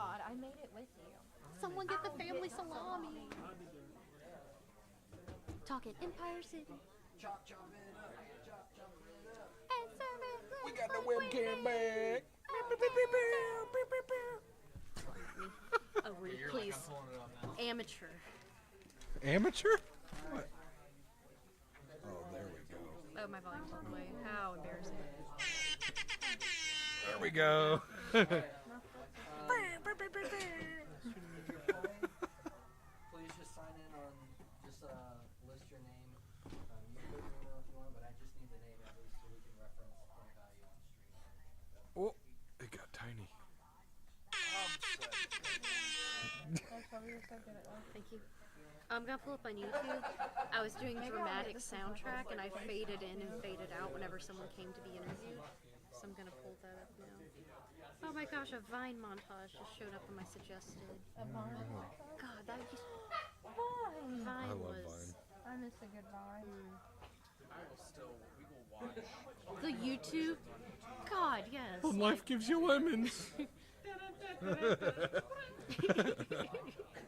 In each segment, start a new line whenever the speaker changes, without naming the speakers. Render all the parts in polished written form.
God, I made it with you.
Someone get the family salami. Talking Empire City.
Chop, chop it up. Chop, chop it up.
And serve it
We got the webcam back.
Oh, Ruth, please. Amateur.
Amateur? What? Oh, there we go.
Oh, my volume's all the way. How embarrassing.
There we go.
Please just sign in on, just list your name. You can put your email if you want, but I just need the name at least so we can reference point value on the stream.
Oh, it got tiny.
Thank you. I'm gonna pull up on YouTube. I was doing dramatic soundtrack and I faded in and faded out whenever someone came to be interviewed. So I'm gonna pull that up now. Oh my gosh, a Vine montage just showed up on my suggested.
A Vine?
God, that used
Vine.
I
Vine
love
was.
Vine.
I miss a good Vine.
The YouTube? God, yes.
When life gives you lemons.
I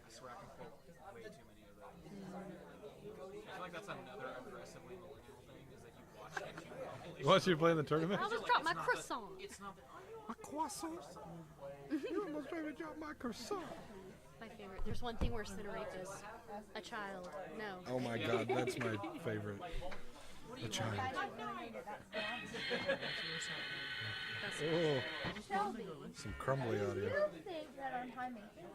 swear I can quote way too many of those. I feel like that's another aggressively millennial thing, is that you watch YouTube.
You watch you play in the tournament?
I'll just drop my croissant.
It's not that
My croissant. You almost made me drop my croissant.
My favorite. There's one thing worse than a rapist. A child. No.
Oh my god, that's my favorite. The child. Oh,
Shelby,
some crumbly
do
audio.
you think that I'm high maintenance?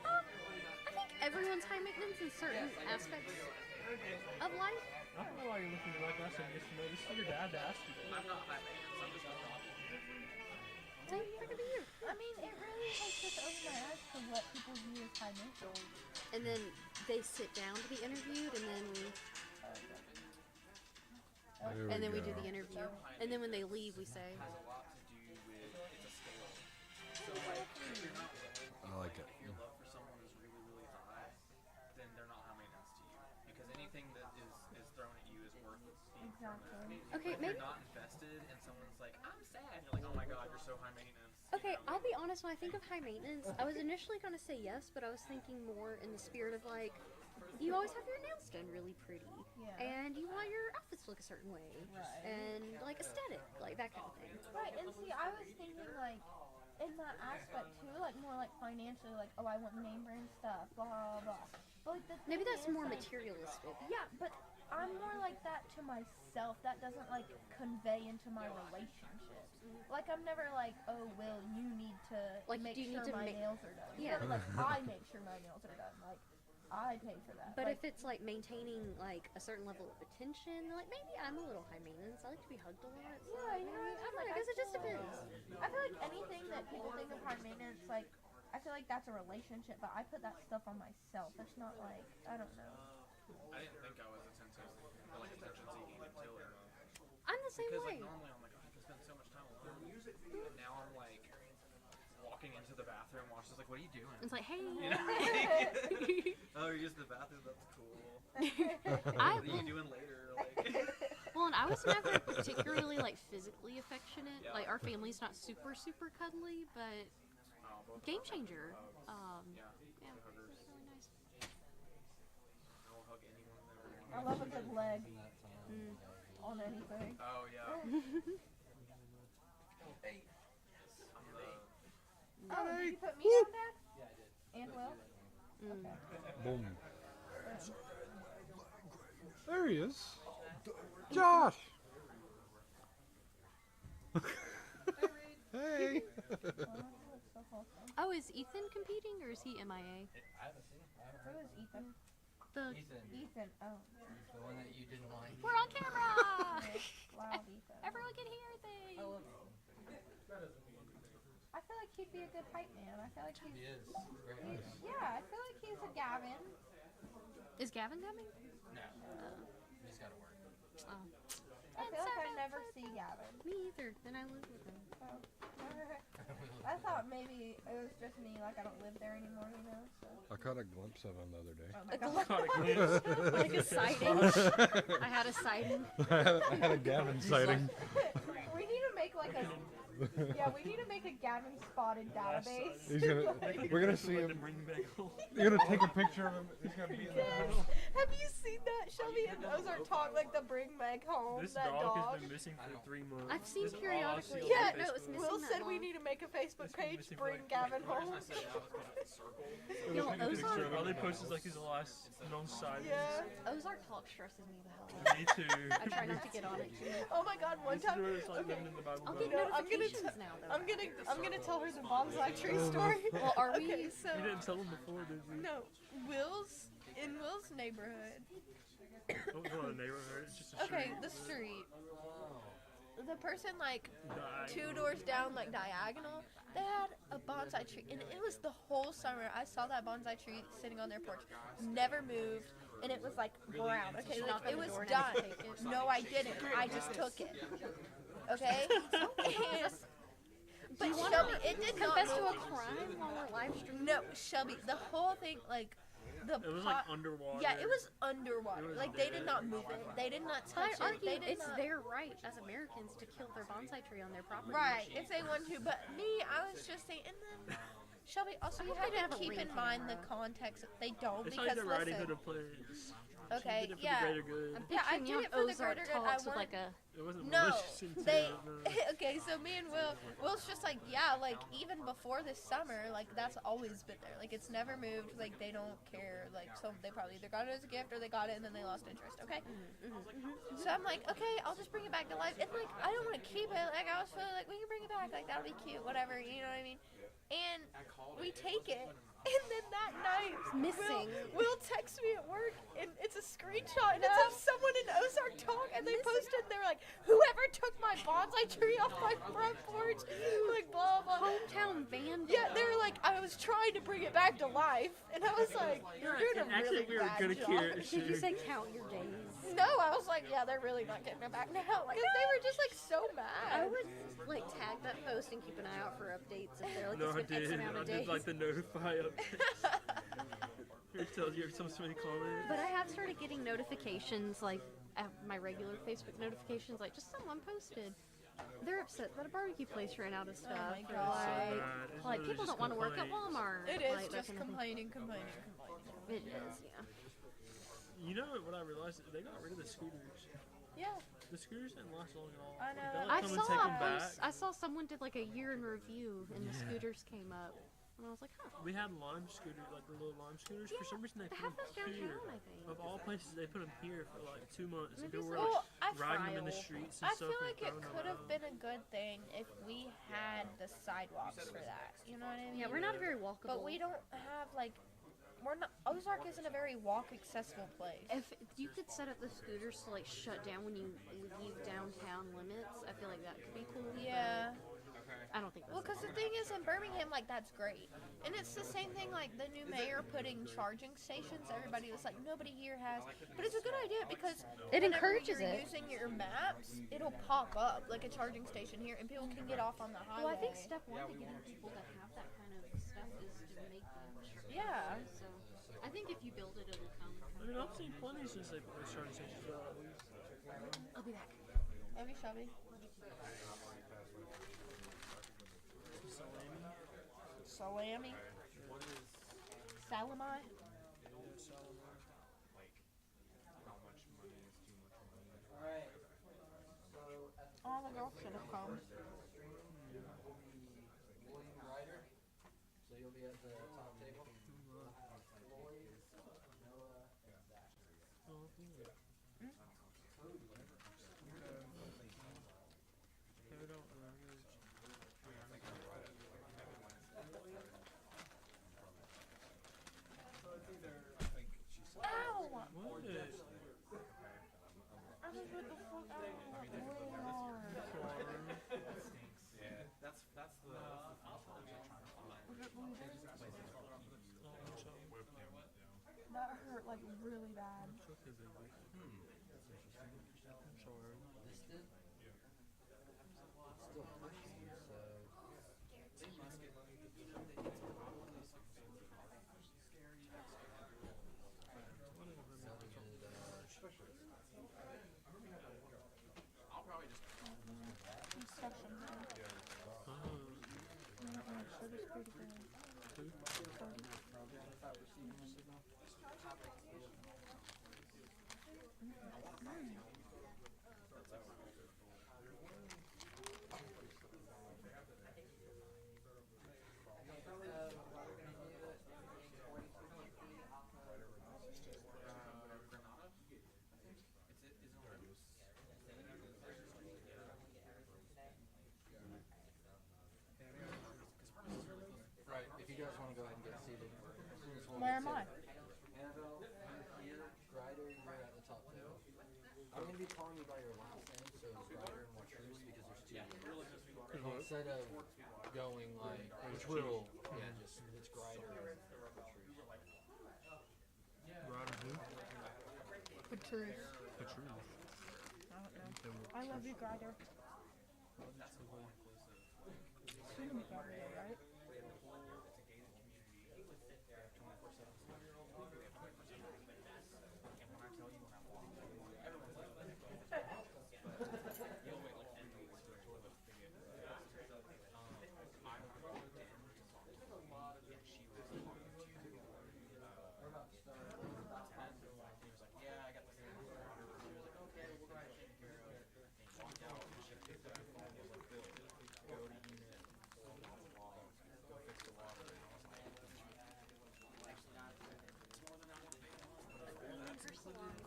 I think everyone's high maintenance in certain aspects of life.
I don't know why you're looking like us and just noticed your dad asked you.
I'm not high maintenance, I'm just not talking.
Same freaking to you.
I mean, it really takes us over my eyes to what people view as high maintenance.
And then they sit down to be interviewed, and then we do the interview. And then when they leave, we say,
It has a lot to do with, it's a scale. So like, if you're not willing,
I like it.
if your love for someone is really, really high, then they're not high maintenance to you. Because anything that is thrown at you is worth being thrown at.
okay,
If
maybe.
you're not invested and someone's like, I'm sad, you're like, oh my god, you're so high maintenance.
Okay, I'll be honest. When I think of high maintenance, I was initially gonna say yes, but I was thinking more in the spirit of like, you always have your nails done really pretty,
Yeah.
and you want your outfits to look a certain way,
Right.
and like aesthetic, like that kind of thing.
Right, and see, I was thinking, like, in that aspect, too, like, more, like, financially, like, oh, I want name brand stuff, blah, blah, blah. But, like, the
Maybe
thing
that's
is,
more
like,
materialistic.
Yeah, but I'm more like that to myself. That doesn't, like, convey into my relationships. Like, I'm never like, oh, Will, you need to
Like,
make
do you
sure
need to
my
ma-
nails are done.
Yeah.
Like, I make sure my nails are done. Like, I pay for that.
But
like,
if it's like maintaining like a certain level of attention, like maybe I'm a little high maintenance. I like to be hugged a lot. So
yeah, you know,
I don't know. I guess it just depends.
I feel like anything that people think of high maintenance, like, I feel like that's a relationship, but I put that stuff on myself. It's not like, I don't know.
I didn't think I was attention, or like attention seeking until
I'm the same
because
way.
like normally I'm like, oh, I can spend so much time alone, and now I'm like walking into the bathroom, Wash is like, what are you doing?
It's like, hey.
You know? Oh, you're just in the bathroom. That's cool.
I
What are you doing later? Like,
well, and I was never particularly like physically affectionate.
Yeah.
Like our family's not super cuddly, but
both
game
of us
changer.
have hugs.
Yeah,
Yeah, the huggers.
really nice.
I will hug anyone and everyone.
I love a good leg
Mm.
on anything.
Oh yeah. Hey. I'm the.
Oh, did you put me on, Dad?
Yeah, I did.
And Will?
Mm.
Boom. There he is. Josh! Hey!
Oh, is Ethan competing or is he MIA?
I haven't seen it.
Who is Ethan?
The
Ethan. Oh.
The one that you didn't like.
we're on camera.
Wow, Ethan.
Everyone can hear things.
I feel like he'd be a good hype man. I feel like
He
he's.
is. Very nice.
Yeah, I feel like he's a Gavin.
Is Gavin coming?
No. He's got to work.
Oh.
I feel like I never see Gavin.
Me either. Then I live with him.
So. I thought maybe it was just me, like I don't live there anymore, you know? So.
I caught a glimpse of him the other day.
Oh my god.
Like a sighting. I had a sighting.
I had a Gavin sighting.
We need to make like a Yeah, we need to make a Gavin spotted database.
He's gonna. We're gonna see him. You're gonna take a picture of him. He's gonna be in the
Yes.
house.
Have you seen that? Shelby and Ozark talk like the bring Meg home.
This
that
dog
dog.
has been missing for 3 months.
I've seen
That's all I
periodically.
see on
Yeah,
no, it was
Facebook.
missing
Will
that
said we
long.
need to make a Facebook
It's been
page.
missing for
Bring
like-
Gavin
The reason
home.
I said that was because of the circle.
We'll
Yo,
take a
Ozark-
picture of
All
him.
they post is like his last known side.
Yeah.
Ozark talk stresses me the hell out.
Me too.
I try not to get on it.
Oh my God! One
This is
time.
where it's like
Okay.
living in the Bible
I'll
Belt.
get
No, I'm gonna
notifications now though.
I'm gonna tell her the bonsai tree story.
Well, are we?
Okay, so
You didn't tell them before, did you?
no, in Will's neighborhood.
Don't go in the neighborhood. It's just a
Okay,
street.
the street. The person like
Diagonal.
2 doors down, like diagonal, they had a bonsai tree, and it was the whole summer. I saw that bonsai tree sitting on their porch, never moved, and it was like brown. Okay, like, it was done. No, I didn't. I just took it. Okay, and, but Shelby, it did not
Confess to a
move.
crime while we're live streaming.
No, Shelby, the whole thing, like the
It was
pot-
like underwater.
Yeah, it was underwater.
It was
Like they did
dead.
not move it. They did not
I
touch it.
argue
They did
it's
not.
their right as Americans to kill their bonsai tree on their property.
Right, if they want to, but me, I was just saying, and then Shelby, also you
hope
have
they
to
have a
keep
ring
in mind the
camera.
context that they don't
It's
because
like the Riding Hood
listen,
of plays.
okay,
She did it for
yeah,
the greater good.
I'm
Yeah, I
picturing
did
young
it for the
Ozark
greater good. I
talks with
wanted-
like a.
It wasn't
no,
malicious intent,
they,
no.
okay, so me and Will's just like, yeah, like even before this summer, like that's always been there, like it's never moved, like they don't care, like so they probably either got it as a gift or they got it and then they lost interest, okay? So I'm like, okay, I'll just bring it back to life, and like I don't want to keep it, like I was feeling like we can bring it back, like that'll be cute, whatever, you know what I mean? And we take it. And then that night,
Missing.
Will texts me at work, and it's a screenshot, and it's of someone in Ozark Talk, and they posted, and they're like, whoever took my bonsai tree off my front porch, like, blah, blah.
Hometown vandal.
Yeah, they were like, I was trying to bring it back to life, and I was like, you're doing a
Actually,
really
we were
bad
gonna
job.
care.
Did you say count your days?
No, I was like, yeah, they're really not getting it back now. Like, they were just, like, so
I
mad.
would like tag that post and keep an eye out for updates if they're like
No, I
it's been X
did.
amount
I
of
did
days.
like the notify updates. It tells you so many comments.
But I have started getting notifications, like my regular Facebook notifications, like just someone posted. They're upset that a barbecue place ran out of stuff.
my
or,
God.
like,
It's
like
literally
people
just
don't want to work at
complaints.
Walmart.
It is
like, that
just
kind of thing.
complaining.
It is, yeah.
You know what I realized? They got rid of the scooters.
Yeah.
The scooters didn't last long at all.
I know.
They, like,
I
come and
saw
take
a
'em back.
post. I saw someone did like a year in review, and the scooters came up, and I was like, huh.
We had lime scooters, like the little lime scooters. For some reason, they
They
put
have
them
those downtown,
here.
I think.
Of all places, they put them here for like 2 months. And
Maybe
people were
so.
like
Well, I
riding them in the
feel-
streets and
I
stuff.
feel
and
like it
throwing them
could have
out.
been a good thing if we had the sidewalks for that. You know what I mean?
Yeah, we're not a very walkable.
But we don't have like, we're not. Ozark isn't a very walk accessible place.
If you could set up the scooters to like shut down when you leave downtown limits, I feel like that could be cool. but
Yeah.
I don't think that's
Well, because the thing is, in Birmingham, like that's great, and it's the same thing. Like the new mayor putting charging stations. Everybody was like, nobody here has, but it's a good idea because
It
whenever
encourages
you're
it.
Using your maps, it'll pop up like a charging station here, and people can get off on the highway.
Well, I think step one to getting people that have that kind of stuff is to make them sure.
Yeah.
So I think if you build it, it'll come.
I mean, I've seen plenty since they put those charging stations out. At least.
I'll be back.
Maybe Shelby.
Salami.
Salami. Salami.
Alright. So at the
All the girls should have come.
William Ryder. So you'll be at the top table. Lloyd, Noah, and Zach.
Oh, yeah. I don't know.
Ow!
What?
I just put the fuck out really hard.
That's the
That hurt like really bad.
I'm sorry.
This did? Still pushing, so.
I'll probably just
Instructions. So does Cody Brown. Cody.
Right, if you guys want to go ahead and get seated.
Where am I?
Annabelle, you're here. Grider, you're at the top table. I'm going to be calling you by your last name, so it's Grider and Watrous, because there's two. Instead of going like Watrous, yeah, just it's Grider and Watrous.
Ryder who?
Patrice.
Patrice.
I don't know. I love you, Grider. Soon to be Grider, right?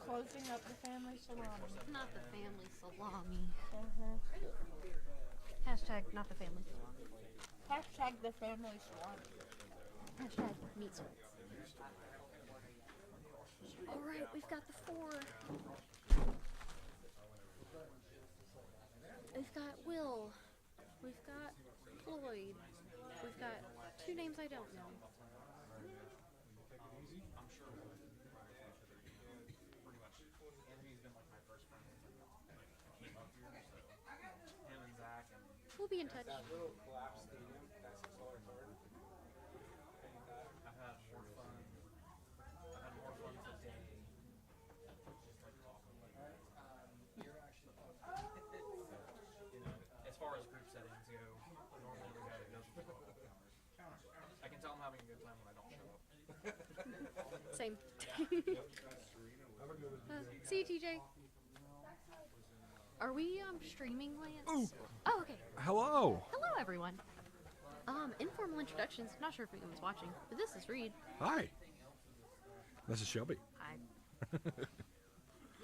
Closing up the family salami.
Not the family salami.
Uh-huh.
Hashtag not the family salami.
Hashtag the family salami.
Hashtag meat sweats. Alright, we've got the 4. We've got Will. We've got Floyd. We've got 2 names I don't know.
I'm sure we'll pretty much. Anthony's been like my first friend since I came up here. So him and Zach and
We'll be in touch.
I've had more fun. I've had more fun today. Just like talking.
You're actually
You know, as far as group settings go, normally the guy that does the talk. I can tell I'm having a good time when I don't show up.
Same. See you, TJ. Are we streaming, Lance?
Ooh.
Oh, okay.
Hello.
Hello, everyone. Informal introductions. Not sure if anyone's watching, but this is Reed.
Hi. This is Shelby.
Hi.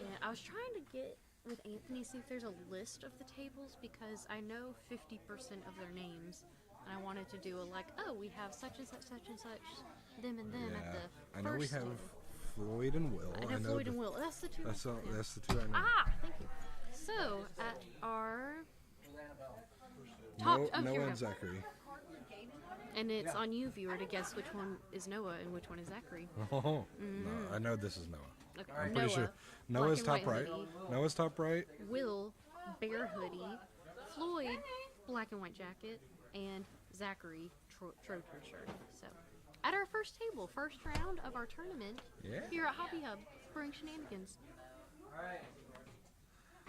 And I was trying to get with Anthony, see if there's a list of the tables, because I know 50% of their names, and I wanted to do a we have such and such, them and them at the
I know we
first
have
table.
Floyd and Will.
I know Floyd and Will. That's the 2.
That's all.
yeah.
That's the 2 I know.
Ah, thank you. So at our top,
Noah
here we
and
go.
Zachary.
And it's on you, viewer, to guess which one is Noah and which one is Zachary.
Oh, no, I know this is Noah.
Okay,
I'm
Noah,
pretty sure
black
Noah's
and
top
white
right.
hoodie.
Noah's top right.
Will, bear hoodie. Floyd, black and white jacket. And Zachary, Trojan shirt. So, at our first table, first round of our tournament
Yeah.
here at Hobby Hub, Brewing Shenanigans.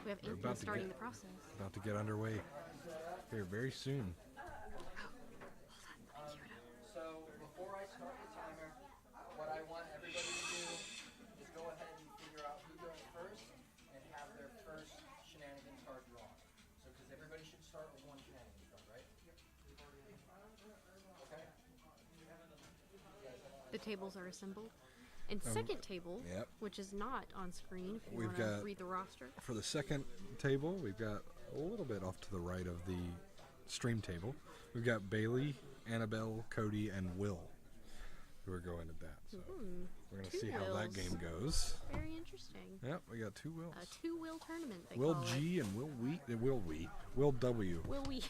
We have
We're
Anthony
about to
starting
get-
the process.
About to get underway here very soon.
So before I start the timer, what I want everybody to do is go ahead and figure out who goes first and have their first shenanigans card drawn. So because everybody should start with 1 shenanigans card, right? Okay.
The tables are assembled. And second table,
yep.
which is not on screen, if you
We've
want to
got-
read the roster.
For the second table, we've got a little bit off to the right of the stream table. We've got Bailey, Annabelle, Cody, and Will who are going at that. So we're going to
2
see how that
Wills.
game goes.
Very interesting.
Yep, we got 2 Wills.
A 2-wheel tournament, they
Will
call
G and Will Will W.
it. Will we?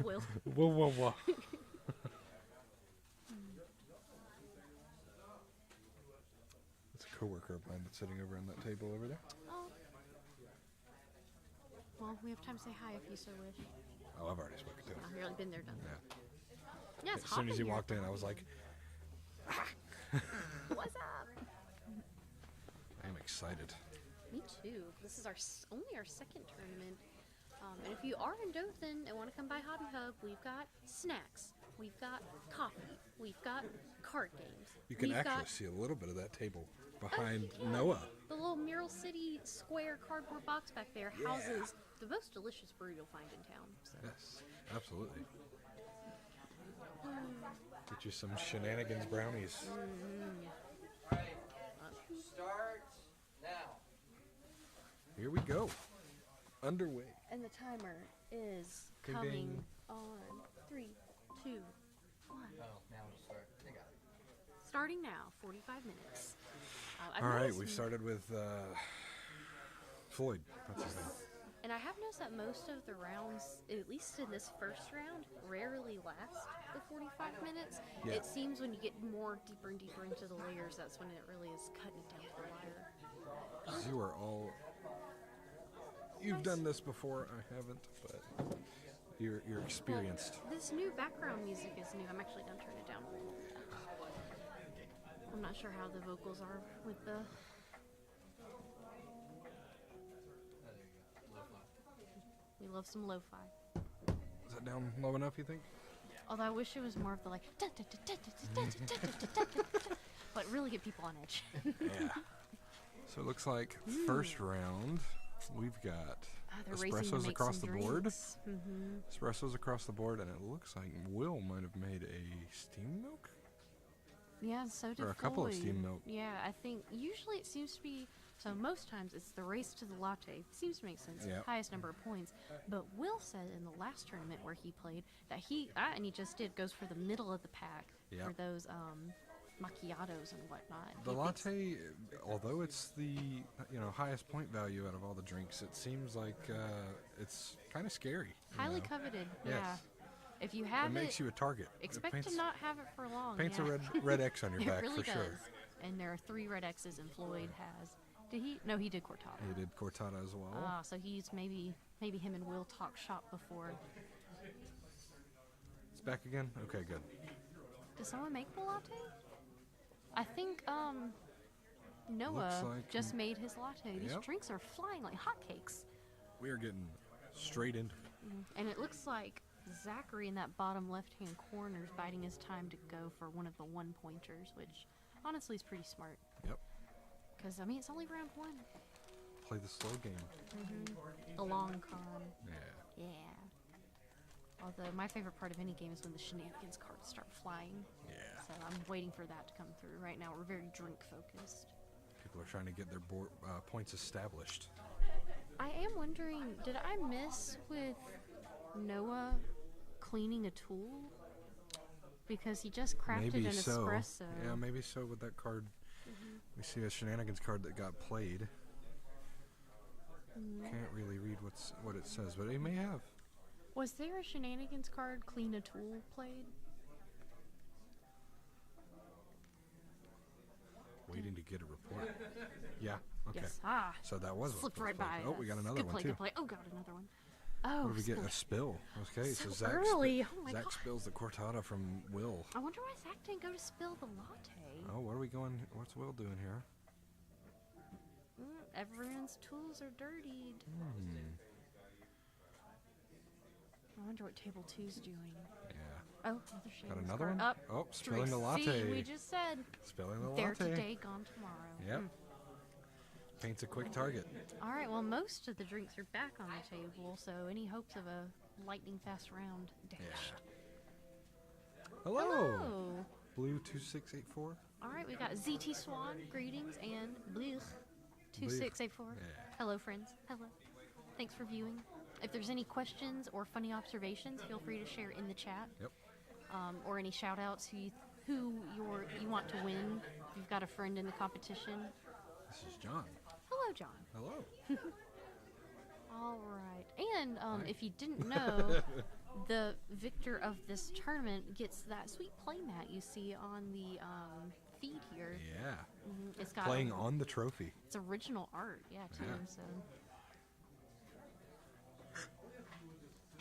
Will.
Will. It's a coworker of mine that's sitting over on that table over there.
Oh. Well, we have time to say hi if you so wish.
Oh, I've already spoken to him.
Oh, you've already been there, done that.
Yeah.
Yeah, it's
As
hot
soon as he
in here.
walked in, I was like,
What's up?
I'm excited.
Me too. This is only our second tournament. And if you are in Dothan and want to come by Hobby Hub, we've got snacks, we've got coffee, we've got card games.
You can
we've
actually
got
see a little bit of that table behind Noah.
the little Mural City square cardboard box back there houses the most delicious brew you'll find in town. So.
Yes, absolutely. Get you some Shenanigans brownies.
Start now.
Here we go. Underway.
And the timer is
Ding,
coming
ding.
on 3, 2, 1.
Oh, now it'll start. I got it.
Starting now, 45 minutes. I've
All right,
noticed-
we've started with Floyd. That's his name.
And I have noticed that most of the rounds, at least in this first round, rarely last the 45 minutes.
Yeah.
It seems when you get more deeper and deeper into the layers, that's when it really is cutting it down to the wire.
'Cause you are all. You've done this before. I haven't, but you're experienced.
This new background music is new. I'm actually going to turn it down a little bit. I'm not sure how the vocals are with the... We love some lo-fi.
Is that down low enough, you think?
Although I wish it was more of the like... But really get people on edge.
Yeah. So it looks like first round, we've got
They're racing to
espressos
make
across
some
the board.
drinks.
Espressos across the board, and it looks like Will might have made a steam milk.
Yeah, and so did
Or a couple of
Floyd.
steam milk.
Yeah, I think usually it seems to be, so most times it's the race to the latte. Seems to make sense.
Yeah.
Highest number of points. But Will said in the last tournament where he played that and he just did, goes for the middle of the pack
Yeah.
for those macchiatos and whatnot.
The
He thinks-
latte, although it's the highest point value out of all the drinks, it seems like it's kind of scary. you
highly
know?
coveted.
Yes.
Yeah. If you
It
have
makes you a target.
expect
it paints,
to not have it for long.
paints
yeah.
a red X on your
It
back
really
for
does.
sure.
And there are 3 red X's, and Floyd has. Did he? No, he did Cortado.
He did cortada as well.
Ah, so he's maybe him and Will talk shop before.
It's back again. Okay, good.
Does someone make the latte? I think Noah
like
just made his latte. These
Yep.
drinks are flying like hotcakes.
We are getting straight into it.
And it looks like Zachary in that bottom left-hand corner is biding his time to go for one of the 1-pointers, which honestly is pretty smart.
Yep.
Because, I mean, it's only round 1.
Play the slow game.
The long con.
Yeah.
Yeah. Although my favorite part of any game is when the shenanigans cards start flying.
Yeah.
So I'm waiting for that to come through. Right now we're very drink focused.
People are trying to get their points established.
I am wondering, did I miss with Noah cleaning a tool? Because he just crafted
Maybe
an
so.
espresso.
Yeah, maybe so with that card. We see a shenanigans card that got played. Can't really read what it says, but he may have.
Was there a shenanigans card clean a tool played?
Waiting to get a report. Yeah. Okay.
Yes. Ah.
So that was what
Slipped
was
right
played.
by
Oh,
us.
we got another
Good
one
play,
too.
Good play. Oh, got another one. Oh,
What do we get? A
spill.
spill. Okay, so
So
Zach,
early. Oh my
Zach
God.
spills the cortada from Will.
I wonder why Zach didn't go to spill the latte.
Oh, what are we going? What's Will doing here?
Everyone's tools are dirtied. I wonder what table 2's doing.
Yeah.
Oh, another shade.
Got another one?
Up.
Oh, spilling the
See,
latte.
we just said
Spilling the
there
latte.
today, gone tomorrow.
Yep. Paints a quick target.
All right, well, most of the drinks are back on the table, so any hopes of a lightning fast round dashed.
Hello.
Hello.
Blue 2684.
All right, we got ZT Swan, greetings, and Blech 2684.
Yeah.
Hello, friends. Hello. Thanks for viewing. If there's any questions or funny observations, feel free to share in the chat.
Yep.
Or any shout outs who you want to win. If you've got a friend in the competition.
This is John.
Hello, John.
Hello.
All right. And if you didn't know, the victor of this tournament gets that sweet playmat you see on the feed here.
Yeah.
It's got
Playing on the trophy.
It's original art, yeah, too.
Yeah.
So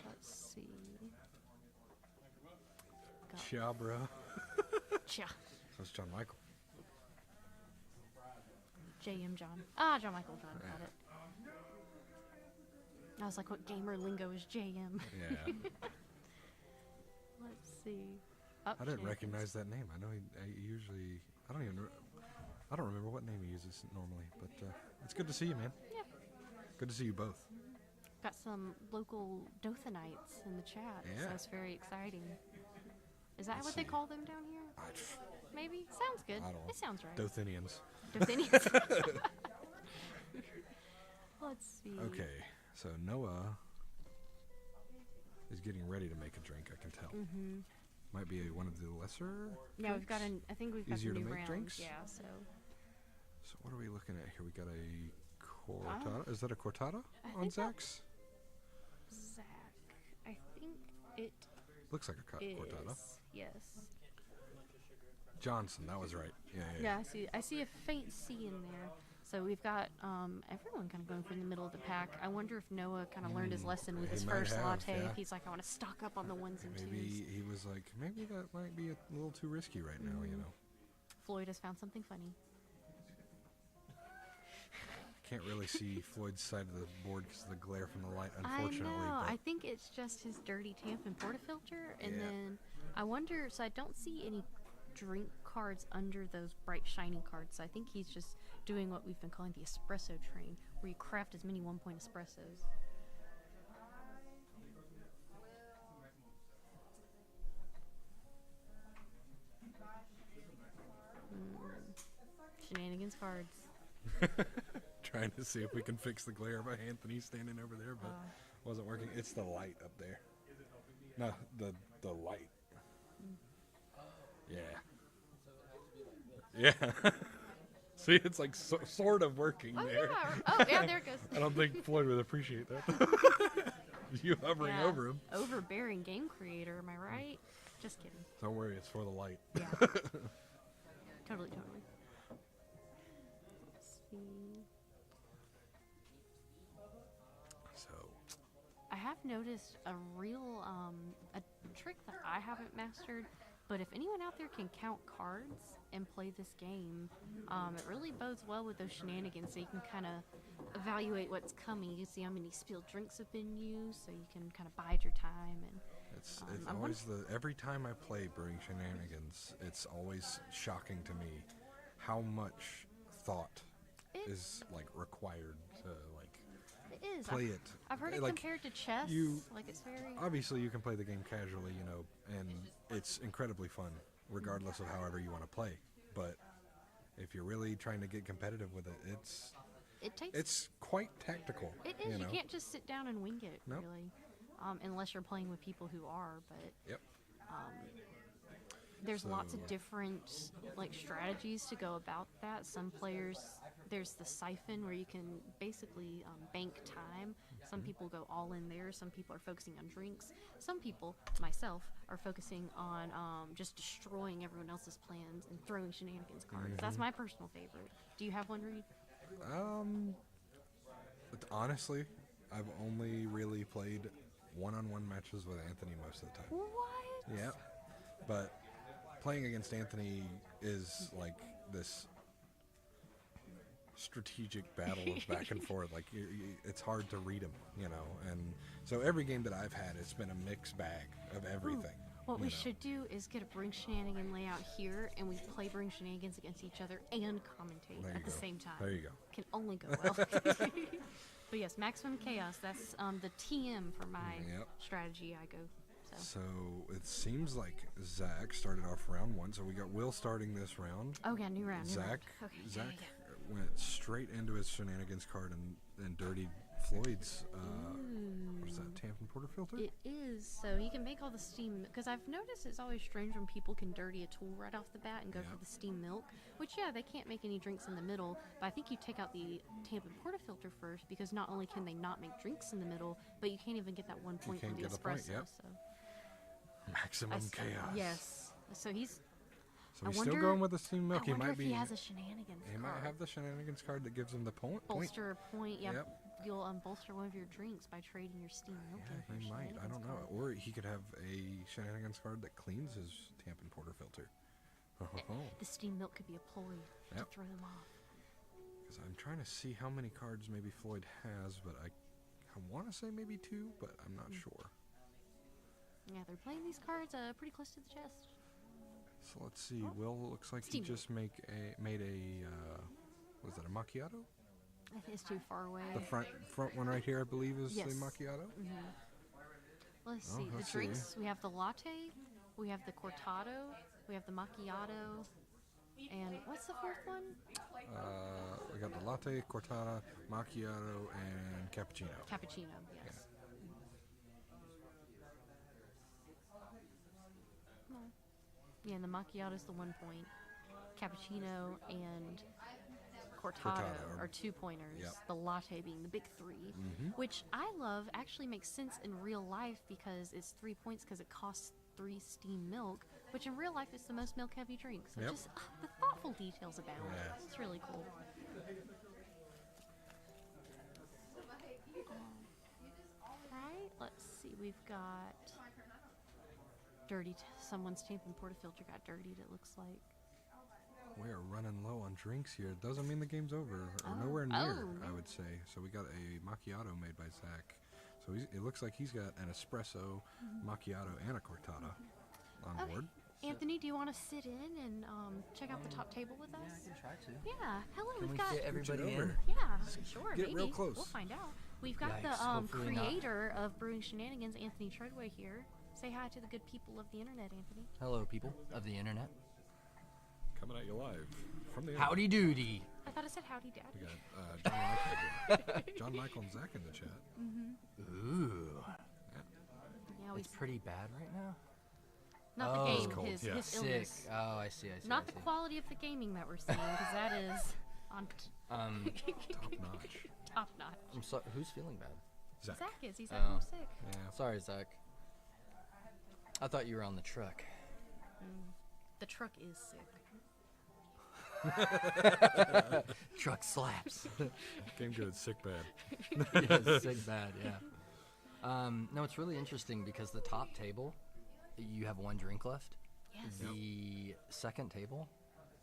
let's see. Got
Chia, bro.
Chia.
That's John Michael.
J.M. John. Ah, John Michael John. Got it. I was like, what gamer lingo is JM?
Yeah.
Let's see. Oh,
I didn't
Shenanigans.
recognize that name. I know he usually. I don't remember what name he uses normally, but it's good to see you, man.
Yeah.
Good to see you both.
Got some local Dothanites in the chat, so
Yeah.
that's very exciting. Is that
Let's
what they
see.
call them down here? Maybe? Sounds good.
I don't know.
It sounds right.
Dothanians.
Dothanians. Let's see.
Okay, so Noah is getting ready to make a drink. I can tell.
Mm-hmm.
Might be one of the lesser.
Yeah, we've got
drinks?
I think we've got
Easier
some
to
new
make
rounds.
drinks?
Yeah, so.
So what are we looking at here? We got a cortada. Is that a cortada
I
on
think that-
Zach's?
Zach. I think it
Looks like a
is.
cortada.
Yes.
Johnson, that was right. Yeah.
Yeah, I see a faint C in there. So we've got everyone kind of going from the middle of the pack. I wonder if Noah kind of learned his lesson with
he
his
might
first
have,
latte.
yeah.
If he's like, I want to stock up on the ones and twos.
Maybe he was like, maybe that might be a little too risky right now, you know.
Floyd has found something funny.
Can't really see Floyd's side of the board because of the glare from the light, unfortunately.
I know.
but
I think it's just his dirty Tampa and portafilter. And
Yeah.
then I wonder, so I don't see any drink cards under those bright shiny cards. So I think he's just doing what we've been calling the espresso train, where you craft as many 1 point espressos. Shenanigans cards.
trying to see if we can fix the glare by Anthony standing over there, but wasn't working. It's the light up there. No, the light. Yeah. Yeah. See, it's like sort of working
Oh,
there.
yeah. Oh, yeah, there it goes.
I don't think Floyd would appreciate that. You hovering
Yeah.
over him.
Overbearing game creator, am I right? Just kidding.
Don't worry, it's for the light.
Yeah. Totally. Let's see.
So,
I have noticed a real a trick that I haven't mastered, but if anyone out there can count cards and play this game, it really bodes well with those shenanigans, so you can kind of evaluate what's coming. You can see how many spilled drinks have been used, so you can kind of bide your time. And
it's
I
always every time I play Brewing Shenanigans, it's always shocking to me how much thought is like required to like
it is.
play it.
I've heard it
like,
compared to chess.
you-
Like it's very.
Obviously, you can play the game casually, you know, and it's incredibly fun, regardless of however you want to play. But if you're really trying to get competitive with it, it's quite tactical.
It is.
You
You
know?
can't just sit down and wing it,
Nope.
really, unless you're playing with people who are. But
Yep.
there's lots of
So-
different like strategies to go about that. Some players, there's the siphon where you can basically bank time. Some people go all in there. Some people are focusing on drinks. Some people, myself, are focusing on just destroying everyone else's plans and throwing shenanigans cards. That's my personal favorite. Do you have one, Reed?
But honestly, I've only really played one-on-one matches with Anthony most of the time.
What?
Yeah, but playing against Anthony is like this strategic battle of back and forth. Like it's hard to read him, you know. And so every game that I've had, it's been a mixed bag of everything.
What
you
we
know.
should do is get a Bring Shenanigan layout here, and we play Bring Shenanigans against each other and commentate
There you
at the
go.
same time.
There you go.
Can only go well. But yes, Maximum Chaos. That's the TM for my
Yep.
strategy I go. So.
So it seems like Zach started off round one. So we got Will starting this round.
Oh yeah, new round. New round.
Zach,
Okay. yeah,
Zach
yeah,
went straight into his shenanigans card and dirtied Floyd's. What is that? Tampa portafilter?
It is. So you can make all the steam. Because I've noticed it's always strange when people can dirty a tool right off the bat and go
Yeah.
for the steam milk. Which yeah, they can't make any drinks in the middle. But I think you take out the Tampa portafilter first, because not only can they not make drinks in the middle, but you can't even get that 1 point
can't
from the
get a point,
espresso.
yep.
So.
Maximum chaos.
Yes. So he's.
So
I
he's still
wonder-
going with the steam milk.
I
He
wonder
might
if
be.
he has a shenanigans.
He might
card.
have the shenanigans card that gives him the point.
Bolster a point. Yeah.
Yep.
You'll bolster one of your drinks by trading your steam milk. in for
Yeah,
a
he might. I
shenanigans
don't know.
card.
Or he could have a shenanigans card that cleans his Tampa portafilter.
The steam milk could be a ploy to
Yep.
throw them off.
Because I'm trying to see how many cards maybe Floyd has, but I I want to say maybe 2, but I'm not sure.
Yeah, they're playing these cards pretty close to the chest.
So let's see. Will looks like he
Steam.
just made a was that a macchiato?
I think it's too far away.
The front one right here, I believe, is
Yes.
the macchiato.
Let's
Oh,
see. The
let's
drinks, we have the latte, we have the cortado, we have the macchiato, and what's the fourth one?
We got the latte, cortado, macchiato, and cappuccino.
Cappuccino, yes. Yeah, and the macchiato is the 1 point. Cappuccino and cortado
Cortado.
are 2 pointers.
Yep.
The latte being the big 3, which I love. Actually makes sense in real life because it's 3 points because it costs 3 steamed milk, which in real life is the most milk heavy drink. So
Yep.
just the thoughtful details about
Yes.
it. It's really cool. Right, let's see. We've got someone's tampon portafilter got dirtied, it looks like.
We are running low on drinks here. Doesn't mean the game's over, or nowhere near, I would say. So we got a macchiato made by Zach. So it looks like he's got an espresso, macchiato, and a cortado on board.
Anthony, do you want to sit in and check out the top table with us?
Yeah, I can try to.
Yeah. Hello,
Can we
we've got.
fit everybody
Scooch it
in?
over.
Yeah, sure.
Get
maybe.
real close.
We'll find out. We've got the
Yikes, hopefully not.
creator of Brewing Shenanigans, Anthony Treadway, here. Say hi to the good people of the internet, Anthony.
Hello, people of the internet.
Coming at you live from the
Howdy doody.
I thought I said howdy,
We
Dad.
got John Michael, John Michael and Zach in the chat.
Ooh.
Yeah, we
It's pretty bad right now.
not
Oh.
the
It's
game,
cold,
his,
yeah.
his
Sick.
illness.
Oh, I see.
Not
I
the
see.
quality of the gaming that we're seeing, because that is on
Top notch.
top notch.
I'm sorry. Who's feeling bad?
Zach.
Zach is. He's at home sick.
Yeah.
Sorry, Zach. I thought you were on the truck.
The truck is sick.
Truck slaps.
Game good, sick bad.
Yeah, sick bad. Yeah. No, it's really interesting because the top table, you have 1 drink left.
Yes.
The second table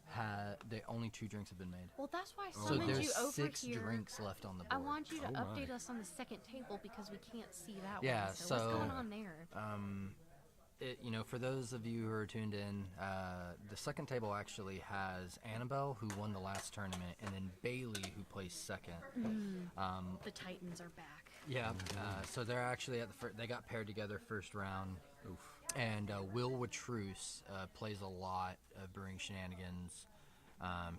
had only 2 drinks have been made.
Well, that's why I
So
summoned you
there's
over
6
here.
drinks left on the
I
board.
want you to
Oh my.
update us on the second table because we can't see that
Yeah,
one. So what's
so,
going on there?
For those of you who are tuned in, the second table actually has Annabelle, who won the last tournament, and then Bailey, who placed second.
The Titans are back.
Yeah, so they're actually at the they got paired together first round.
Oof.
And Will Watrous plays a lot of Brewing Shenanigans.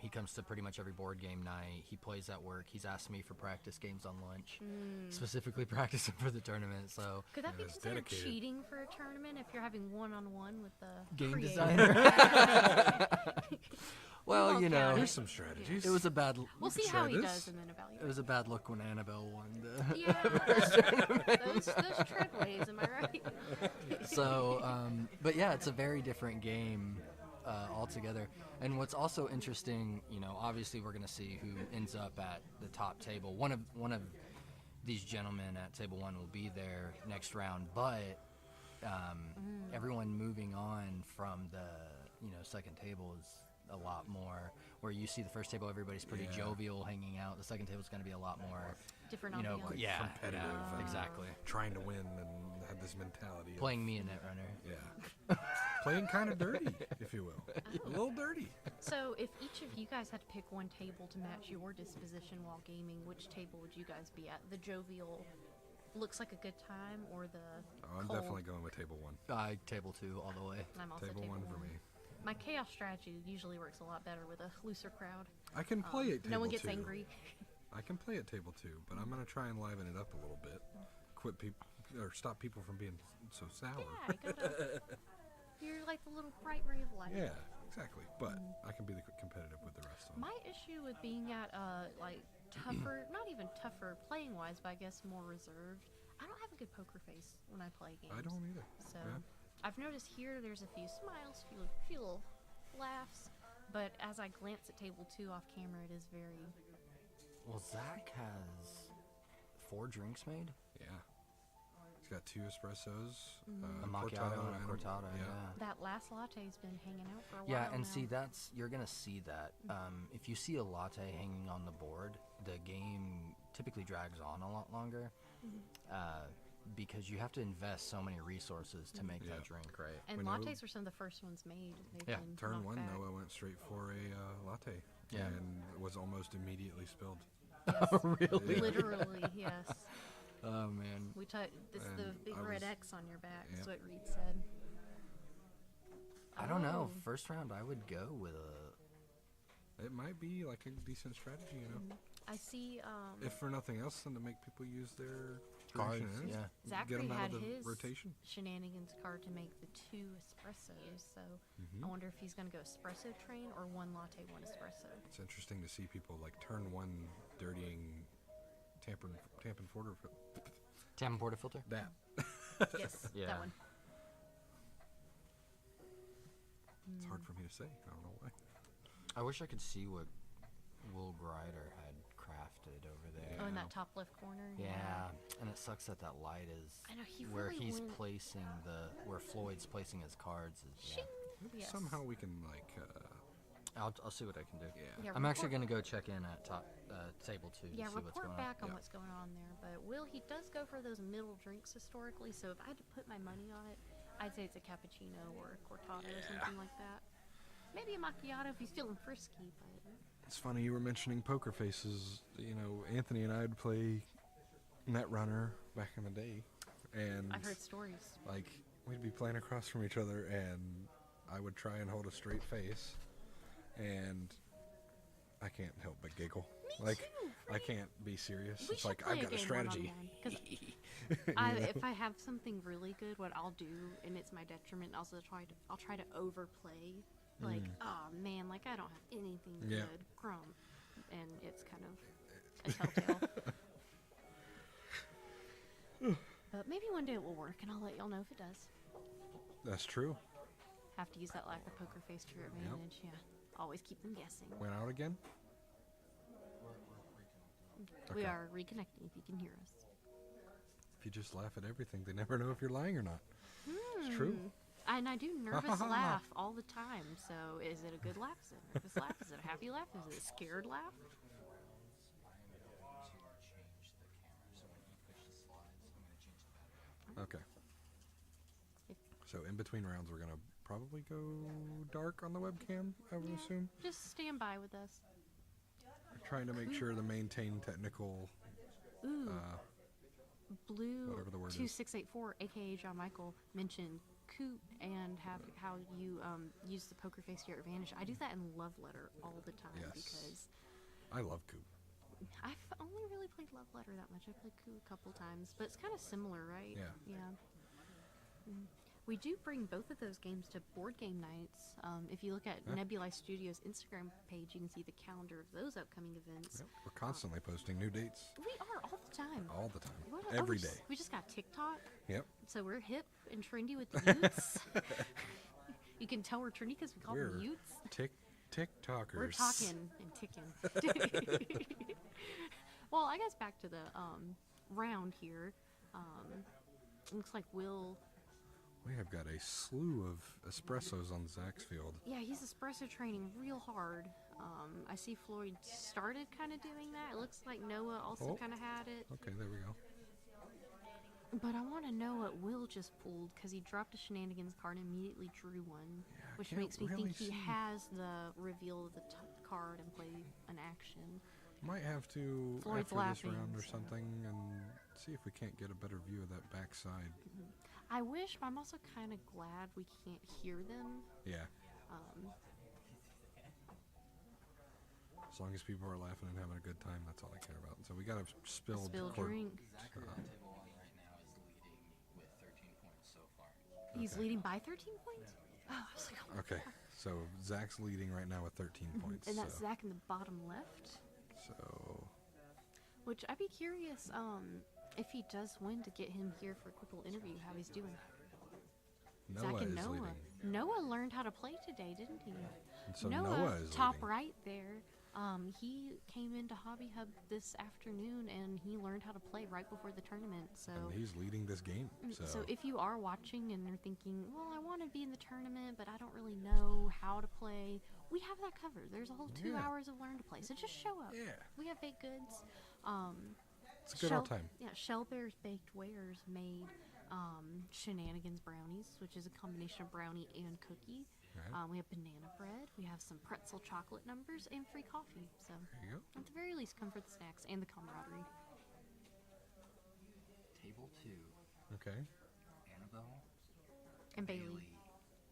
He comes to pretty much every board game night. He plays at work. He's asked me for practice games on lunch, specifically practicing for the tournament. So
Could that be
it's
considered
dedicated.
cheating for a tournament if you're having one-on-one with the
game
creator?
designer. Well,
won't
you know,
count
Here's some strategies.
it was a bad.
We'll see
try
how he
this.
does and then evaluate.
It was a bad look when Annabelle won.
Yeah, those treadways, am I right?
So, but yeah, it's a very different game altogether. And what's also interesting, obviously we're going to see who ends up at the top table. One of these gentlemen at table 1 will be there next round, but everyone moving on from the second table is a lot more. Where you see the first table, everybo's pretty jovial, hanging out. The second table is going to be a lot more,
Different ambiance.
competitive and
exactly.
trying to win and have this mentality. of-
Playing me a Netrunner.
Yeah. Playing kind of dirty, if you will. A little dirty.
So, if each of you guys had to pick one table to match your disposition while gaming, which table would you guys be at? The jovial, looks like a good time, or the
Oh, I'm
cold?
definitely going with table 1.
Table 2 all the way.
I'm also
Table 1 for me.
My chaos strategy usually works a lot better with a looser crowd.
I can play at table 2.
No one gets angry.
I can play at table 2, but I'm going to try and liven it up a little bit. Quit people or stop people from being so sour.
Yeah, you gotta, you're like the little bright ray of light.
Yeah, exactly. But I can be competitive with the rest of them.
My issue with being at like tougher, not even tougher playing wise, but I guess more reserved. I don't have a good poker face when I play games.
I don't either.
So
Yeah.
I've noticed here there's a few smiles, few little laughs, but as I glance at table 2 off camera, it is very.
Well, Zach has 4 drinks made.
Yeah. He's got 2 espressos,
A macchiato and a cortado. Yeah.
That last latte's been hanging out for a while.
Yeah, and
now.
see, you're gonna see that. If you see a latte hanging on the board, the game typically drags on a lot longer. because you have to invest so many resources to make that drink, right?
And
When I
lattes were some of the first ones made. They've
Yeah.
been
Turn
knocked
one,
back.
Noah went straight for a latte.
Yeah.
And was almost immediately spilled.
Really?
Literally, yes.
Oh man.
We took this the
And
big
I
red
was-
X on your back.
Yep.
That's what Reed said.
I don't know.
Oh.
First round, I would go with a.
It might be like a decent strategy, you know.
I see.
If for nothing else, than to make people use their
Cards,
shenanigans.
yeah.
Get
Zachary
them out
had
of the
his
rotation.
Shenanigans card to make the 2 espressos. So I wonder if he's gonna go espresso train or 1 latte, 1 espresso.
It's interesting to see people like turn one dirtying tampon
Portafilter?
that.
Yes,
Yeah.
that one.
It's hard for me to say. I don't know why.
I wish I could see what Will Grider had crafted over there.
Oh, in that top left corner.
Yeah, and it sucks that that light is
I know, he
where
really
he's
went-
placing where Floyd's placing his cards. Is, yeah.
Maybe
Yes.
somehow we can like.
I'll see what I can do.
Yeah.
Yeah,
I'm actually
report-
gonna go check in at top table 2 to
Yeah,
see what's
report
going
back on
Yeah.
what's going on there. But Will, he does go for those middle drinks historically. So if I had to put my money on it, I'd say it's a cappuccino or a cortado or something like that. Maybe a macchiato if he's feeling frisky. But
It's funny you were mentioning poker faces. You know, Anthony and I would play Netrunner back in the day, and
I've heard stories.
like we'd be playing across from each other, and I would try and hold a straight face, and I can't help but giggle. Like
too,
I can't be serious.
We
It's
should
like
play
I've got a
game
strategy.
Because if I have something really good, what I'll do, and it's my detriment, I'll try to overplay. Like, oh man, like I don't have anything
Yeah.
good, crumb, and it's kind of a telltale. But maybe one day it will work, and I'll let y'all know if it does.
That's true.
Have to use that lack of poker face to your advantage. Yeah, always keep them guessing.
Went out again.
We
Okay.
are reconnecting. If you can hear us.
If you just laugh at everything, they never know if you're lying or not. It's true.
And I do nervous laugh all the time. So is it a good laugh? Is it a nervous laugh? Is it a happy laugh? Is it a scared laugh?
Okay. So in between rounds, we're gonna probably go dark on the webcam. I would assume.
Just stand by with us.
We're trying to make sure to maintain technical.
Ooh. Blue
whatever the word is.
2684, aka John Michael, mentioned Coot and how you use the poker face to your advantage. I do that in Love Letter all the time
Yes.
because
I love Coop.
I've only really played Love Letter that much. I played Coot a couple times, but it's kind of similar, right?
Yeah.
Yeah. We do bring both of those games to board game nights. If you look at
Yeah.
Nebuli Studios' Instagram page, you can see the calendar of those upcoming events.
Yep. We're constantly posting new dates
We are all the time.
all the time,
What-
every
we
day.
just- We just got TikTok,
Yep.
so we're hip and trendy with the Utes. You can tell we're trendy because we call them
We're
Utes.
TikTokers.
We're talking and ticking. Well, I guess back to the round here. Looks like Will.
We have got a slew of espressos on Zach's field.
Yeah, he's espresso training real hard. I see Floyd started kind of doing that. It looks like Noah also
Oh.
kind of had it.
Okay, there we go.
But I want to know what Will just pulled because he dropped a Shenanigans card and immediately drew one,
I
which
can't
makes me
really
think he
see.
has the reveal of the card and play an action.
Might have to
Floyd's
after
laughing,
this round or
so-
something and see if we can't get a better view of that backside.
I wish, but I'm also kind of glad we can't hear them.
Yeah. As long as people are laughing and having a good time, that's all I care about. So we got a spilled
Spilled
quart-
drink.
Zachary on table 1 right now is leading with 13 points so far.
He's
Okay.
leading by 13 points? Oh, I was like, oh.
Okay, so Zach's leading right now with 13 points.
And that's
so,
Zach in the bottom left.
so
Which I'd be curious if he does win to get him here for a quick little interview, how he's doing.
Noah
Zach and
is
Noah.
leading.
Noah learned how to play today, didn't he?
And so Noah is
top
leading.
right there. He came into Hobby Hub this afternoon and he learned how to play right before the tournament. So,
And he's leading this game. So,
if you are watching and you're thinking, well, I want to be in the tournament, but I don't really know how to play, we have that covered. There's a whole 2
Yeah.
hours of learn to play. So just show up.
yeah.
We have baked goods.
It's a good old time.
Yeah, Shell Bear's Baked Wares made Shenanigans brownies, which is a combination of brownie and cookie.
Right.
We have banana bread. We have some pretzel chocolate numbers and free coffee. So
There you go.
at the very least, come for the snacks and the camaraderie.
Table 2.
Okay.
Annabelle,
And Bailey.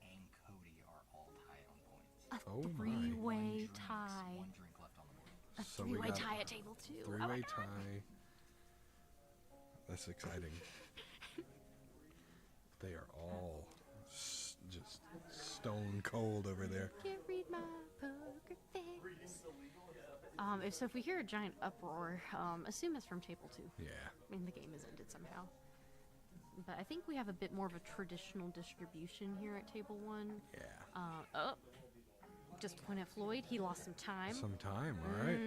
and Cody are all tied on points.
A
Oh my.
three-way
Drinks,
tie.
1 drink left on the board.
A
So we
three-way
got
tie at table 2. Oh my
Three-way
God.
tie. That's exciting. They are all just stone cold over there.
Can't read my poker face. If we hear a giant uproar, assume it's from table 2.
Yeah.
I mean, the game has ended somehow. But I think we have a bit more of a traditional distribution here at table 1.
Yeah.
Just point at Floyd. He lost some time.
Some time, all right.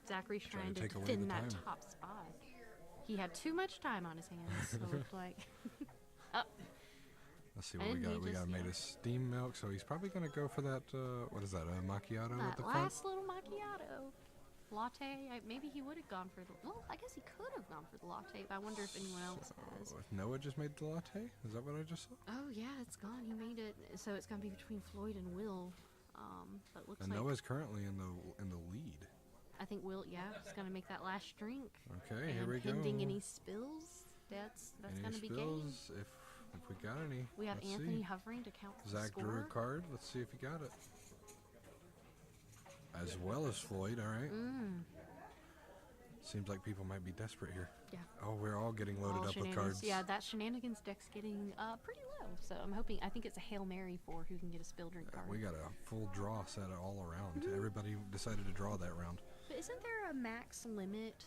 Zachary's
Trying
trying
to
to
take away
defend
the
that
time.
top spot. He had too much time on his hands, it looked like.
Let's see what we
And
got.
he
We
just-
got made a steam milk, so he's probably going to go for that, what is that, a macchiato at
That
the front?
last little macchiato. Latte, maybe he would have gone for the... Well, I guess he could have gone for the latte, but I wonder if anyone else has.
Oh, Noah just made the latte? Is that what I just saw?
Oh, yeah, it's gone. He made it. So it's going to be between Floyd and Will. But looks
And
like...
Noah's currently in the lead.
I think Will, he's going to make that last drink.
Okay, here
And
we go.
pending any spills, that's
Any
going to be game.
spills? If we got any.
We have
Let's
Anthony
see.
hovering to count the
Zach
score.
drew a card. Let's see if he got it. As well as Floyd, all right. Seems like people might be desperate here.
Yeah.
Oh, we're all getting loaded
All
up with
shenanigans.
cards.
Yeah, that Shenanigans deck's getting pretty low. So I think it's a Hail Mary for who can get a spill drink card.
We got a full draw set all around. Everybody decided to draw that round.
But isn't there a max limit?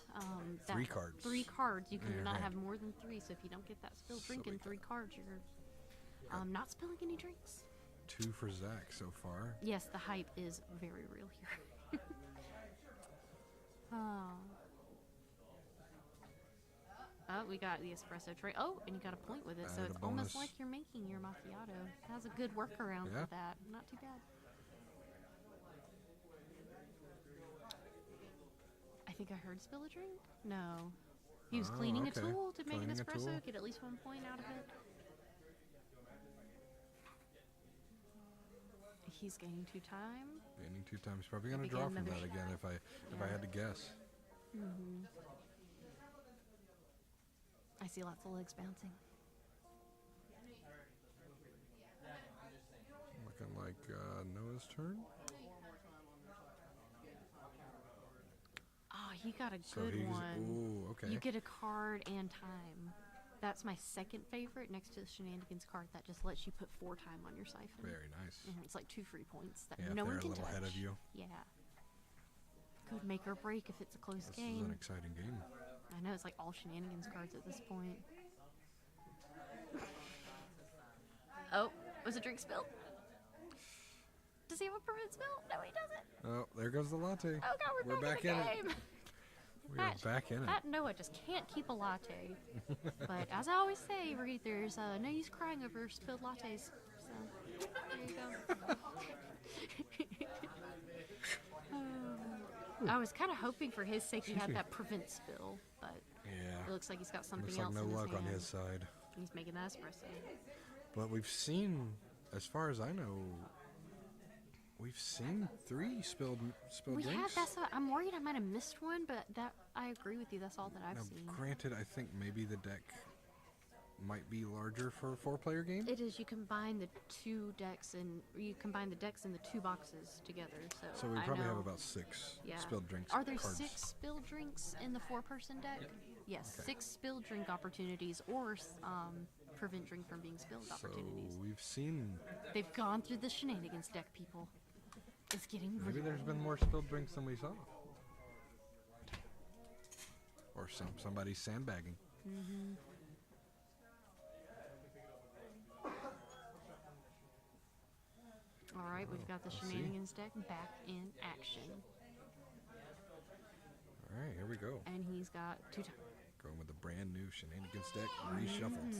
3 cards.
3 cards. You
In your
cannot
hand.
have more than 3. So if you don't get that spilled
So
drink
we
in 3 cards, you're not spilling any drinks.
2 for Zach so far.
Yes, the hype is very real here. Oh, we got the espresso tray. Oh, and you got a point with it, so
Added
it's
a
almost
bonus.
like you're making your macchiato. That's a good workaround
Yeah.
for that. Not too bad. I think I heard spill a drink. No, he was
Oh,
cleaning
okay.
a tool to make an
Cleaning a
espresso.
tool.
Get at least 1 point out of it. He's gaining 2 time.
Gaining 2 times. Probably going to
Maybe
draw
get
from
another
that again if I had to guess.
I see lots of legs bouncing.
Looking like Noah's turn.
Oh, he got a
So
good
he's
one.
ooh, okay.
You get a card and time. That's my second favorite next to the Shenanigans card that just lets you put 4 time on your siphon.
Very nice.
It's like 2 free points that
Yeah, if
no
they're
one
a
can
little
touch.
ahead of you.
Yeah. Could make or break if it's a close
This
game.
is an exciting game.
I know, it's like all Shenanigans cards at this point. Oh, was a drink spilled? Does he have a prevent spill? No, he doesn't.
Oh, there goes the latte.
Oh god, we're back in the game.
We are back in it.
That Noah just can't keep a latte. But as I always say, there's no use crying over spilled lattes. So there you go. I was kind of hoping for his sake he had that prevent spill, but it
Yeah.
looks like he's got something
Looks like
else
no
in his
luck on
hand.
his side.
He's making that espresso.
But we've seen, as far as I know, we've seen 3 spilled
We
drinks.
have. That's. I'm worried I might have missed one, but that I agree with you. That's all that I've
Now,
seen.
granted, I think maybe the deck might be larger for a 4-player game.
It is. You combine the 2 decks and you combine the decks and the 2 boxes together.
So we
I
probably have
know-
about 6
Yeah.
spilled drinks
Are there
cards.
6 spilled drinks in the 4-person deck? Yes,
Okay.
6 spilled drink opportunities or prevent drink from being spilled
So
opportunities.
we've seen,
They've gone through the Shenanigans deck, people. It's getting
maybe
real.
there's been more spilled drinks than we saw. Or somebody's sandbagging.
All right, we've got the
Let's see.
Shenanigans deck back in action.
All right, here we go.
And he's got 2 times.
Going with the brand new Shenanigans deck reshuffled.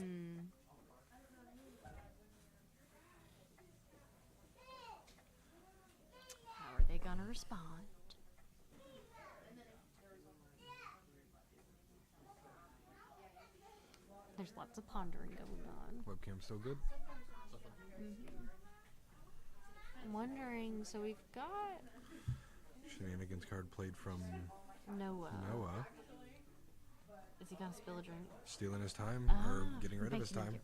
How are they going to respond? There's lots of pondering going on.
Webcam still good?
I'm wondering, so we've got
Shenanigans card played from
Noah.
Noah.
Is he gonna spill a drink?
Stealing his time or getting rid of his time.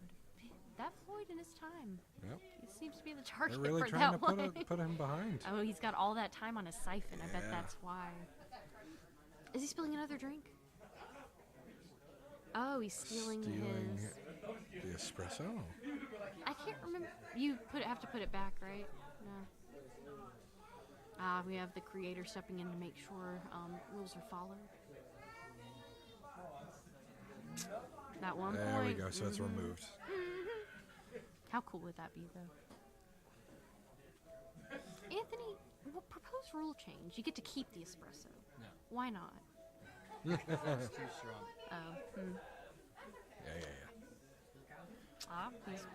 That Floyd in his time.
Yep.
He seems to be the target
They're really
for
trying
that
to
one.
put him behind.
Oh, he's got all that time on his siphon. I bet
Yeah.
that's why. Is he spilling another drink? Oh, he's stealing his.
The espresso.
I can't remember. You have to put it back, right? No. We have the creator stepping in to make sure rules are followed. That one
There
point.
we go. So it's removed.
How cool would that be, though? Anthony, propose rule change. You get to keep the espresso.
No.
Why not?
It's too strong.
Oh.
Yeah.
He's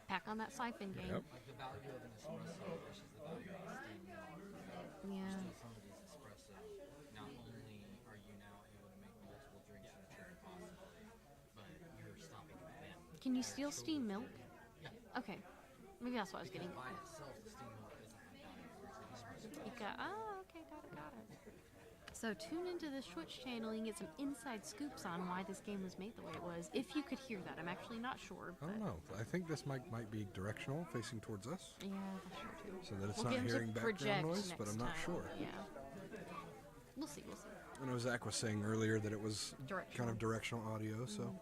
back on that siphon game.
Yep.
Like the value of an espresso versus the value of a steam milk.
Yeah.
Still somebody's espresso. Not only are you now able to make multiple drinks in a turn possibly, but you're stopping them.
Can you steal steam milk?
Yeah.
Okay. Maybe that's what I was getting.
By itself, the steam milk doesn't have value, whereas the espresso
You got. Oh, okay, got it. So tune into the Twitch channel and get some inside scoops on why this game was made the way it was. If you could hear that, I'm actually not sure.
I don't know. I think this might be directional, facing towards us,
Yeah, that's true too.
so that it's
We'll
not
get 'em to
hearing background
project
noise. But
next
I'm not
time.
sure.
Yeah. We'll see.
I know Zach was saying earlier that it was
Directional.
kind of directional audio, so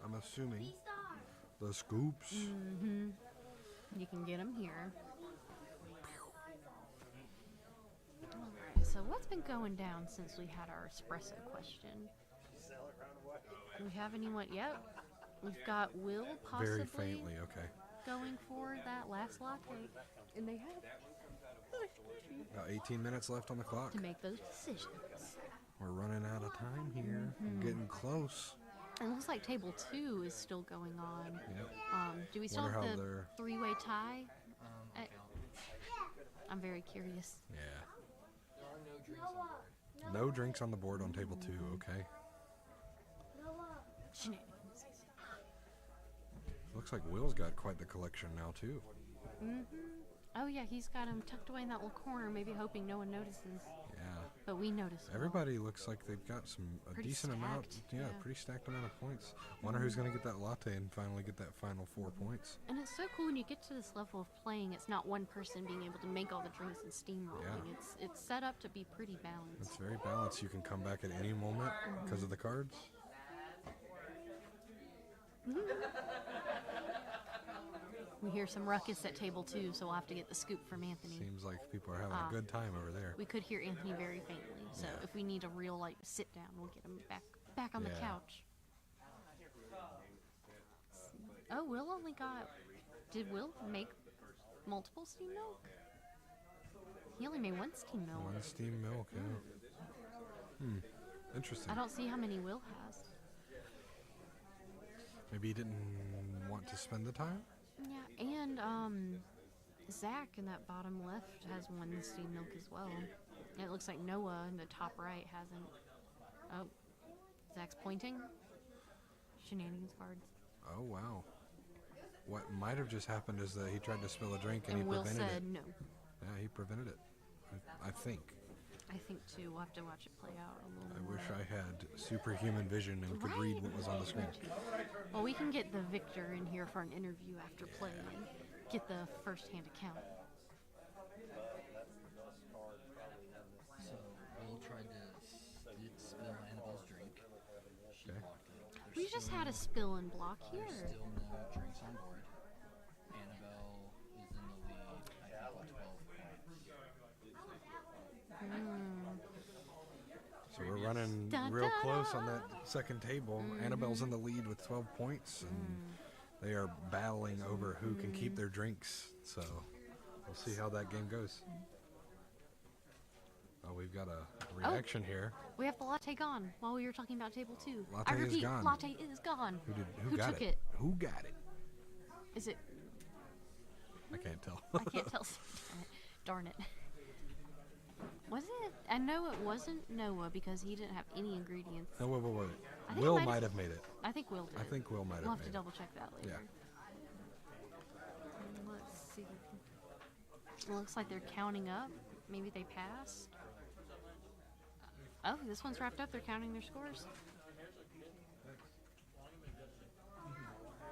I'm assuming the scoops.
You can get them here. Alright, so what's been going down since we had our espresso question? Do we have anyone yet? We've got Will possibly
Very faintly. Okay.
going for that last latte. And they have
About 18 minutes left on the clock.
to make those decisions.
We're running out of time here. We're getting close.
And it looks like table 2 is still going on.
Yep.
Do we still
Wonder
have
how
the
they're-
three-way tie?
Okay.
I'm very curious.
Yeah.
There are no drinks on board.
No drinks on the board on table 2. Okay.
Shenanigans.
Looks like Will's got quite the collection now too.
Oh yeah, he's got him tucked away in that little corner, maybe hoping no one notices.
Yeah.
But we notice.
Everybody looks like they've got a
Pretty
decent amount.
stacked,
Yeah,
yeah.
pretty stacked amount of points. Wonder who's gonna get that latte and finally get that final 4 points.
And it's so cool when you get to this level of playing. It's not one person being able to make all the drinks and steamrolling.
Yeah.
It's set up to be pretty
It's
balanced.
very balanced. You can come back at any moment because of the cards.
We hear some ruckus at table 2, so we'll have to get the scoop from Anthony.
Seems like people are having a good time over there.
We could hear Anthony very faintly, so
Yeah.
if we need a real sit down, we'll get him back on the
Yeah.
couch. Oh, Will only got. Did Will make multiple steam milk? He only made one steam milk.
One steam milk. Yeah. Interesting.
I don't see how many Will has.
Maybe he didn't want to spend the time.
Yeah, and Zach in that bottom left has one steam milk as well. And it looks like Noah in the top right hasn't. Oh, Zach's pointing. Shenanigans cards.
Oh wow. What might have just happened is that he tried to spill a drink and he
Will
prevented
said
it.
no.
Yeah, he prevented it. I think.
I think too. We'll have to watch it play out a little
I
more.
wish I had superhuman vision and could read what was on the screen.
Well, we can get the victor in here for an interview after play and get the first-hand account.
So Will tried to spill Annabelle's drink. She
Okay.
blocked it. There's
We just
still
had a spill and block here.
There's still no drinks on board. Annabelle is in the lead, I think, with 12 points.
So we're running
Dun,
real
dun,
close on
dun.
that second table. Annabelle's in the lead with 12 points, and they are battling over who can keep their drinks. So we'll see how that game goes. Oh, we've got a reaction here.
We have the latte gone while we were talking about table 2.
Latte
I
is
repeat,
gone.
latte is gone.
Who got
took
it?
it?
Who got it?
Is it?
I can't tell.
I can't tell. Darn it. Was it? I know it wasn't Noah because he didn't have any ingredients.
No, wait.
I think
Will
it
might have made it.
I think Will did.
I think Will might
We'll
have
have to
made
double check that later. Let's see. It looks like they're counting up. Maybe they passed. Oh, this one's wrapped up. They're counting their scores.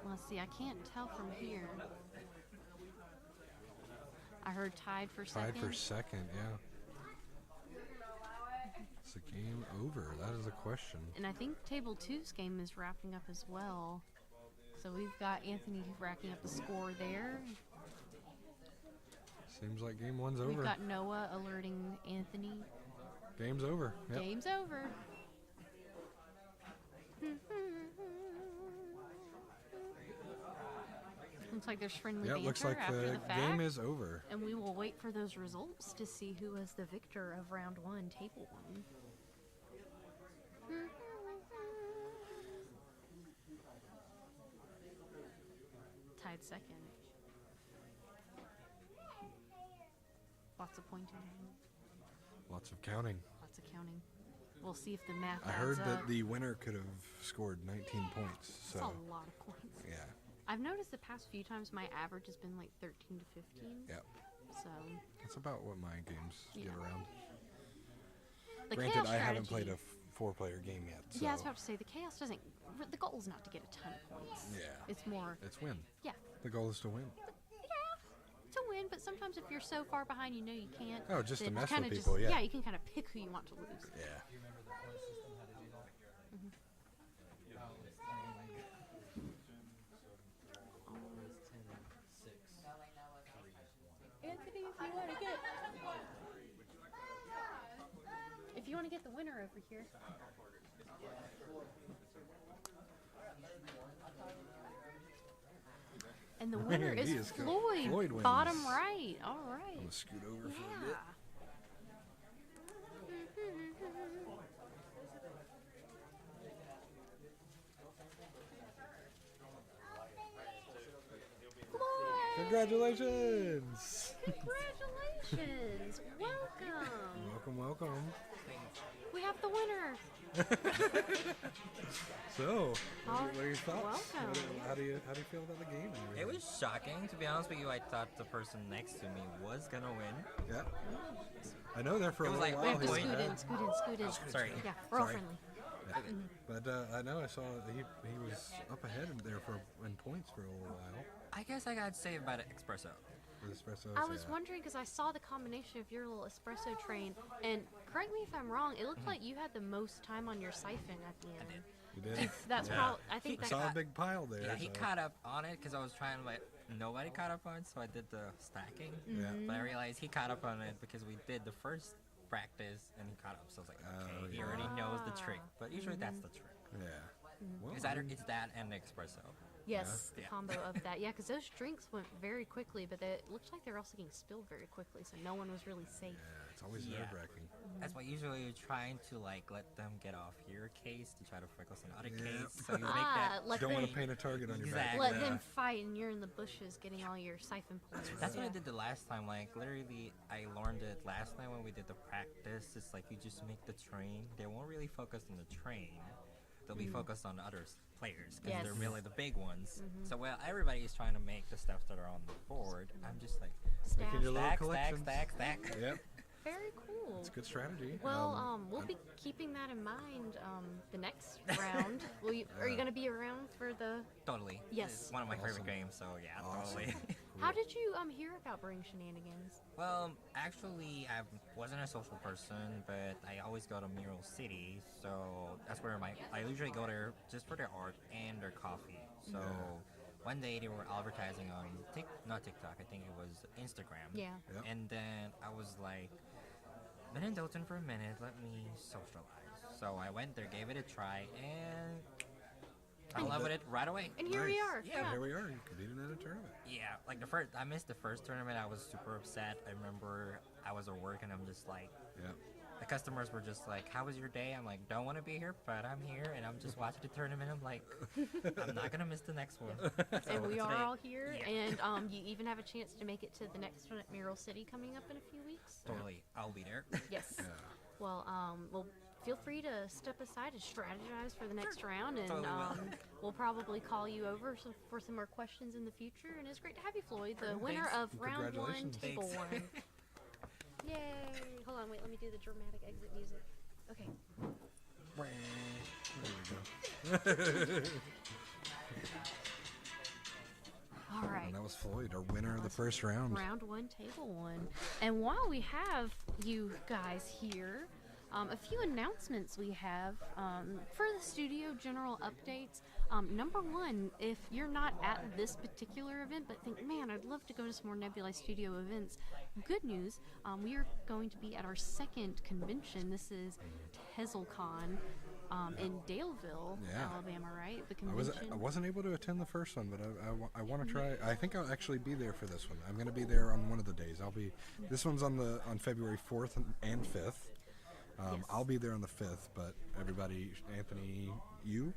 Let's see. I can't tell from here. I heard tied for second.
Tied for second, yeah. Is the game over? That is a question.
And I think Table 2's game is wrapping up as well. So we've got Anthony racking up the score there.
Seems like game one's over.
We've got Noah alerting Anthony.
Game's over. Yep.
Game's over. Looks like there's friendly
Yeah,
banter
looks like
after
the
the fact.
game is over.
And we will wait for those results to see who was the victor of round 1, table 1. Tied second. Lots of pointing.
Lots of counting.
Lots of counting. We'll see if the math
I
adds
heard that
up.
the winner could have scored 19 points. So
That's a lot of points.
yeah.
I've noticed the past few times my average has been like 13 to 15.
Yep.
So
That's about what my games get
Yeah.
around.
the
Granted,
chaos
I haven't
strategy-
played a 4-player game yet. So
Yeah, I was about to say the chaos doesn't. The goal is not to get a ton of points.
yeah.
It's more.
It's win.
Yeah.
The goal is to win.
To win, but sometimes if you're so far behind, you know you can't.
Oh, just to
then
mess
kinda
with people,
just,
yeah.
Yeah, you can kind of pick who you want to lose.
Yeah.
Remember the point system how to do that? How it's 10, 6, 3, 1.
Anthony, if you want to get the winner over here. And the winner
He
is
is good.
Floyd.
Floyd wins.
Bottom right. All right.
I'm gonna scoot over for a
Yeah.
bit. Congratulations!
Congratulations. Welcome.
Welcome.
We have the winner.
So,
All
what are your thoughts?
welcome.
How do you feel about the game? and
It
everything?
was shocking, to be honest with you. I thought the person next to me was gonna win.
Yeah. I know there for
It
a
was
little
like,
while.
We have to
wait,
scoot
wait.
in, scoot in.
Sorry.
Yeah, we're all
Sorry.
friendly.
But I know I saw he was up ahead there in points for a little while.
I guess I got saved by the espresso.
The espressos.
I was
yeah.
wondering because I saw the combination of your little espresso train, and correct me if I'm wrong, it looked like you had the most time on your siphon at the end.
did.
You did.
That's
Yeah.
probably. I think
I
that.
saw a big pile there.
Yeah, he
so-
caught up on it because I was trying to like nobody caught up on it, so I did the stacking.
Yeah.
But I realized he caught up on it because we did the first practice and he caught up. So I was like,
Oh,
okay, he
yeah.
already knows the trick. But usually that's the trick.
Yeah. Well,
It's either it's that and the espresso.
Yes, the
Yeah.
combo of that. Yeah, because those drinks went very quickly, but it looked like they were also getting spilled very quickly, so no one was really safe.
yeah, it's always
Yeah.
nerve-wracking.
That's why usually you're trying to like let them get off your case to try to focus on other
Yeah.
case. So you make
Ah,
that.
let
Don't want
them
to paint a target on your back.
Exactly.
let
Yeah.
them fight, and you're in the bushes getting all your siphon points.
That's what I
Yeah.
did the last time. Like literally, I learned it last night when we did the practice. It's like you just make the train. They won't really focus on the train. They'll be focused on the other players because
Yes.
they're really the big ones. So while everybody is trying to make the stuff that are on the board, I'm just like
Making your little
stack, stack,
collections.
stack, stack.
Yep,
Very cool.
it's a good strategy.
Well, we'll be keeping that in mind the next round. Are you going to be around for the?
Totally.
Yes.
It's one of my
Awesome.
favorite games. So yeah,
Awesome.
totally.
How did you hear about Brewing Shenanigans?
Well, actually, I wasn't a social person, but I always go to Mural City, so that's where I usually go there just for their art and their coffee. So one day they were advertising on not TikTok, I think it was Instagram.
Yeah.
Yep.
And then I was like, been in Dothan for a minute, let me socialize. So I went there, gave it a try, and I love it right away.
And here we
Nice.
are.
Yeah.
Here we are. You competed in a tournament.
Yeah, like I missed the first tournament. I was super upset. I remember I was at work and I'm just like,
Yeah.
the customers were just like, "How was your day?" I'm like, "Don't want to be here, but I'm here, and I'm just watching the tournament." I'm like, "I'm not gonna miss the next one." So
And we are
today-
all here,
Yeah.
and you even have a chance to make it to the next one at Mineral City coming up in a few weeks.
Totally, I'll be there.
Yes.
Yeah.
Well, feel free to step aside and strategize for the next round, and
Totally will.
we'll probably call you over for some more questions in the future. And it's great to have you, Floyd, the winner
Thanks.
of round one,
Congratulations.
table
Thanks.
one. Yay! Hold on, wait, let me do the dramatic exit music. Okay.
There we go.
All right.
And that was Floyd, our winner of the first round.
Round one, table one. And while we have you guys here, a few announcements we have for the studio general updates. Number one, if you're not at this particular event but think, man, I'd love to go to some more Nebula Studio events, good news, we are going to be at our second convention. This is TezelCon in Daleville,
Yeah.
Alabama, right? The
I
convention.
wasn't able to attend the first one, but I want to try. I think I'll actually be there for this one. I'm going to be there on one of the days. This one's on February 4th and 5th.
Yes.
I'll be there on the 5th, but everybody, Anthony, are you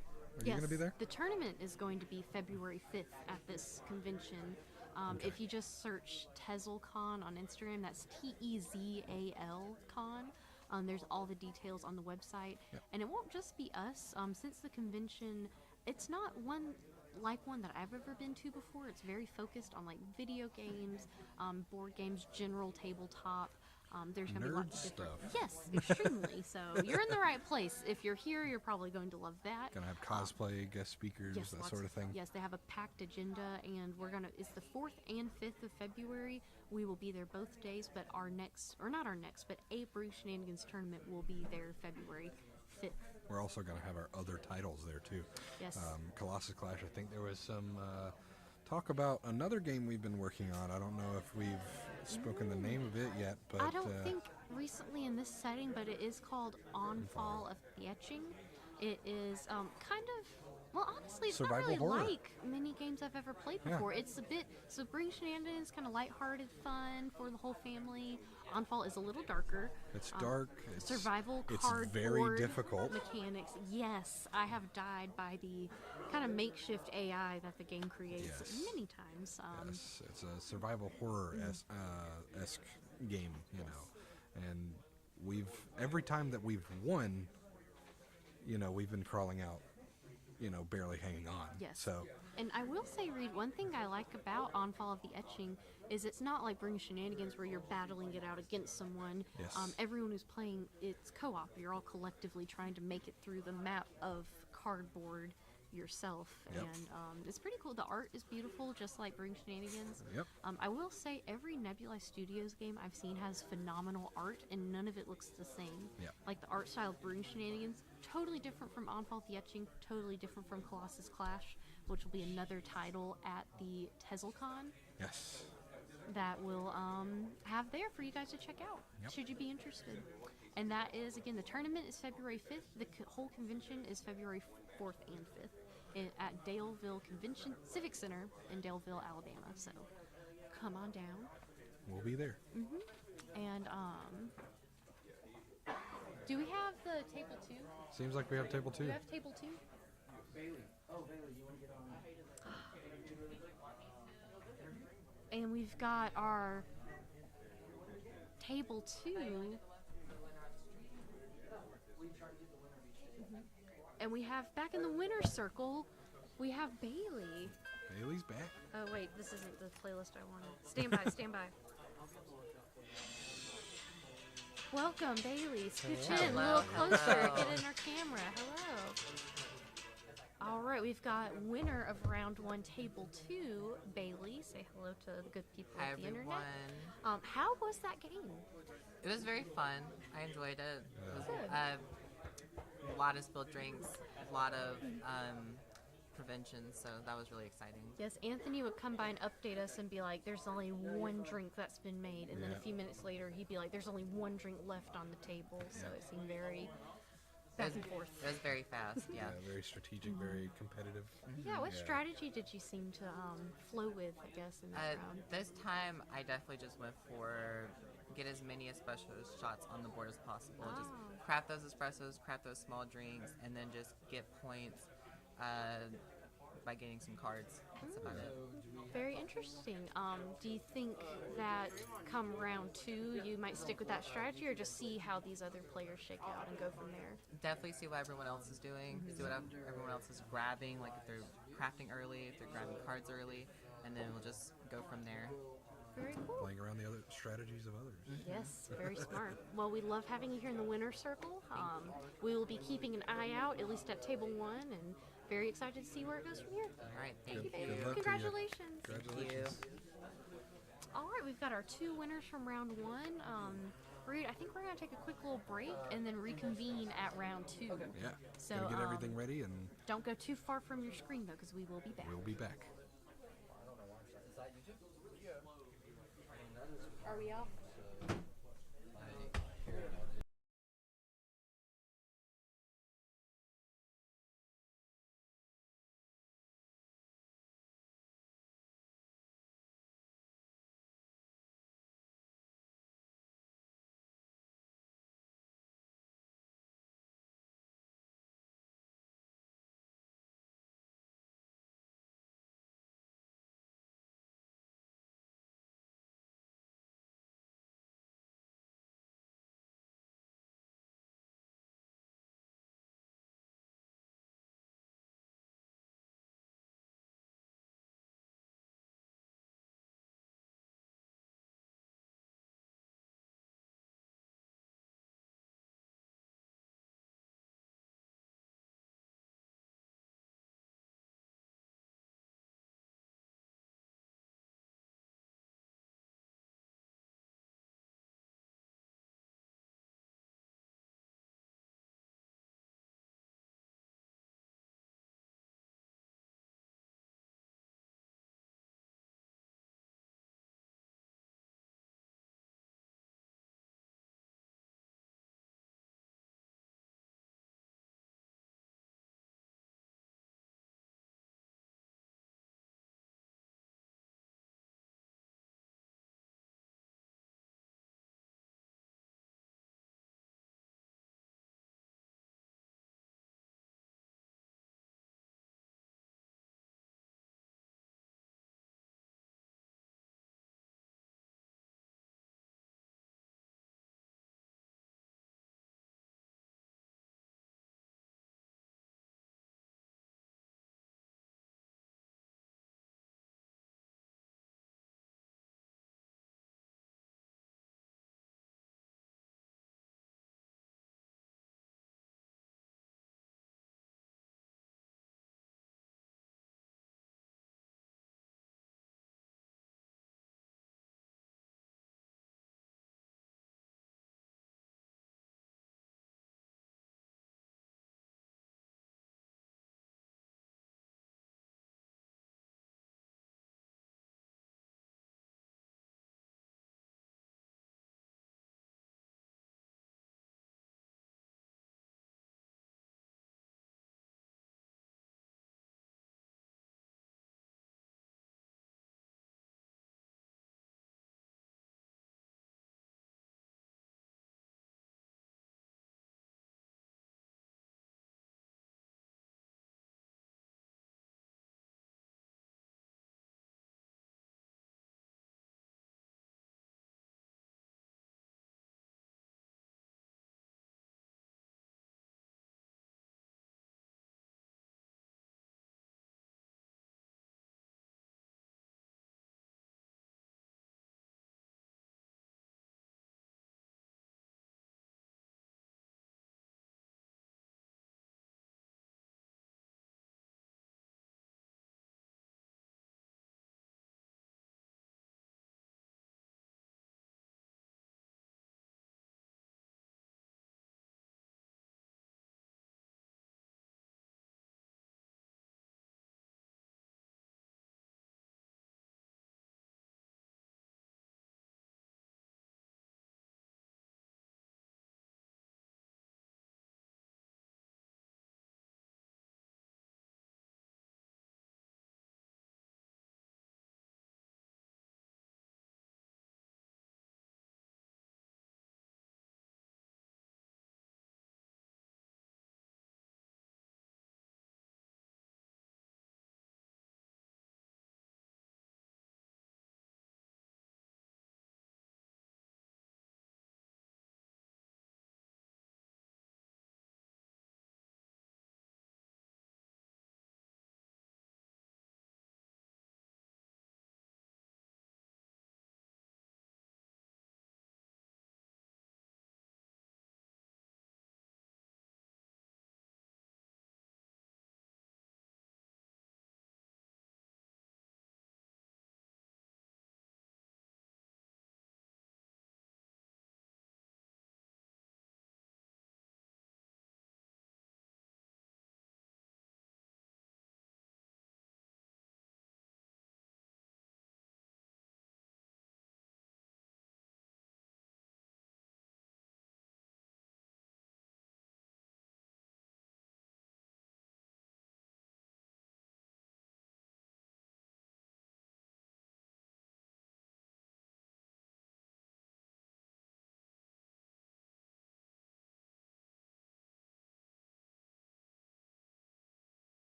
going to be there?
The tournament is going to be February 5th at this convention.
Okay.
If you just search TezelCon on Instagram, that's Tezal Con. There's all the details on the website.
Yep.
And it won't just be us. Since the convention, it's not one that I've ever been to before. It's very focused on like video games, board games, general tabletop. There's going to be
Nerd
lots of different.
stuff.
Yes, extremely. So you're in the right place. If you're here, you're probably going to love that.
Going to have cosplay, guest speakers, that
lots
sort of thing.
Yes, they have a packed agenda, and it's the 4th and 5th of February. We will be there both days, but a Brew Shenanigans tournament will be there February 5th.
We're also going to have our other titles there too.
Yes.
Colossus Clash. I think there was some talk about another game we've been working on. I don't know if we've spoken the name of it yet, but
I don't think recently in this setting, but it is called Onfall of the Etching. It is kind of, well, honestly, it's
Survival
not really
horror.
like many games I've ever played
Yeah.
before. It's a bit, so Brewing Shenanigans, kind of lighthearted fun for the whole family. Onfall is a little darker.
it's dark. It's
Survival
It's
cardboard
very difficult.
mechanics. Yes, I have died by the kind of makeshift AI that the game creates
Yes.
many times.
Yes, it's a survival horror esque game, and every time that we've won, we've been crawling out, barely hanging on.
Yes.
So
And I will say, Reed, one thing I like about Onfall of the Etching is it's not like Brewing Shenanigans where you're battling it out against someone.
Yes.
Everyone who's playing, it's co-op. You're all collectively trying to make it through the map of cardboard yourself.
Yep.
And it's pretty cool. The art is beautiful, just like Brewing Shenanigans.
Yep.
I will say every Nebula Studios game I've seen has phenomenal art, and none of it looks the same.
Yep.
Like the art style of Brewing Shenanigans, totally different from Onfall of the Etching, totally different from Colossus Clash, which will be another title at the TezelCon
yes,
that we'll have there for you guys to check out,
Yep.
should you be interested. And that is, again, the tournament is February 5th. The whole convention is February 4th and 5th at Daleville Convention Civic Center in Daleville, Alabama. So come on down.
we'll be there.
And do we have the table 2?
Seems like we have table
Do
2.
we have table 2?
Bailey. Oh, Bailey, you want to get on?
And we've got our table 2. And we have back in the winner's circle, we have Bailey.
Bailey's back.
Oh wait, this isn't the playlist I wanted. Stand by, stand by. Welcome, Bailey. Scooch in a little closer. Get in our camera. Hello. All right, we've got winner of round 1, table 2, Bailey. Say hello to the good people
Hi
of the
everyone.
internet. How was that game?
It was very fun. I enjoyed it. It was
Good.
a lot of spilled drinks, a lot of prevention, so that was really exciting.
Yes, Anthony would come by and update us and be like, there's only one drink that's been made. And then
Yeah.
a few minutes later, he'd be like, there's only one drink left on the table. So it seemed very back and forth.
It was very fast, yeah.
Very strategic, very competitive.
Yeah, what
Yeah.
strategy did you seem to flow with, I guess, in that round?
This time, I definitely just went for get as many espresso shots on the board as possible. Just
Oh.
craft those espressos, craft those small drinks, and then just get points by getting some cards. That's about it.
Very interesting. Do you think that come round 2, you might stick with that strategy, or just see how these other players shake out and go from there?
Definitely see what everyone else is doing, see what everyone else is grabbing, like if they're crafting early, if they're grabbing cards early, and then we'll just go from there.
Very cool.
Playing around the other strategies of others.
Yes, very smart. Well, we love having you here in the winner's circle. We will be keeping an eye out, at least at table 1, and very excited to see where it goes from here.
All right, thank
Thank you,
you.
baby.
Good luck to you.
Congratulations.
Congratulations.
All right, we've got our 2 winners from round 1. Reed, I think we're going to take a quick little break and then reconvene at round 2.
Yeah.
So
Gotta get everything ready, and
don't go too far from your screen, though, because we will be back.
we'll be back.
Are we off?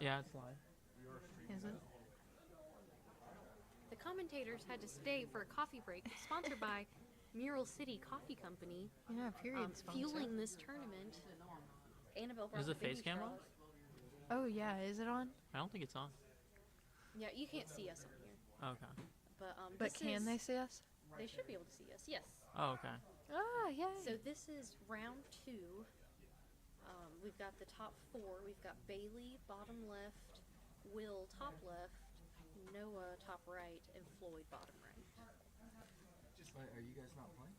Yeah, it's live.
Is it?
The commentators had to stay for a coffee break, sponsored by Mural City Coffee Company,
Yeah, period. sponsor.
fueling this tournament. Annabelle brought
Is the face cam on?
Oh yeah, is it on?
I don't think it's on.
Yeah, you can't see us on here,
Okay.
but
But can they see us?
They should be able to see us. Yes.
Oh, okay.
Ah, yeah.
So this is round 2. We've got the top 4. We've got Bailey bottom left, Will top left, Noah top right, and Floyd bottom right.
Wait, are you guys not playing?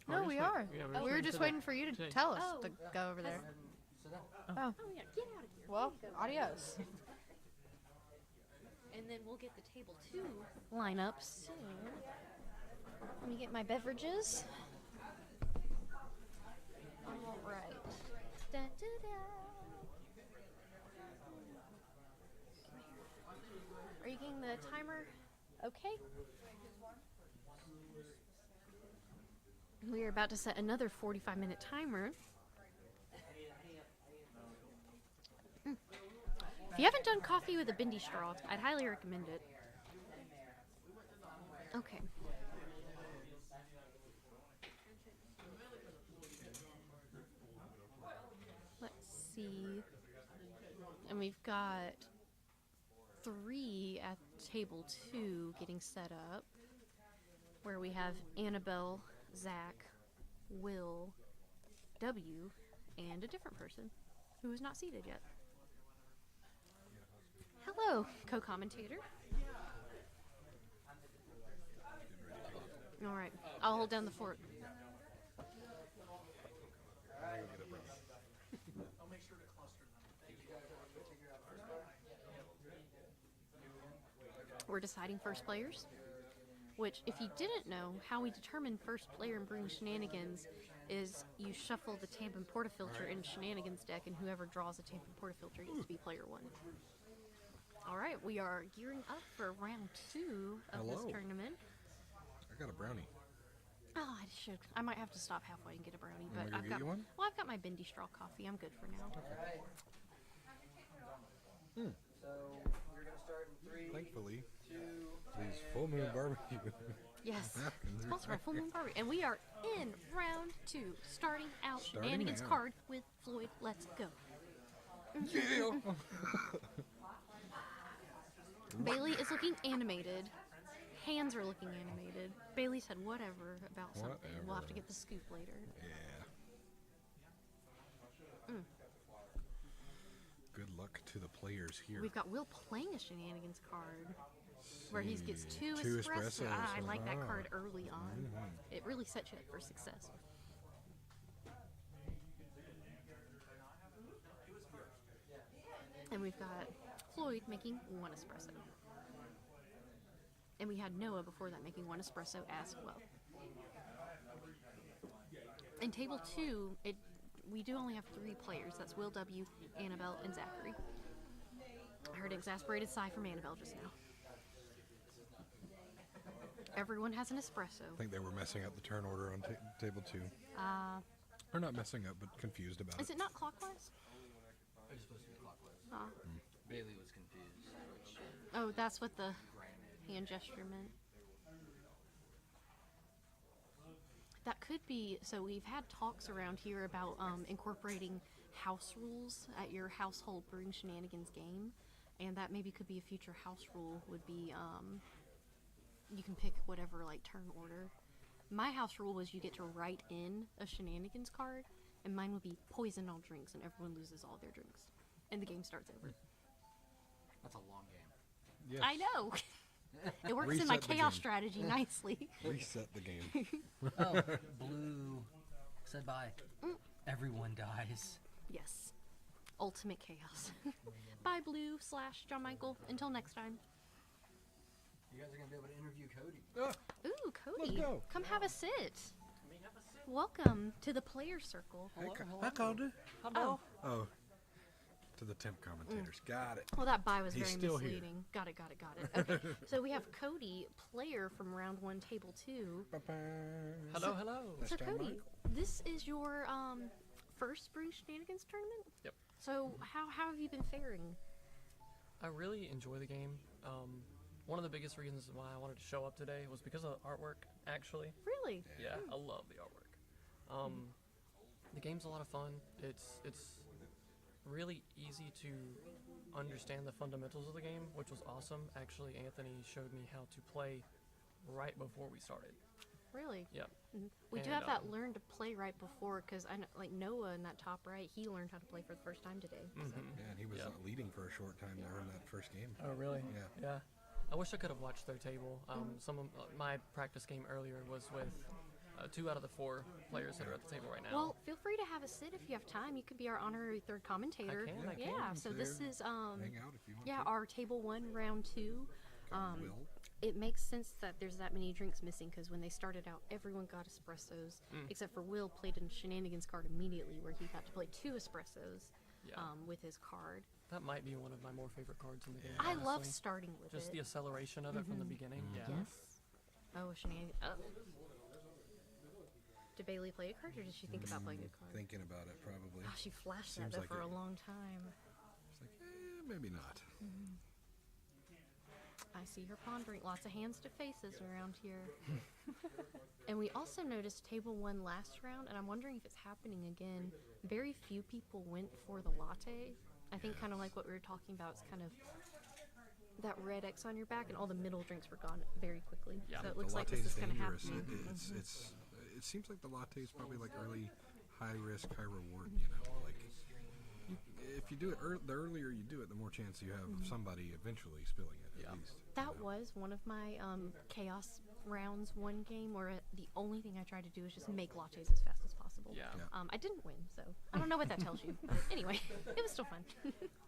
No, we are.
Yeah,
We were just waiting for you to tell us
Oh.
to go over there.
Sit down.
Oh yeah, get out of here.
Well,
There you go.
adios.
And then we'll get the table 2 lineup soon. Let me get my beverages. All right. Da, da, da. Are you getting the timer? Okay. We are about to set another 45-minute timer. If you haven't done coffee with a bendy straw, I'd highly recommend it. Okay. Let's see. And we've got 3 at table 2 getting set up, where we have Annabelle, Zach, Will, W, and a different person who is not seated yet. Hello, co-commentator. All right, I'll hold down the fort. We're deciding first players, which, if you didn't know, how we determine first player in Brewing Shenanigans is you shuffle the Tampa Portafilter in Shenanigans deck, and whoever draws a Tampa Portafilter gets to be player 1. All right, we are gearing up for round 2 of this
Hello.
tournament.
I got a brownie.
Oh, I might have to stop halfway and get a brownie,
You
but
want me to
I've
get
got
you one?
well, I've got my bendy straw coffee. I'm good for now.
So we're gonna start in 3,
Thankfully,
2.
these full moon barbecue.
Yes,
Napkins are
sponsored by Full Moon Barbie, and we are in round 2, starting out
Starting
Shenanigans
out.
card with Floyd. Let's go.
Yeah.
Bailey is looking animated. Hands are looking animated. Bailey said whatever about something. We'll have to
Whatever.
get the scoop later.
Yeah. Good luck to the players here.
We've got Will playing a Shenanigans card where he gets 2
Two
espresso.
espressos.
I like that
Ah.
card early on. It really sets you up for success. And we've got Floyd making 1 espresso. And we had Noah before that making 1 espresso as well. In table 2, we do only have 3 players. That's Will W, Annabelle, and Zachary. I heard an exasperated sigh from Annabelle just now. Everyone has an espresso.
I think they were messing up the turn order on table 2. Or not messing up, but confused about
Is
it.
it not clockwise?
It was supposed to be clockwise.
Oh.
Bailey was confused.
Oh, that's what the hand gesture meant. That could be, so we've had talks around here about incorporating house rules at your household Brewing Shenanigans game, and that maybe could be a future house rule, would be you can pick whatever like turn order. My house rule was you get to write in a Shenanigans card, and mine would be poison all drinks, and everyone loses all their drinks, and the game starts over.
That's a long game.
Yes.
I know. It works in my
Reset the
chaos
game.
strategy nicely.
Reset the game.
Oh, Blue said bye. Everyone dies.
Yes. Ultimate chaos. Bye, Blue / John Michael. Until next time.
You guys are gonna be able to interview Cody.
Ooh, Cody.
Let's go.
Come have a sit. Welcome to the player circle.
Hi, Calder.
Oh,
Oh, to the temp commentators. Got it.
well, that bye was
He's
very
still here.
misleading. Got it. Okay. So we have Cody, player from round 1, table 2.
Bye-bye.
Hello, hello.
So
John
Cody,
Michael.
this is your first Brewing Shenanigans tournament?
Yep.
So how have you been faring?
I really enjoy the game. One of the biggest reasons why I wanted to show up today was because of the artwork, actually.
Really?
Yeah, I love the artwork. The game's a lot of fun. It's really easy to understand the fundamentals of the game, which was awesome. Actually, Anthony showed me how to play right before we started.
Really?
Yeah.
We do
And,
have that learn to play right before, because I know, like Noah in that top right, he learned how to play for the first time today. So.
Yeah, and he was leading for a short time there in that first game.
Oh, really?
Yeah.
Yeah. I wish I could have watched their table. Some of my practice game earlier was with 2 out of the 4 players that are at the table right now.
Well, feel free to have a sit if you have time. You could be our honorary third commentator.
I can.
Yeah. So this is
Hang out if you want to.
our table 1, round 2.
Will.
It makes sense that there's that many drinks missing, because when they started out, everyone got espressos, except for Will played in Shenanigans card immediately, where he got to play 2 espressos with his card.
That might be one of my more favorite cards in the game.
I love
honestly.
starting with
Just
it.
the acceleration of it from the beginning. Yeah.
Yes. Oh, Shenanigans. Did Bailey play a card, or did she think about playing a card?
Thinking about it, probably.
Oh, she flashed
Seems
that though
like
for
it.
a long time.
It's like, maybe not.
I see her pondering. Lots of hands to faces around here. And we also noticed table 1 last round, and I'm wondering if it's happening again. Very few people went for the latte. I think kind of like what we were talking about. It's kind of that red X on your back, and all the middle drinks were gone very quickly.
Yeah.
So it
The
looks like
latte's
this is kind of
dangerous.
happening.
It seems like the latte is probably like early, high risk, high reward. You know, like if you do it the earlier you do it, the more chance you have of somebody eventually spilling it. At least.
That was one of my chaos rounds, one game where the only thing I tried to do was just make lattes as fast as possible.
Yeah.
I didn't win, so I don't know what that tells you. But anyway, it was still fun.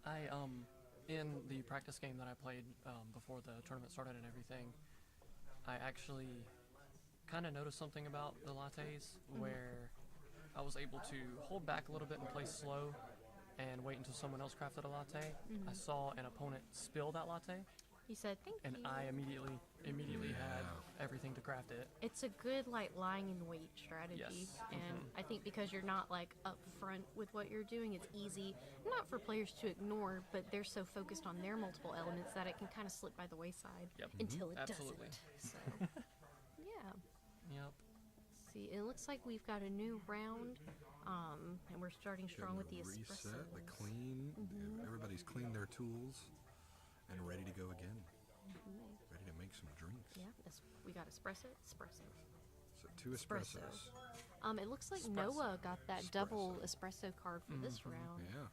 I in the practice game that I played before the tournament started and everything, I actually kind of noticed something about the lattes where I was able to hold back a little bit and play slow and wait until someone else crafted a latte. I saw an opponent spill that latte,
You said thank
and
you.
I immediately had everything to craft it.
It's a good like lying in wait strategy,
Yes.
and I think because you're not like up front with what you're doing, it's easy not for players to ignore, but they're so focused on their multiple elements that it can kind of slip by the wayside until it
Absolutely.
doesn't. So, yeah.
Yep.
Let's see, it looks like we've got a new round, and we're starting strong with the espresso.
Reset, the clean. Everybody's cleaned their tools and ready to go again. Ready to make some drinks.
Yeah, we got espresso.
So 2 espressos.
It looks like
Espresso.
Noah got that double espresso card for this round.
Yeah.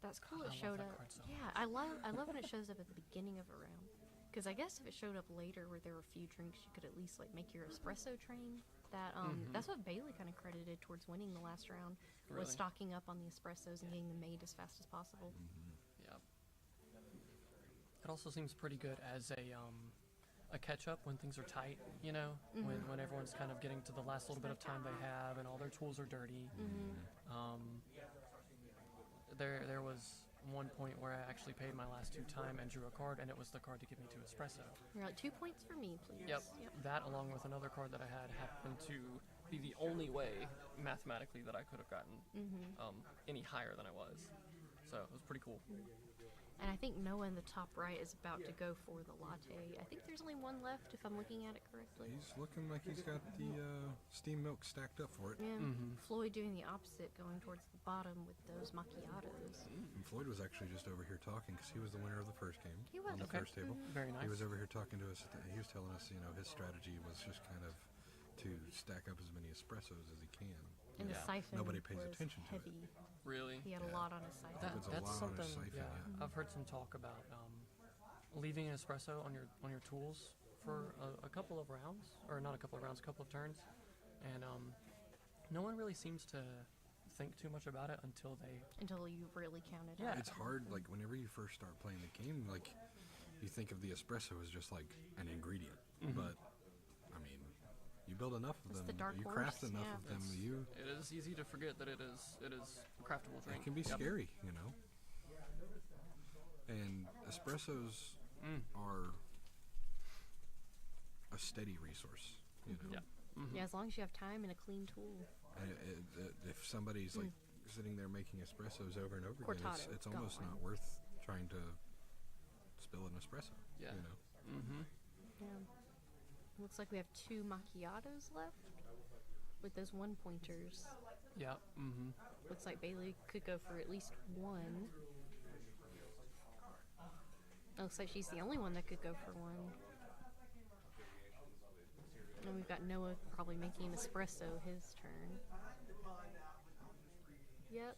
That's cool.
God,
It
I love
showed
that
up.
card so
Yeah, I love when it shows up at the beginning of a round. Because I guess if it showed up later, where there were a few drinks, you could at least like make your espresso train. That's what Bailey kind of credited towards winning the last round,
Really?
was stocking up on the espressos and getting them made as fast as possible.
Yep. It also seems pretty good as a catch up when things are tight, you know, when everyone's kind of getting to the last little bit of time they have and all their tools are dirty. There was one point where I actually paid my last 2 time and drew a card, and it was the card to give me 2 espresso.
You're like 2 points for me, please.
Yep. That, along with another card that I had, happened to be the only way mathematically that I could have gotten any higher than I was. So it was pretty cool.
And I think Noah in the top right is about to go for the latte. I think there's only one left, if I'm looking at it correctly.
He's looking like he's got the steam milk stacked up for it.
Yeah. Floyd doing the opposite, going towards the bottom with those macchiatos.
And Floyd was actually just over here talking because he was the winner of the first game
He was.
on the
Okay.
first table.
Very nice.
He was over here talking to us. He was telling us, his strategy was just kind of to stack up as many espressos as he can.
And the
Yeah.
siphon
Nobody pays
was
attention to it.
heavy.
Really?
He had a lot on his siphon.
That,
Puts a
that's
lot on his
something.
siphon, yeah.
I've heard some talk about leaving an espresso on your tools for a couple of rounds, or not a couple of rounds, a couple of turns, and no one really seems to think too much about it until
you really count it
Yeah.
out.
It's hard, like, whenever you first start playing the game, like, you think of the espresso as just, like, an ingredient. But, I mean, you build enough of
It's
them,
the dark
you
horse,
craft enough
yeah.
of them,
It is easy to forget that it is a craftable drink.
it can be
Yep.
scary, And espressos are a steady resource,
Yeah.
Yeah, as long as you have time and a clean tool.
And if somebody's like sitting there making espressos over and over again,
Cortado,
it's almost
gone.
not worth trying to spill an espresso.
Yeah.
You know.
Mm-hmm.
Yeah. Looks like we have 2 macchiatos left with those 1-pointers.
Yeah. Mm-hmm.
Looks like Bailey could go for at least 1. Looks like she's the only one that could go for 1. And we've got Noah probably making an espresso his turn. Yep.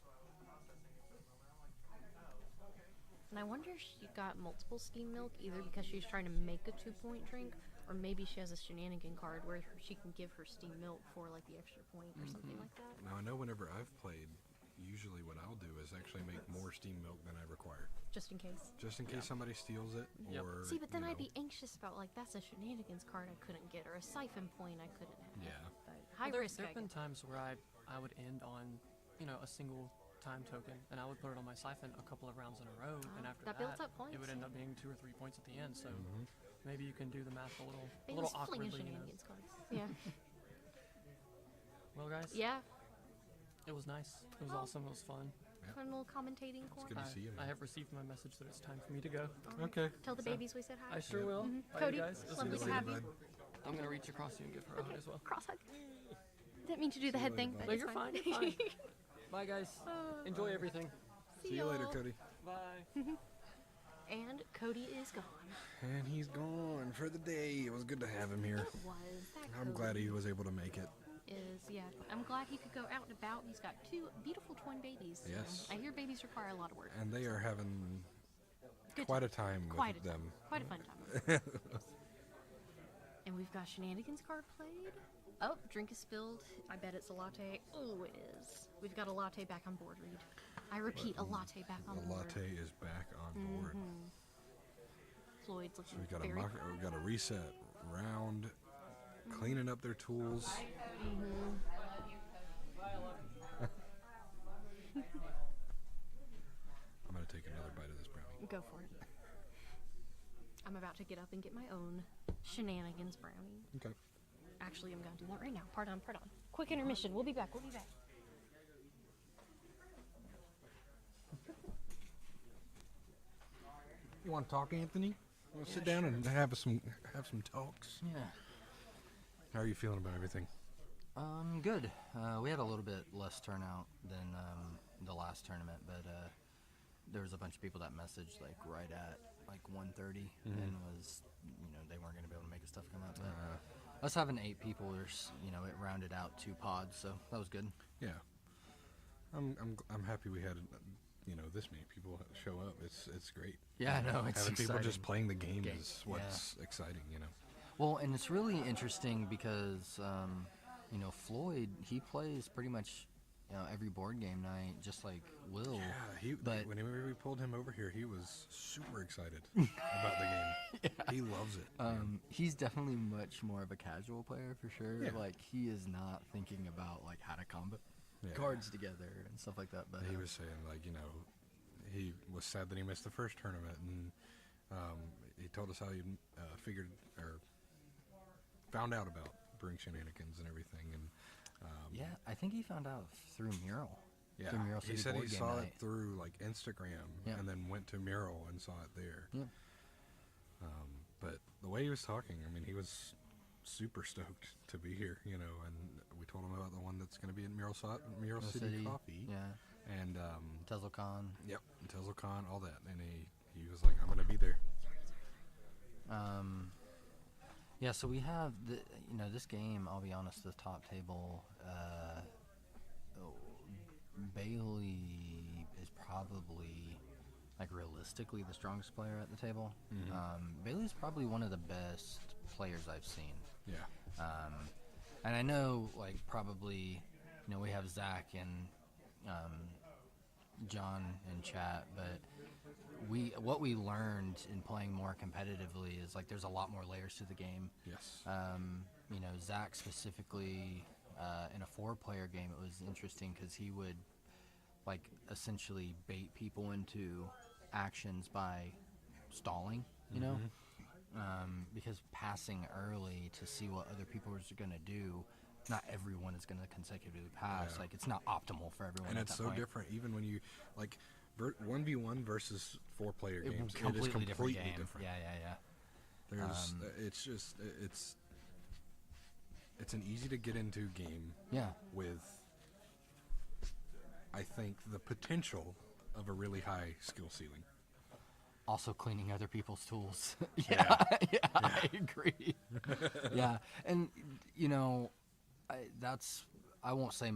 And I wonder if she got multiple steam milk, either because she's trying to make a 2-point drink, or maybe she has a shenanigan card where she can give her steam milk for like the extra point or something like that.
Now I know whenever I've played, usually what I'll do is actually make more steam milk than I require.
Just in case.
Just in case somebody steals it,
Yep.
or
See, but then
you
I'd
know.
be anxious about like that's a shenanigans card I couldn't get, or a siphon point I couldn't have.
Yeah.
But high risk.
There
I
have been
guess.
times where I would end on, a single time token, and I would put it on my siphon a couple of rounds in a row, and after
that builds up points,
it would end up being 2 or 3 points at the end. So
Mm-hmm.
maybe you can do the math a little
Bailey's
awkwardly.
flinging shenanigans cards. Yeah.
Well, guys,
Yeah.
it was nice. It was awesome. It was fun.
Fun little commentating
It's
corner.
good to see you.
I have received my message that it's time for me to go.
Okay.
Tell the babies we said hi.
I sure will. Bye,
Cody,
you guys. This
lovely
was
to have you.
bud.
I'm gonna reach across you and give her a hug as well.
Cross hug. Didn't mean to do the head thing, but
No,
it's
you're
fine.
fine. You're fine. Bye, guys. Enjoy everything.
See you later,
y'all.
Cody.
Bye.
And Cody is gone.
And he's gone for the day. It was good to have him here.
It was that
I'm glad he was able to make it.
I'm glad he could go out and about. He's got 2 beautiful twin babies.
Yes.
I hear babies require a lot of work.
And they are having
Good
quite
time.
a time
Quite
with
a
them.
time. Quite a fun time. And we've got shenanigans card played. Oh, drink is spilled. I bet it's a latte. Oh, it is. We've got a latte back on board, Reed. I repeat, a latte back on
The
board.
latte is back on board.
Floyd's
So
looking
we've got
very
we've got a reset round, cleaning up their tools. I'm gonna take another bite of this brownie.
Go for it. I'm about to get up and get my own shenanigans brownie.
Okay.
Actually, I'm going to do that right now. Pardon. Quick intermission. We'll be back.
You want to talk, Anthony? Want to sit down and have some talks?
Yeah.
How are you feeling about everything?
Good. We had a little bit less turnout than the last tournament, but there was a bunch of people that messaged like right at like 1:30 and was, they weren't going to be able to make the stuff come up. But us having 8 people, there's, it rounded out 2 pods, so that was good.
Yeah. I'm happy we had this many people show up. It's great.
Yeah, I know, it's
having people just
exciting.
playing the game
Game,
is what's exciting.
Well, and it's really interesting because Floyd, he plays pretty much every board game night, just like Will.
Yeah,
but
whenever we pulled him over here, he was super excited about the game. He loves it.
he's definitely much more of a casual player for sure.
Yeah.
Like he is not thinking about like how to combo cards together and stuff like that. But
He was saying he was sad that he missed the first tournament, and he told us how he figured or found out about Brewing Shenanigans and everything. And
yeah, I think he found out through Mural.
yeah,
Through Mural
he
City
said he
Board Game
saw
Night.
it through like Instagram,
Yeah.
and then went to Mural and saw it there.
Yeah.
But the way he was talking, he was super stoked to be here, and we told him about the one that's going to be in Mural City Coffee.
Yeah.
And
TeslaCon.
yep, TeslaCon, all that, and he was like, I'm going to be there.
Yeah, so we have this game. I'll be honest, the top table. Bailey is probably realistically the strongest player at the table. Bailey's probably one of the best players I've seen.
Yeah.
And I know probably we have Zach and John in chat, but what we learned in playing more competitively is there's a lot more layers to the game.
Yes.
Zach specifically in a 4-player game, it was interesting because he would essentially bait people into actions by stalling, because passing early to see what other people are going to do. Not everyone is going to consecutively pass.
Yeah.
It's not optimal for everyone.
And
at
it's
that
so
point.
different, even when you 1v1 versus 4-player games.
Completely
it is completely
different game.
different.
Yeah.
There's it's an easy to get into game.
Yeah.
With, I think, the potential of a really high skill ceiling.
Also cleaning other people's tools. Yeah, I agree. Yeah, and I won't say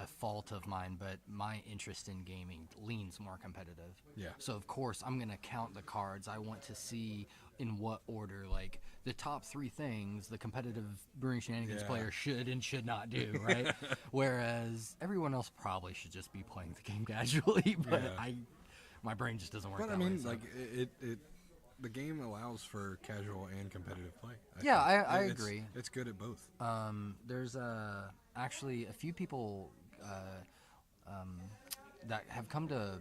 a fault of mine, but my interest in gaming leans more competitive.
Yeah.
So of course I'm gonna count the cards. I want to see in what order, like the top 3 things the competitive Brewing Shenanigans player should and should not do, right? Whereas everyone else probably should just be playing the game casually, but my brain just doesn't work.
But
that
I mean,
way, so.
like the game allows for casual and competitive play.
I agree.
It's good at both.
There's actually a few people that have come to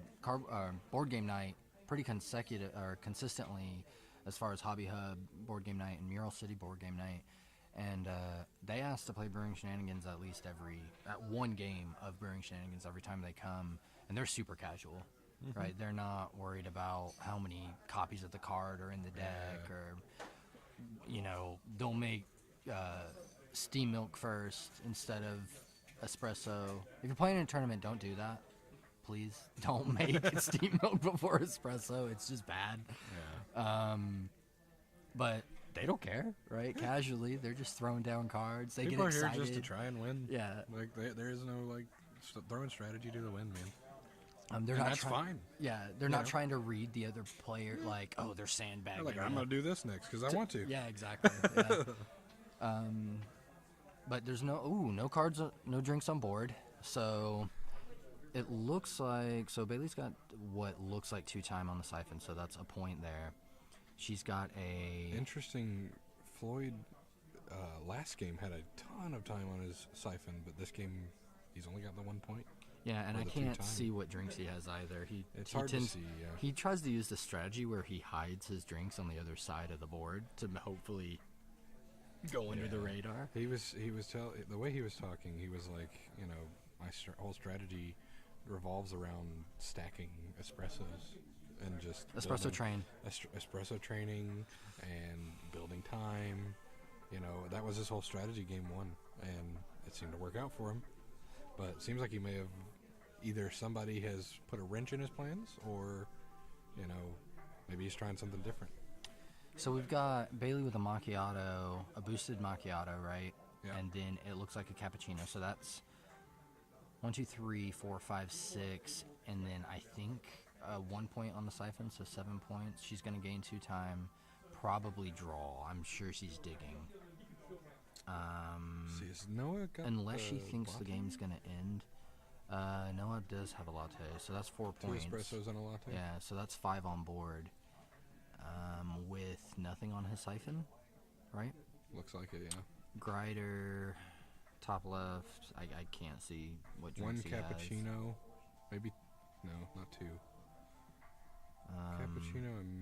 board game night pretty consistently, as far as Hobby Hub board game night and Mural City board game night, and they ask to play Brewing Shenanigans at least at one game of Brewing Shenanigans every time they come, and they're super casual. Mm-hmm. Right, they're not worried about how many copies of the card are in the deck, or they'll make steam milk first instead of espresso. If you're playing in a tournament, don't do that. Please don't make steam milk before espresso. It's just bad. Yeah. But they don't care, right? Casually, they're just throwing down cards. They
People
get excited.
are here just to try and win.
Yeah.
Like there is no throwing strategy to the win, man.
That's
fine.
Yeah, they're not trying to read the other player like, oh, they're sandbagging.
They're like, I'm gonna do this next because I want to.
Yeah, exactly. Yeah. But there's no cards, no drinks on board. So it looks like Bailey's got what looks like 2 time on the siphon, so that's a point there. She's got a
interesting. Floyd last game had a ton of time on his siphon, but this game he's only got the 1 point.
Yeah, and I can't see what drinks he has either.
It's hard to see, yeah.
He tries to use the strategy where he hides his drinks on the other side of the board to hopefully go under the radar.
The way he was talking, he was like, my whole strategy revolves around stacking espressos and just
espresso
training and building time. That was his whole strategy game 1, and it seemed to work out for him. But it seems like he may have either somebody has put a wrench in his plans, or maybe he's trying something different.
So we've got Bailey with a macchiato, a boosted macchiato, right?
Yeah.
And then it looks like a cappuccino. So that's 1, 2, 3, 4, 5, 6, and then I think 1 point on the siphon, so 7 points. She's going to gain 2 time, probably draw. I'm sure she's digging. Unless she thinks the game's going to end. Noah does have a latte, so that's 4 points.
2 espressos and a latte?
Yeah, so that's 5 on board. With nothing on his siphon, right?
Looks like it, yeah.
Grider, top left. I can't see what drinks he
1
has.
cappuccino, maybe. No, not 2. Cappuccino and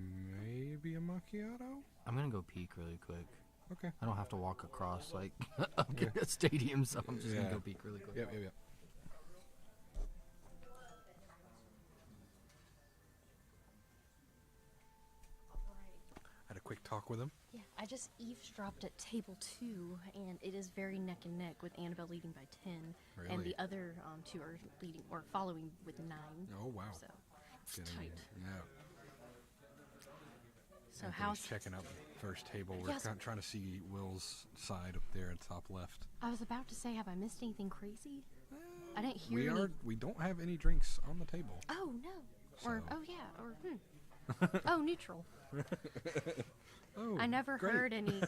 maybe a macchiato?
I'm going to go peek really quick.
Okay.
I don't have to walk across a stadium, so I'm just going to go peek really quick.
Yep. Had a quick talk with him.
Yeah, I just eavesdropped at table 2, and it is very neck and neck with Annabelle leading by 10,
really?
And the other 2 are leading or following with 9.
Oh wow!
So it's tight.
Yeah.
So
how's checking out the first table? We're trying to see Will's side up there at the top left.
I was about to say, have I missed anything crazy? I didn't hear.
We don't have any drinks on the table.
Oh no!
So.
Or neutral.
Oh,
I never
great.
heard any.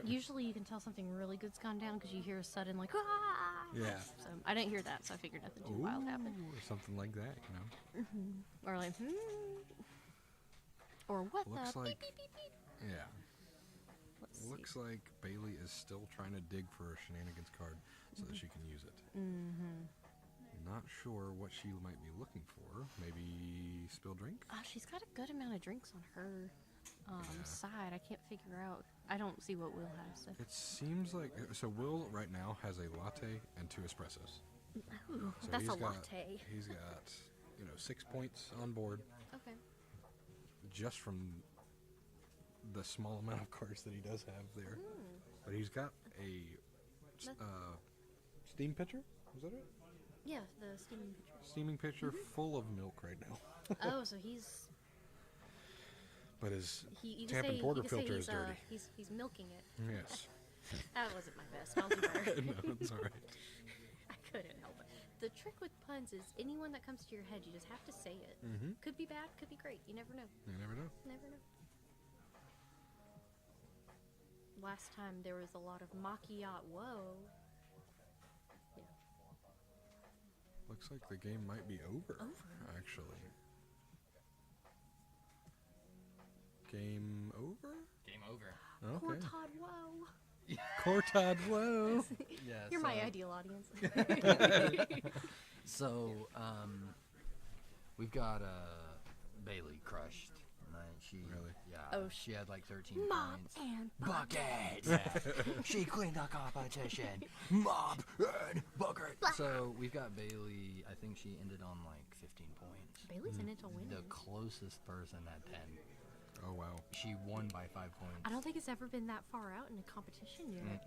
Usually you can tell something really good's gone down because you hear a sudden like ah.
Yeah.
So I didn't hear that, so I figured nothing too wild happened.
Or something like that,
Or like Or what
Looks
the
like,
beep, beep, beep, beep.
Yeah. Looks like Bailey is still trying to dig for a Shenanigans card so that she can use it. Not sure what she might be looking for. Maybe spill drink?
She's got a good amount of drinks on her side. I can't figure out. I don't see what Will has. So.
It seems like... So Will right now has a latte and 2 espressos.
Ooh,
So
that's
he's
a
got,
latte.
He's got 6 points on board
Okay.
just from the small amount of cards that he does have there. But he's got a steam pitcher. Is that it?
Yeah, the steaming pitcher.
Steaming pitcher full of milk right now.
Oh, so he's.
But his
You can
Tampa
say,
Porter
you can say
filter
he's,
is dirty.
He's milking it.
Yes.
That wasn't my best. I'll do better.
No, it's all right.
I couldn't help it. The trick with puns is anyone that comes to your head, you just have to say it.
Mm-hmm.
Could be bad, could be great. You never know.
You never know.
Never know. Last time there was a lot of macchiato. Whoa. Yeah.
Looks like the game might be over. Actually. Game over?
Game over.
Okay.
Cortad, whoa.
Cortad, whoa.
Yeah,
You're my
so-
ideal audience.
So, we've got Bailey crushed. Right? She
Really?
Yeah.
Oh,
she had like 13
Mop
points.
and
Bucket. Yeah. She cleaned the competition. Mop and bucket. So we've got Bailey. I think she ended on like 15 points.
Bailey's in it to win.
The closest person had 10.
Oh wow.
She won by 5 points.
I don't think it's ever been that far out in a competition yet.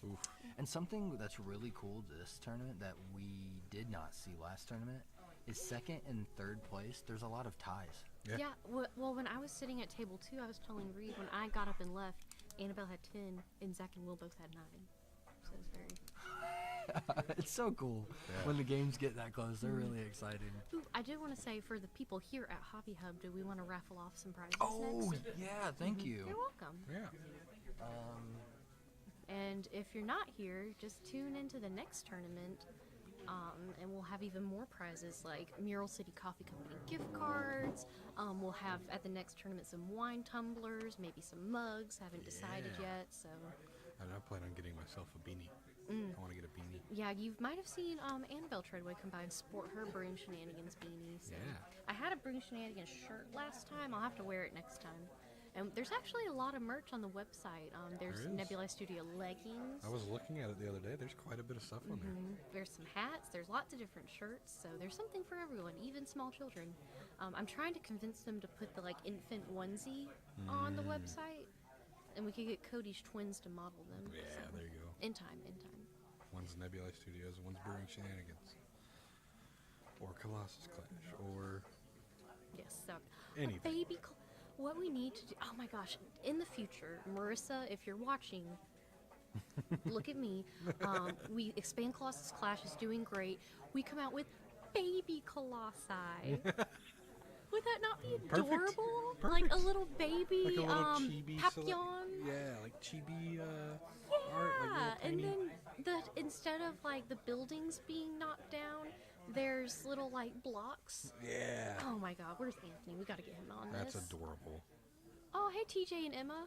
Oof.
And something that's really cool this tournament that we did not see last tournament is second and third place. There's a lot of ties.
Yeah. Well, when I was sitting at table 2, I was telling Reed when I got up and left, Annabelle had 10 and Zach and Will both had 9. So it was very.
It's so cool when the games get that close. They're really excited.
Ooh, I do want to say for the people here at Hobby Hub, do we want to raffle off some prizes
Oh,
next?
yeah, thank you.
You're welcome.
Yeah.
And if you're not here, just tune into the next tournament, and we'll have even more prizes like Mural City Coffee Company gift cards. We'll have at the next tournament some wine tumblers, maybe some mugs. Haven't decided yet, so.
And I plan on getting myself a beanie. I want to get a beanie.
Yeah, you might have seen Annabelle Treadway come by and sport her Brewing Shenanigans beanie. So.
Yeah.
I had a Brewing Shenanigans shirt last time. I'll have to wear it next time. And there's actually a lot of merch on the website. There's
There is.
Nebula Studio leggings.
I was looking at it the other day. There's quite a bit of stuff on there.
There's some hats. There's lots of different shirts. So there's something for everyone, even small children. I'm trying to convince them to put the infant onesie on the website, and we could get Cody's twins to model them.
Yeah,
so.
there you go.
In time, in time.
One's Nebula Studios, and one's Brewing Shenanigans. Or Colossus Clash, or
Yes. So
anything.
baby. What we need to do. Oh my gosh! In the future, Marissa, if you're watching, look at me. We expand Colossus Clash is doing great. We come out with baby Colossi. Would that not be
Perfect.
adorable?
Perfect.
Like a little baby
Like a little chibi
papillon.
Yeah, like chibi art.
Yeah,
Like little
and
tiny-
then instead of the buildings being knocked down, there's little blocks.
Yeah.
Oh my God, where's Anthony? We gotta get him on
That's
this.
adorable.
Oh, hey TJ and Emma.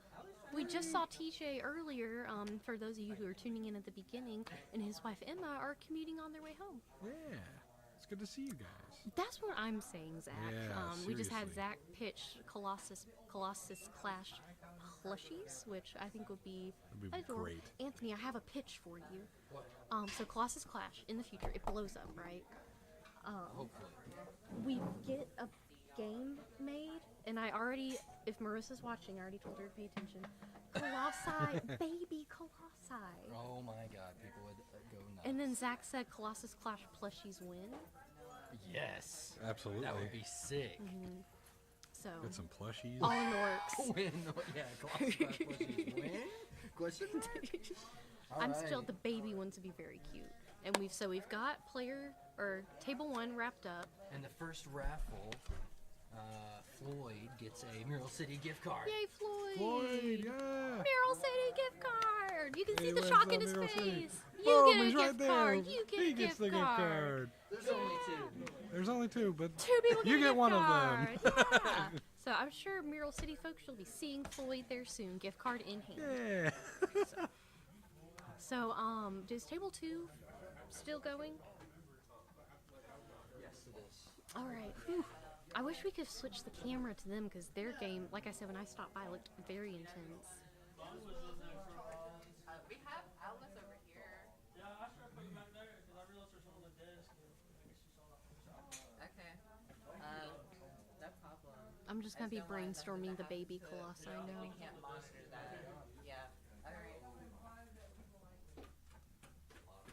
We just saw TJ earlier. For those of you who are tuning in at the beginning, and his wife Emma are commuting on their way home.
Yeah. It's good to see you guys.
That's what I'm saying, Zach.
Yeah,
We just had
seriously.
Zach pitch Colossus Clash plushies, which I think would be
That'd be
adorable.
great.
Anthony, I have a pitch for you. So Colossus Clash in the future, it blows up, right?
Hopefully.
We get a game made, and I already, if Marissa's watching, I already told her to pay attention. Colossi, baby Colossi.
Oh my god, people would go nuts.
And then Zach said Colossus Clash plushies win.
Yes.
Absolutely.
That would be sick.
So
Get some plushies.
all in the works.
Win. Yeah, Colossus Clash plushies win? Question mark?
I'm
Alright.
still the baby ones would be very cute. And we've got table 1 wrapped up.
And the first raffle, Floyd gets a Mural City gift card.
Yay, Floyd!
Floyd, yeah.
Mural City gift card. You can
He
see the
lives
shock
on
in his
Mural City.
face. You
Boom,
get a
he's
gift
right there.
card. You get
He
a
gets
gift
the gift
card.
card.
There's only 2.
There's only 2, but
2 people get
you
a
get
gift
one
card.
of them.
Yeah. So I'm sure Mural City folks, you'll be seeing Floyd there soon. Gift card in hand.
Yeah.
So is table 2 still going?
Yes, it is.
All right. Whew. I wish we could switch the camera to them because their game, like I said, when I stopped by, looked very intense.
We have outlets over here.
Yeah, I tried putting it back there because I realized there's one on the desk. And I guess you saw that.
Okay.
just gonna be brainstorming the baby colossi now.
We can't monitor that. Yeah.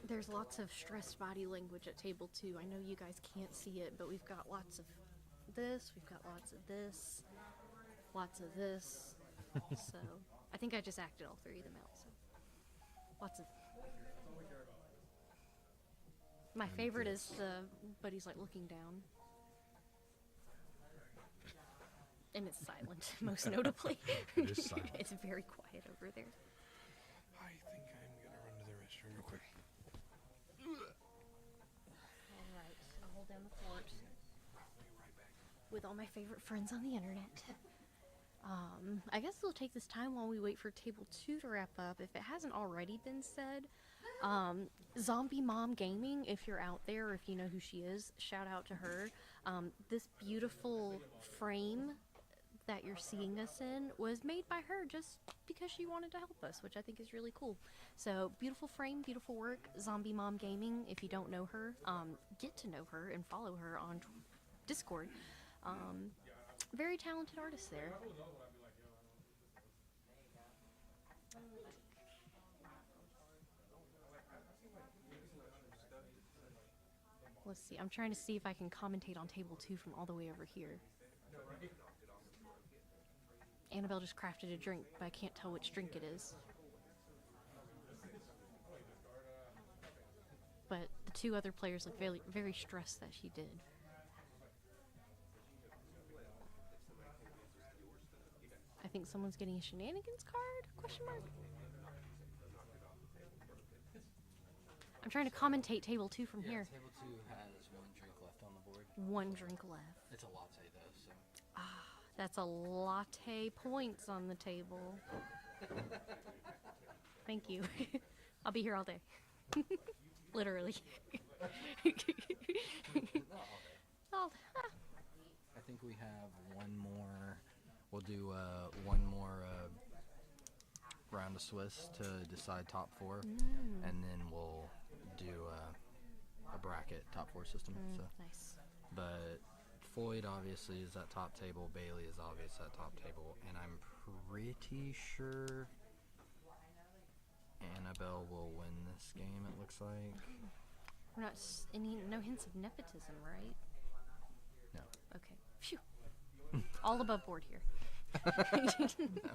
There's lots of stressed body language at table 2. I know you guys can't see it, but we've got lots of this, we've got lots of this, lots of this. So I think I just acted all 3 of them out. So lots of. My favorite is the buddy's like looking down. And it's silent, most notably.
It is silent.
It's very quiet over there.
I think I'm gonna run to the restroom real quick.
Alright, I'll hold down the fort. With all my favorite friends on the internet. I guess we'll take this time while we wait for table 2 to wrap up. If it hasn't already been said, Zombie Mom Gaming, if you're out there, if you know who she is, shout out to her. This beautiful frame that you're seeing us in was made by her just because she wanted to help us, which I think is really cool. So beautiful frame, beautiful work. Zombie Mom Gaming, if you don't know her, get to know her and follow her on Discord. Very talented artist there. Let's see, I'm trying to see if I can commentate on table 2 from all the way over here. Annabelle just crafted a drink, but I can't tell which drink it is. But the 2 other players look very, very stressed that she did. I think someone's getting a Shenanigans card? Question mark? I'm trying to commentate table 2 from here.
Table 2 has 1 drink left on the board.
1 drink left.
It's a latte though, so.
That's a latte points on the table. Thank you. I'll be here all day. Literally.
I think we have one more. We'll do one more round of Swiss to decide top 4, and then we'll do a bracket top 4 system. So
nice.
But Floyd obviously is at top table. Bailey is obviously at top table, and I'm pretty sure Annabelle will win this game. It looks like.
We're not no hints of nepotism, right?
No.
Okay. Phew. All above board here.
No.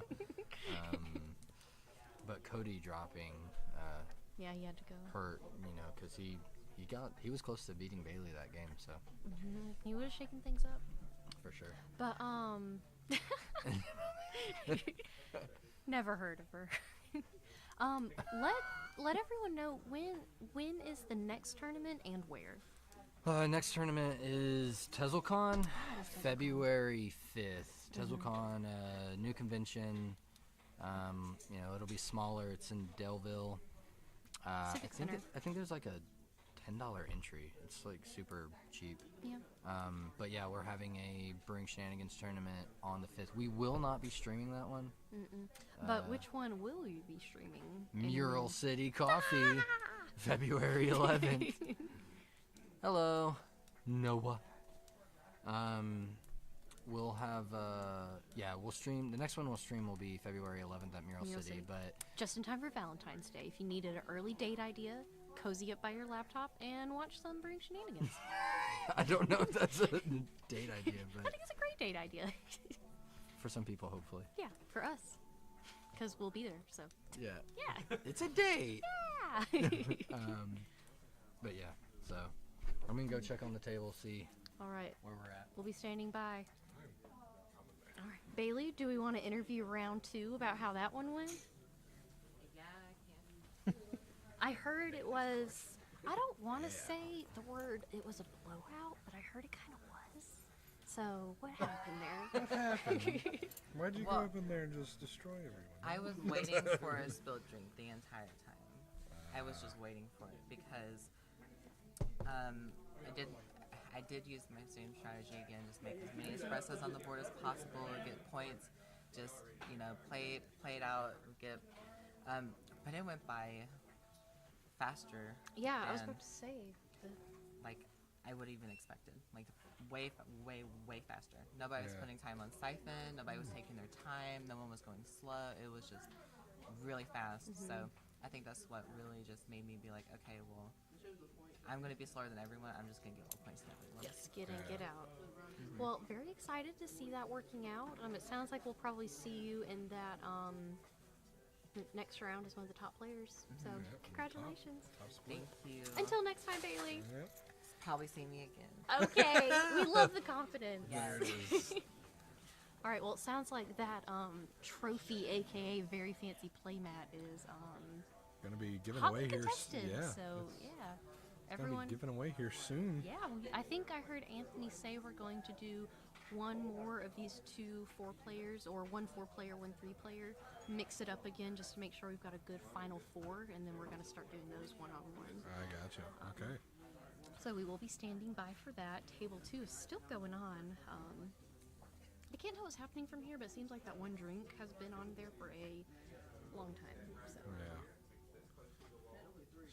But Cody dropping.
Yeah, he had to go.
Hurt, because he was close to beating Bailey that game, so.
He would have shaken things up.
For sure.
But never heard of her. Let everyone know when is the next tournament and where.
Next tournament is TezzleCon, February 5th. TezzleCon, new convention. It'll be smaller. It's in Delville. I think there's like a $10 entry. It's like super cheap.
Yeah.
But yeah, we're having a Brewing Shenanigans tournament on the 5th. We will not be streaming that one.
But which one will you be streaming?
Mural City Coffee, February 11th. Hello, Noah. We'll have, we'll stream. The next one we'll stream will be February 11th at Mural City, but
just in time for Valentine's Day. If you needed an early date idea, cozy up by your laptop and watch some Brewing Shenanigans.
I don't know if that's a date idea, but
I think it's a great date idea.
For some people, hopefully.
Yeah, for us, because we'll be there. So.
Yeah.
Yeah.
It's a date.
Yeah.
But yeah, so I'm gonna go check on the table, see.
All right.
Where we're at.
We'll be standing by. All right, Bailey, do we want to interview round 2 about how that one went?
Yeah, I can.
I heard it was. I don't want to say the word. It was a blowout, but I heard it kind of was. So what happened there?
What happened? Why'd you go up in there and just destroy everyone?
I was waiting for a spilled drink the entire time. I was just waiting for it because I did use my same strategy again, just make as many espressos on the board as possible, get points, just play it out, get but it went by faster.
Yeah, I was about to say.
I would even expected. Like way faster. Nobody was putting time on siphon. Nobody was taking their time. No one was going slow. It was just really fast. So I think that's what really just made me be like, okay, well, I'm going to be slower than everyone. I'm just going to get low points than everyone.
Just get in, get out. Well, very excited to see that working out. It sounds like we'll probably see you in that next round as one of the top players. So congratulations.
Thank you.
Until next time, Bailey.
Probably see me again.
Okay, we love the confidence.
There it is.
All right, well, it sounds like that trophy, aka very fancy playmat, is
Gonna be given
hotly
away here.
contested.
Yeah.
So yeah,
Gonna
everyone.
be given away here soon.
Yeah, I think I heard Anthony say we're going to do one more of these 2 4-players, or 1 4-player, 1 3-player. Mix it up again just to make sure we've got a good final 4, and then we're going to start doing those one-on-one.
I gotcha. Okay.
So we will be standing by for that. Table 2 is still going on. I can't tell what's happening from here, but it seems like that one drink has been on there for a long time. So.
Yeah.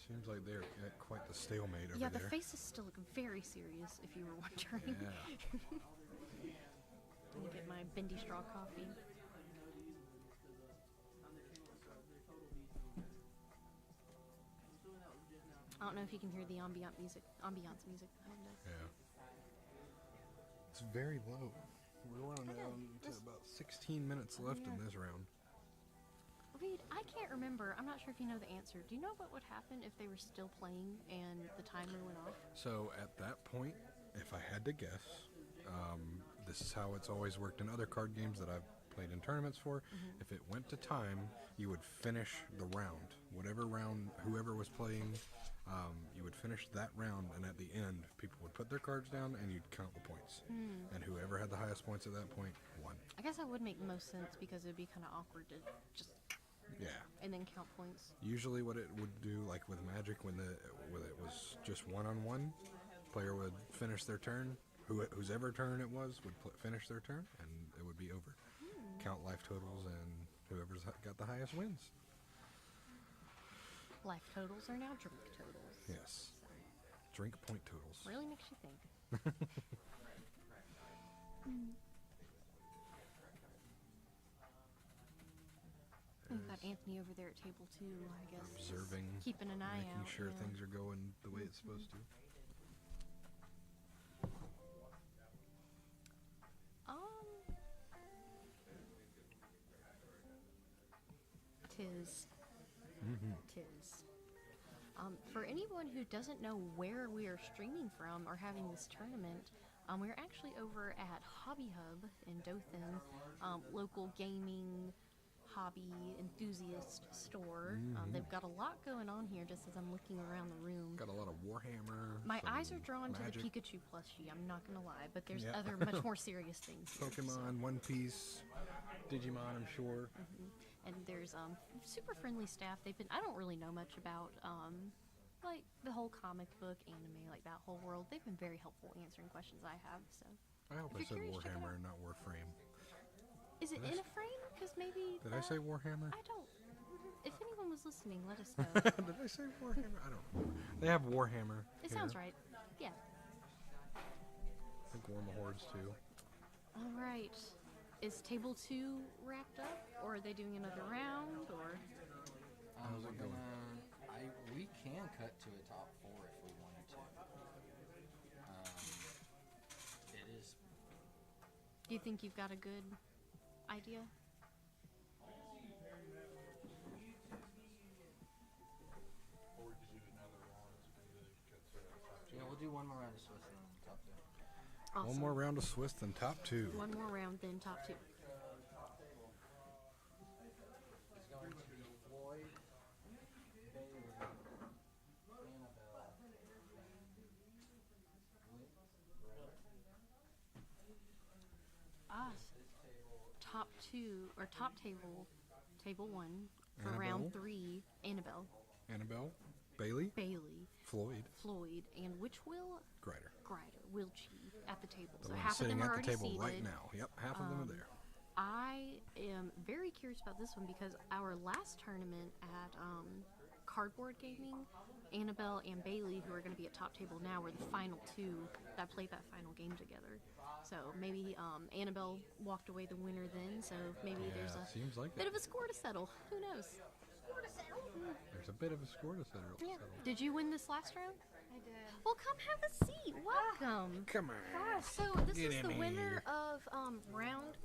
Seems like they're at quite the stalemate over
Yeah,
there.
the faces still look very serious, if you were wondering.
Yeah.
Let me get my bendy straw coffee. I don't know if you can hear the ambiance music behind us.
Yeah. It's very low. We're running down to about 16 minutes left in this round.
Reed, I can't remember. I'm not sure if you know the answer. Do you know what would happen if they were still playing and the timer went off?
So at that point, if I had to guess, this is how it's always worked in other card games that I've played in tournaments for. If it went to time, you would finish the round. Whatever round, whoever was playing, you would finish that round, and at the end, people would put their cards down, and you'd count the points. And whoever had the highest points at that point won.
I guess that would make most sense because it would be kind of awkward to just and then count points.
Usually what it would do, like with Magic, when it was just one-on-one, player would finish their turn. Whoever turn it was would finish their turn, and it would be over. Count life totals, and whoever's got the highest wins.
Life totals are now drink totals.
Yes. Drink point totals.
Really makes you think. We've got Anthony over there at table 2, I guess.
Observing,
keeping an eye out.
making sure things are going the way it's supposed to.
Tis. For anyone who doesn't know where we are streaming from or having this tournament, we're actually over at Hobby Hub in Dothan, local gaming, hobby enthusiast store. They've got a lot going on here just as I'm looking around the room.
Got a lot of Warhammer.
My eyes are drawn
Magic.
to the Pikachu plushie, I'm not going to lie, but there's other much more serious things here.
Pokemon, One Piece, Digimon, I'm sure.
And there's super friendly staff. I don't really know much about like the whole comic book, anime, like that whole world. They've been very helpful answering questions I have. So
I hope I said Warhammer and not Warframe.
Is it in a frame? Because maybe.
Did I say Warhammer?
I don't. If anyone was listening, let us know.
Did I say Warhammer? I don't know. They have Warhammer.
It sounds right. Yeah.
I think Warmahordes too.
All right. Is table 2 wrapped up, or are they doing another round, or?
How's it going?
We can cut to a top 4 if we wanted to. It is.
Do you think you've got a good idea?
Yeah, we'll do one more round of Swiss and then top 2.
Awesome.
One more round of Swiss, then top 2.
One more round, then top 2.
It's going to be Floyd, Bailey, Annabelle,
Top 2 or top table 1 for
Annabelle.
round 3. Annabelle,
Bailey,
Floyd, and which Will?
Grider.
Wilchie at the table.
The
So
one
half of
sitting
them are
at
already
the table
seated.
right now. Yep, half of them are there.
I am very curious about this one because our last tournament at Cardboard Gaming, Annabelle and Bailey, who are going to be at Top Table now, were the final two that played that final game together. So maybe Annabelle walked away the winner then, so maybe there's a
seems like
bit
it.
of a score to settle. Who knows?
There's a bit of a score to settle.
Yeah. Did you win this last round?
I did.
Well, come have a seat. Welcome.
Come on.
So this
Get
is
in
the winner
here.
of round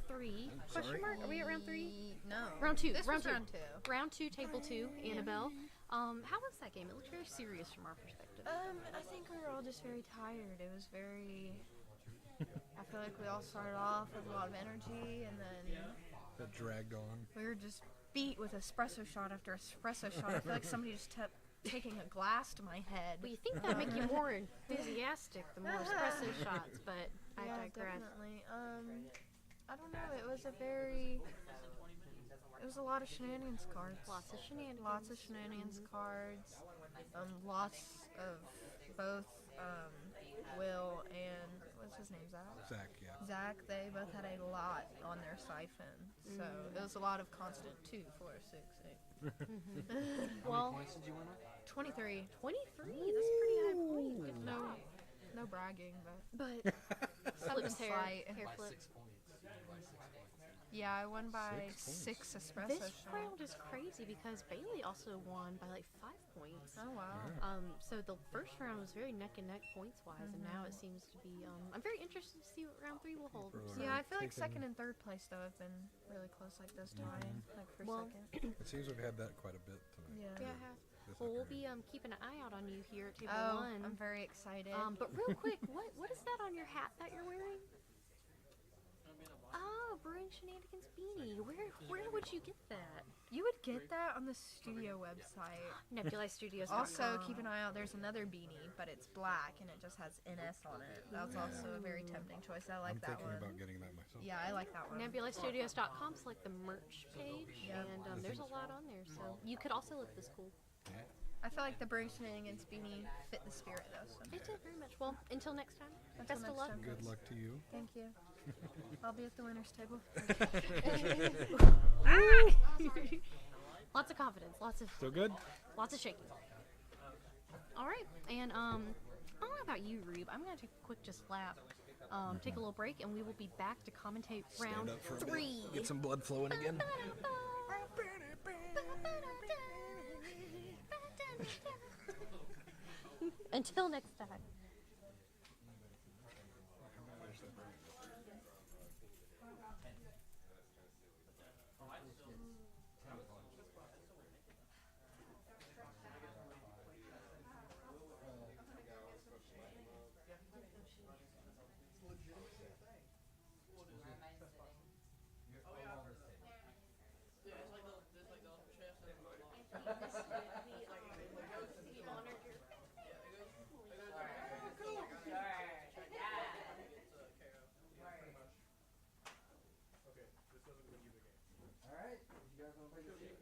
3. Question mark? Are we at round 3?
No.
Round 2.
This
round
was
2.
round 2.
Round 2, table 2, Annabelle. How was that game? It looked very serious from our perspective.
I think we were all just very tired. It was very. I feel like we all started off with a lot of energy, and then
That dragged on.
we were just beat with espresso shot after espresso shot. I feel like somebody just kept taking a glass to my head.
Well, you think that make you more enthusiastic, the more espresso shots, but I
Yeah,
digress.
definitely. I don't know. It was a lot of shenanigans cards.
Lots of shenanigans.
Lots of shenanigans cards. Lots of both Will and what's his name, Zach? Zach, they both had a lot on their siphon. So it was a lot of constant 2, 4, 6, 8.
How many points did you win with?
23.
23? That's a pretty high point. Good
No,
job.
no bragging, but
Flips
something
hair.
slight.
Hair
By
flip.
6 points. By 6 points.
Yeah, I won by
6
6 espresso
This
shots.
round is crazy because Bailey also won by like 5 points.
Oh wow.
So the first round was very neck and neck points wise, and now it seems to be. I'm very interested to see what round 3 will hold.
People
Yeah,
are
I feel like
taking-
second and third place though have been really close, like this tie, like for
Well,
second.
It seems we've had that quite a bit tonight.
Yeah.
Yeah, I have.
This
Well, we'll
afternoon.
be keeping an eye out on you here at table
Oh,
1.
I'm very excited.
But real quick, what is that on your hat that you're wearing? Oh, Brewing Shenanigans beanie. Where would you get that?
You would get that on the studio website.
Nebulae Studios.
Also, keep an eye out. There's another beanie, but it's black and it just has NS on it. That's also a very tempting choice. I like
I'm
that
thinking
one.
about getting that myself.
Yeah, I like that one.
NebulaStudios.com, select the merch page,
Yep.
and there's a lot on there. So you could also look this cool.
I feel like the Brewing Shenanigans beanie fit the spirit though. So.
It did very much. Well, until next time.
Until
Best of
next
luck.
time.
Good luck to you.
Thank you. I'll be at the winner's table.
Lots of confidence.
Still good?
Lots of shaking. All right, and I don't know about you, Rube. I'm gonna take a quick just lap, take a little break, and we will be back to commentate round
Stand up for a bit.
3.
Get some blood flowing again.
Until next time.
Alright, you guys want to play this game?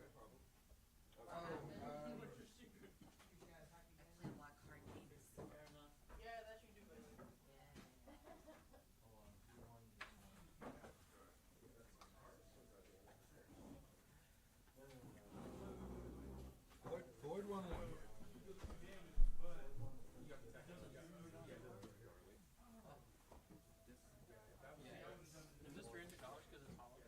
Floyd won one.
Is this $300 because it's hollow?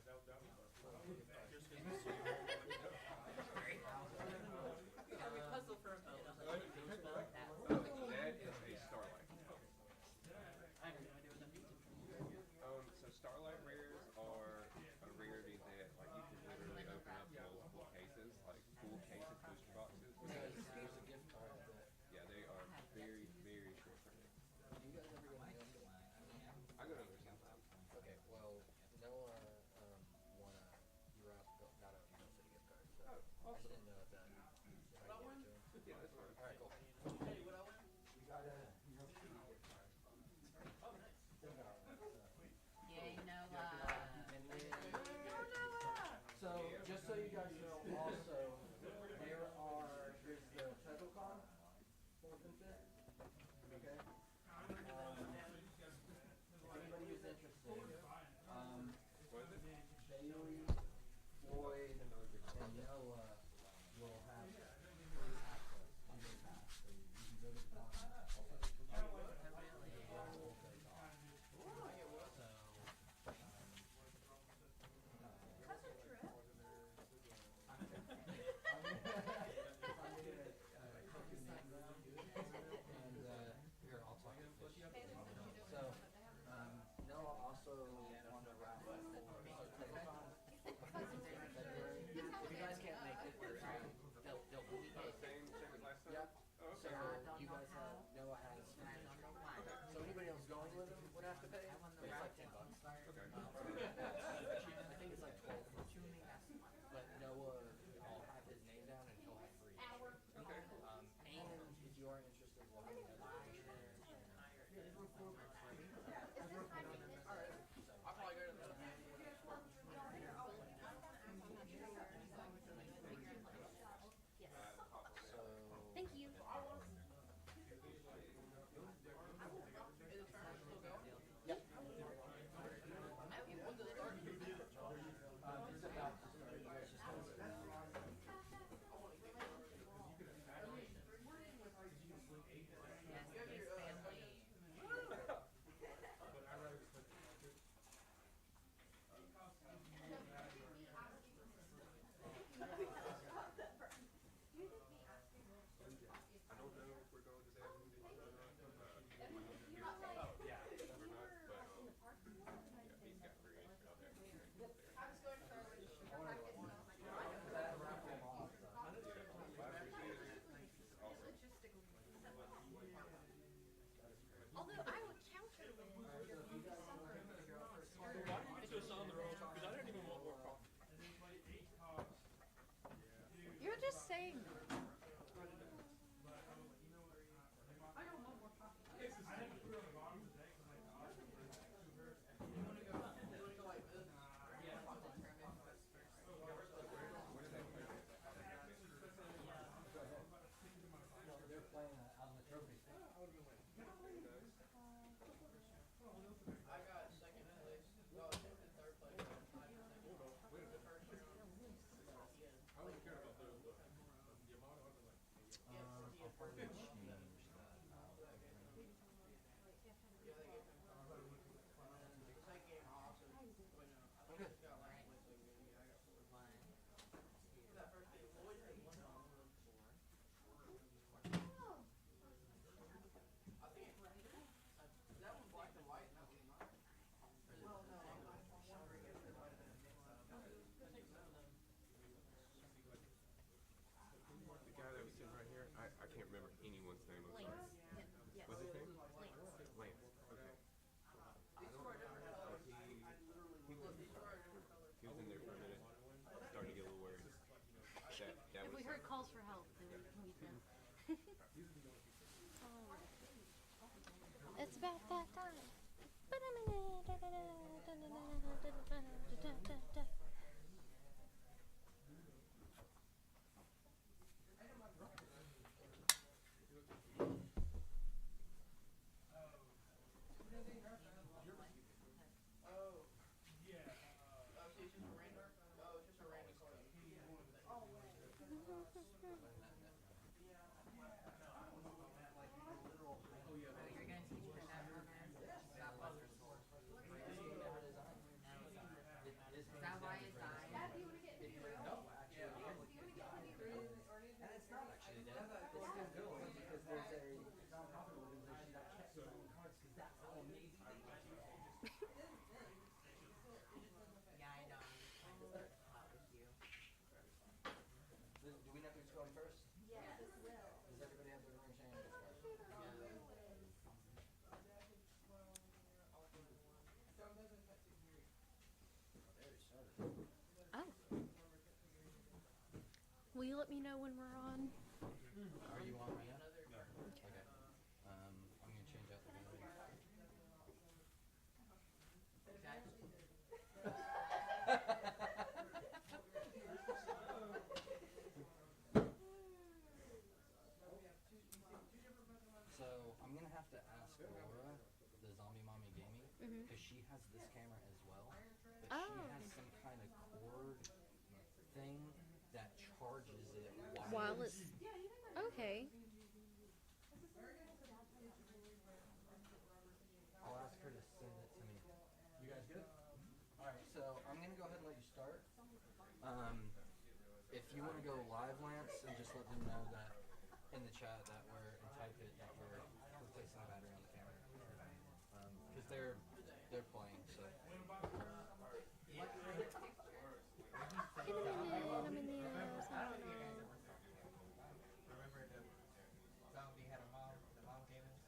So Starlight rares are a rarity that like you can literally open up multiple cases, like full cases booster boxes.
There's a gift card that
Yeah, they are very, very short term.
you guys ever go to Mill City?
I go to there sometimes.
Okay, well, Noah won a got a Mill City gift card, so I just didn't know if that if I could give it to him.
Yeah, that's fine.
Alright, cool. We got a Mill City gift card. So, just so you guys know, also, there's the TreadleCon, 4th and 5th, okay? If anybody is interested, Bailey, Floyd, and Noah will have I think it's like 12 for tuning, but Noah will have his name down and he'll have free. And if you are interested, we'll have another commissioner.
Thank you.
Although I would counter with
Why did you just on the road? Because I didn't even want more coffee.
You're just saying.
They're playing on the trophy. I'll probably change that. Okay.
The guy that was sitting right here, I can't remember anyone's name. I'm sorry. What's his name? Lance. Okay. He was in there for a minute, starting to get a little worried. That
If
was
we heard calls for help, then we'd know.
It's about that time. Will you let me know when we're on?
Are you on right now? No. Okay. I'm gonna change out the gallery. So I'm gonna have to ask Laura, the Zombie Mommy Gaming, because she has this camera as well, but she has some kind of cord thing that charges it
While it's okay.
I'll ask her to send it to me. You guys good? Alright, so I'm gonna go ahead and let you start. If you want to go live, Lance, and just let them know that in the chat that we're, and type it, that we're replacing the battery on the camera. Because they're playing, so.
Remember the zombie had a mom, the mom came in?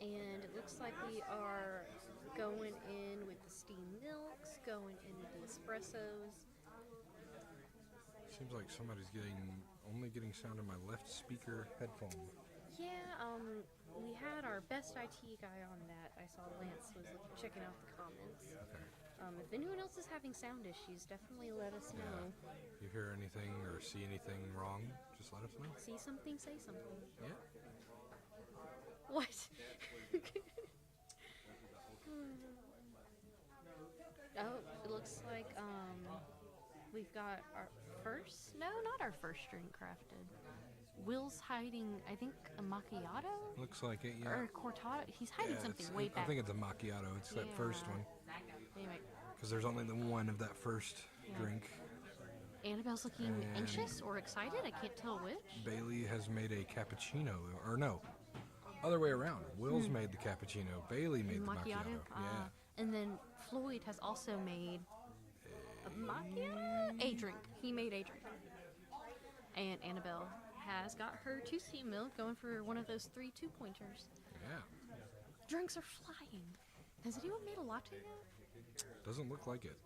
And it looks like we are going in with the steamed milks, going in with the espressos.
Seems like somebody's only getting sound in my left speaker headphone.
Yeah, we had our best IT guy on that. I saw Lance was checking out the comments.
Okay.
If anyone else is having sound issues, definitely let us know.
If you hear anything or see anything wrong, just let us know.
See something, say something.
Yeah.
What? Oh, it looks like we've got our first, no, not our first drink crafted. Will's hiding, I think, a macchiato?
Looks like it, yeah.
Or a cortado. He's hiding something way back.
I think it's a macchiato. It's that first one.
Anyway.
Because there's only the one of that first drink.
Annabelle's looking anxious or excited. I can't tell which.
Bailey has made a cappuccino. Or no, other way around. Will's made the cappuccino. Bailey made the macchiato. Yeah.
And then Floyd has also made a macchiato? A drink. He made a drink. And Annabelle has got her 2 steam milk going for one of those 3 2-pointers.
Yeah.
Drinks are flying. Has anyone made a latte yet?
Doesn't look like it.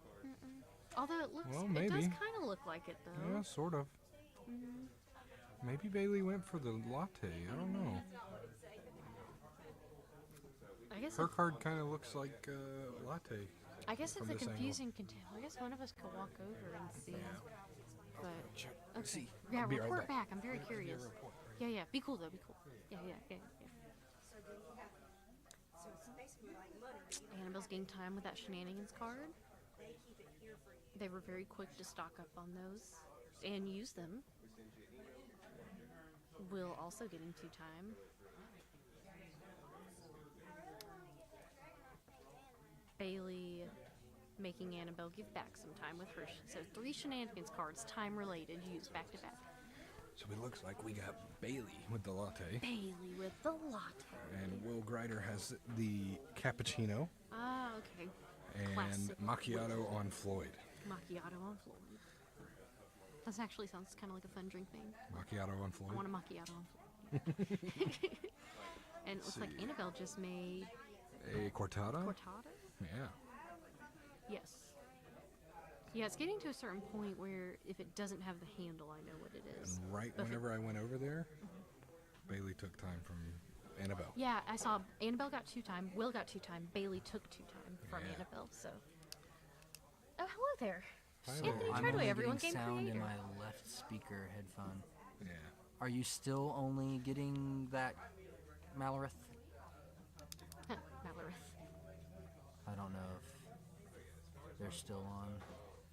Although it looks,
well, maybe.
it does kind of look like it though.
Yeah, sort of. Maybe Bailey went for the latte. I don't know.
I guess
her card kind of looks like latte.
I guess it's a confusing container. I guess one of us could walk over and see. But okay.
See.
Yeah,
I'll be
report
right
back. I'm very curious. Yeah. Be cool though. Be cool. Yeah. Annabelle's getting time with that Shenanigans card. They were very quick to stock up on those and use them. Will also getting 2 time. Bailey making Annabelle give back some time with her. So 3 Shenanigans cards, time related, used back to back.
So it looks like we got Bailey with the latte.
Bailey with the latte.
And Will Grider has the cappuccino.
Ah, okay.
And
Classic
macchiato on Floyd.
Macchiato on Floyd. That actually sounds kind of like a fun drink thing.
Macchiato on Floyd?
I want a macchiato on Floyd. And it looks like Annabelle just made...
A cortado?
Cortado?
Yeah.
Yes. Yeah, it's getting to a certain point where if it doesn't have the handle, I know what it is.
And right whenever I went over there, Bailey took time from Annabelle.
Yeah, I saw Annabelle got 2 time, Will got 2 time, Bailey took 2 time from Annabelle, so... Oh, hello there. Anthony
I'm
Treadway,
only
everyone
getting
game
sound
creator.
in my left speaker headphone.
Yeah.
Are you still only getting that Malorith?
Malorith.
I don't know if they're still on.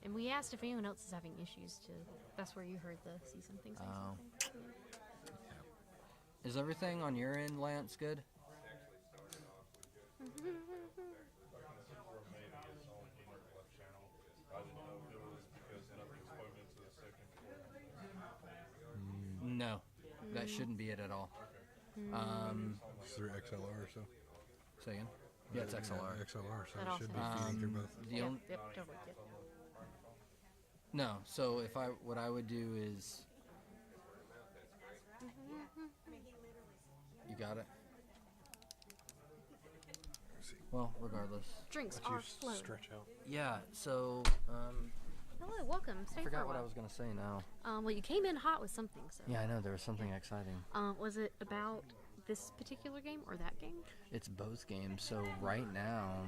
And we asked if anyone else is having issues too. That's where you heard the see something.
Is everything on your end, Lance, good? No, that shouldn't be it at all.
It's through XLR or so.
Say again? Yeah, it's XLR.
XLR, so
That
it should be feeding through both.
The only,
totally.
no, so what I would do is, you got it. Well, regardless.
Drinks are flowing.
Stretch out.
Yeah. So,
Hello, welcome. Stay
I
for a
forgot
while.
what I was gonna say now.
Well, you came in hot with something. So.
Yeah, I know there was something exciting.
Was it about this particular game or that game?
It's both games. So right now,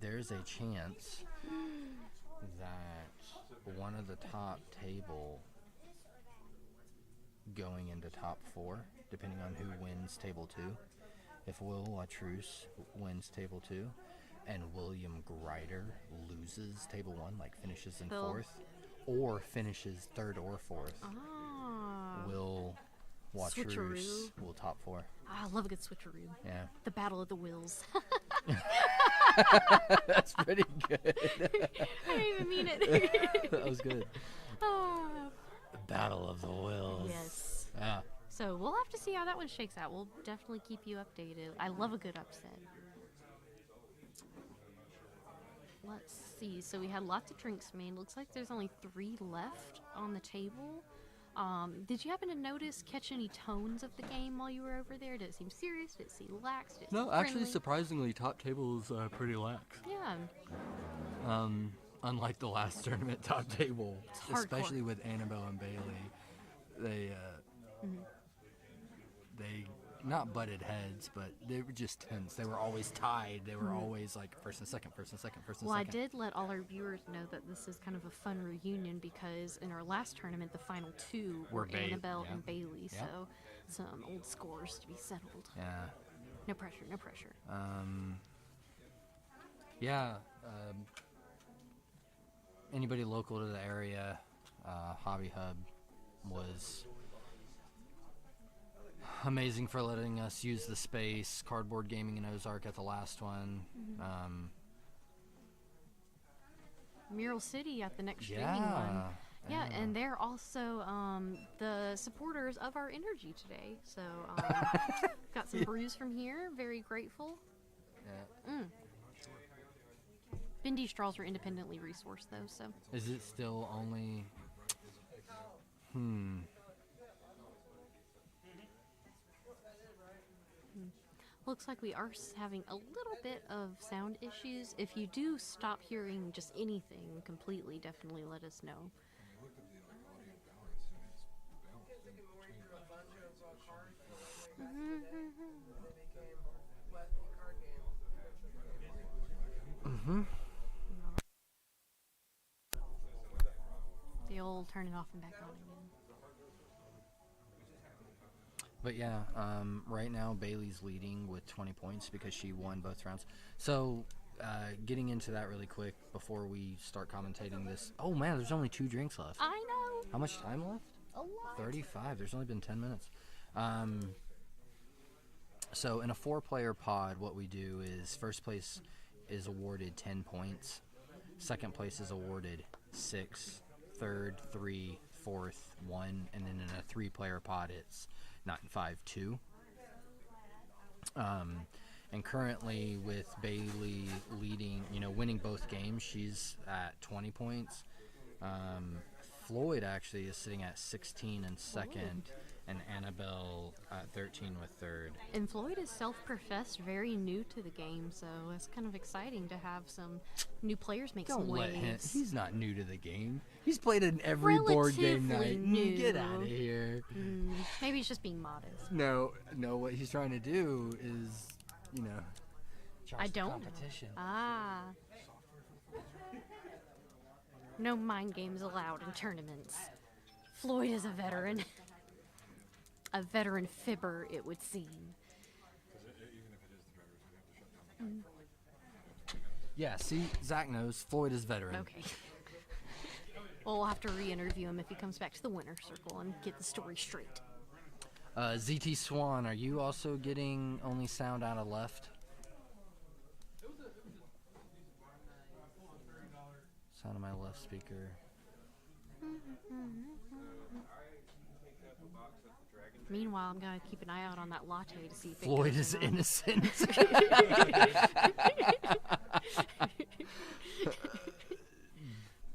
there's a chance that one of the top table going into top 4, depending on who wins table 2. If Will Latruce wins table 2 and William Grider loses table 1, like finishes in 4th, or finishes 3rd or 4th, Will Latruce will top 4.
I love a good switcheroo.
Yeah.
The Battle of the Wills.
That's pretty good.
I didn't even mean it.
That was good.
Oh.
The Battle of the Wills.
Yes.
Yeah.
So we'll have to see how that one shakes out. We'll definitely keep you updated. I love a good upset. Let's see. So we had lots of drinks made. Looks like there's only 3 left on the table.
Did you happen to catch any tones of the game while you were over there? Did it seem serious? Did it seem lax? Did it seem
No, actually,
friendly?
surprisingly, top table is pretty lax.
Yeah.
Unlike the last tournament, top table,
hardcore.
especially with Annabelle and Bailey, they not butted heads, but they were just tense. They were always tied. They were always like first and second, first and second, first and
Well,
second.
I did let all our viewers know that this is kind of a fun reunion because in our last tournament, the final two were Annabelle and Bailey, so some old scores to be settled.
Yeah.
No pressure, no pressure.
Anybody local to the area, Hobby Hub was amazing for letting us use the space. Cardboard Gaming in Ozark at the last one.
Mural City at the next streaming
Yeah.
one. Yeah, and they're also the supporters of our energy today. So got some brews from here. Very grateful.
Yeah.
Bendy straws were independently resourced though, so.
Is it still only?
Looks like we are having a little bit of sound issues. If you do stop hearing just anything completely, definitely let us know. The old turn it off and back on again.
But yeah, right now Bailey's leading with 20 points because she won both rounds. So, getting into that really quick before we start commentating this. Oh man, there's only 2 drinks left.
I know.
How much time left?
A lot.
35. There's only been 10 minutes. So in a 4-player pod, what we do is first place is awarded 10 points. Second place is awarded 6. Third, 3. Fourth, 1. And then in a 3-player pod, it's 9, 5, 2. And currently with Bailey leading, winning both games, she's at 20 points. Floyd actually is sitting at 16 in second, and Annabelle at 13 with third.
And Floyd is self-professed very new to the game, so it's kind of exciting to have some new players make some
Don't let him.
waves.
He's not new to the game. He's played in every board game night.
New.
Get out of here.
Maybe he's just being modest.
No. What he's trying to do is,
I don't
competition.
Ah. No mind games allowed in tournaments. Floyd is a veteran. A veteran fibber, it would seem.
Yeah, see, Zach knows. Floyd is veteran.
Okay. Well, we'll have to re-interview him if he comes back to the winner's circle and get the story straight.
ZT Swan, are you also getting only sound out of left? Sound of my left speaker.
Meanwhile, I'm gonna keep an eye out on that latte to see if
Floyd
it goes
is
or not.
innocent.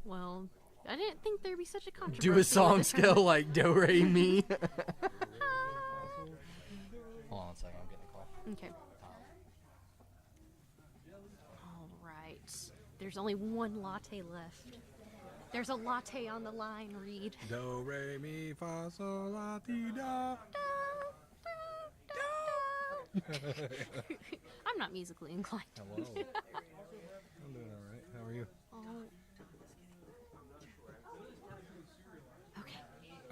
Well, I didn't think there'd be such a controversy.
Do a
with
song
this
scale
tournament.
like Do Re Mi. Hold on a second, I'm getting a call.
Okay. All right. There's only one latte left. There's a latte on the line, Reed.
Do, re, mi, fa, sol, la, ti, da.
I'm not musically inclined.
Hello. I'm doing all right. How are you?
Oh. Okay.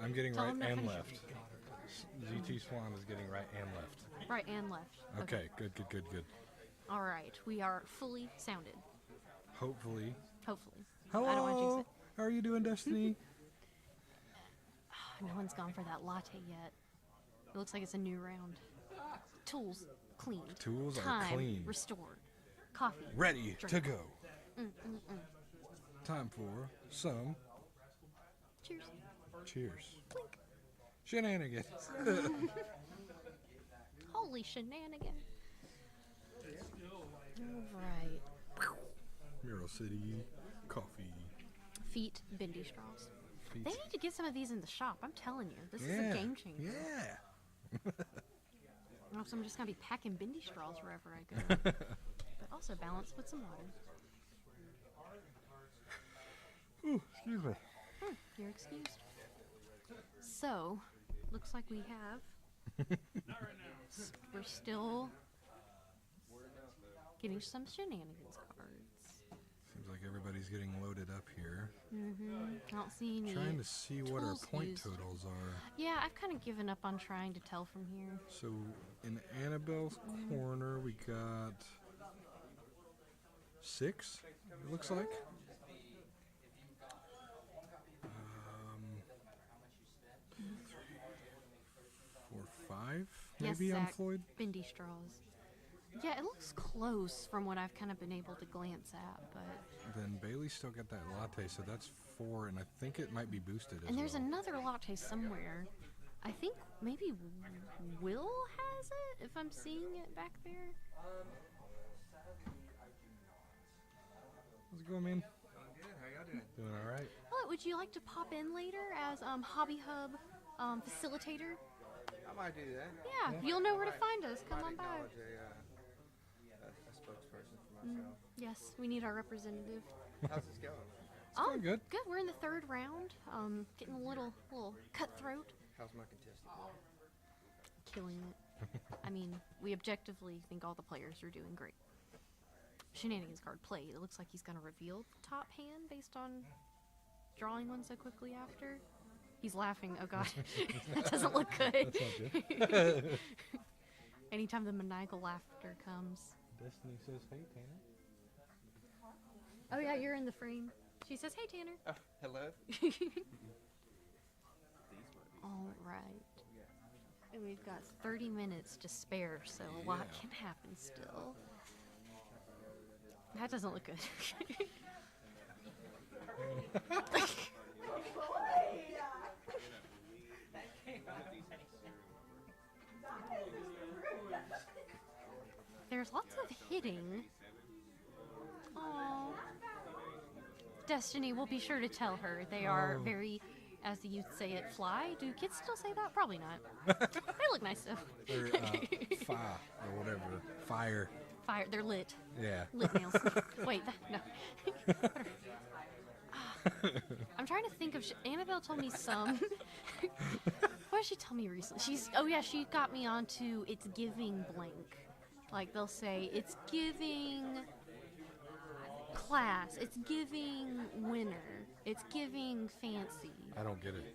I'm getting
Tell
right
him to
and
finish.
left. ZT Swan is getting right and left.
Right and left.
Okay, good.
All right. We are fully sounded.
Hopefully.
Hopefully.
Hello.
I don't want to jinx it.
How are you doing, Destiny?
No one's gone for that latte yet. It looks like it's a new round. Tools cleaned.
Tools are
Time
clean.
restored. Coffee
Ready
drink.
to go.
Mm.
Time for some
Cheers.
cheers. Shenanigans.
Holy shenanigan. All right.
Mural City coffee.
Feet bendy straws.
feet.
They need to get some of these in the shop. I'm telling you, this is a game changer.
Yeah.
Or else I'm just gonna be packing bendy straws wherever I go. But also balanced with some water.
Ooh, excuse me.
You're excused. So, looks like we have. We're still getting some Shenanigans cards.
Seems like everybody's getting loaded up here.
I don't see any.
Trying to see what our
tools
point
used.
totals are.
Yeah, I've kind of given up on trying to tell from here.
So in Annabelle's corner, we got 6. It looks like. 3, 4, 5. Maybe
yes,
on
Zach,
Floyd.
bendy straws. Yeah, it looks close from what I've kind of been able to glance at, but.
Then Bailey still got that latte, so that's 4, and I think it might be boosted as
And there's
well.
another latte somewhere. I think maybe Will has it, if I'm seeing it back there.
How's it going, man?
I'm good. How y'all doing?
Doing all right.
Well, would you like to pop in later as Hobby Hub facilitator?
I might do that.
Yeah, you'll know where to find us. Come on by.
Acknowledge a spokesperson for myself.
Yes, we need our representative.
How's this going?
going good.
Good. We're in the 3rd round. Getting a little cutthroat.
How's my contestant?
Killing it. I mean, we objectively think all the players are doing great. Shenanigans card played. It looks like he's going to reveal the top hand based on drawing one so quickly after. He's laughing. Oh god, that doesn't look good.
That's not good.
Anytime the maniacal laughter comes.
Destiny says, "Hey, Tanner."
Oh yeah, you're in the frame. She says, "Hey, Tanner."
Oh, hello.
All right. And we've got 30 minutes to spare, so a lot can happen still. That doesn't look good. There's lots of hitting. Aww. Destiny, we'll be sure to tell her. They are very, as the youth say it, fly. Do kids still say that? Probably not. They look nice though.
They're fire or whatever. Fire.
Fire. They're lit.
Yeah.
Lit nails. Wait, no. I'm trying to think of. Annabelle told me some. What did she tell me recently? She got me onto It's Giving blank. Like they'll say, it's giving class, it's giving winner, it's giving fancy.
I don't get it.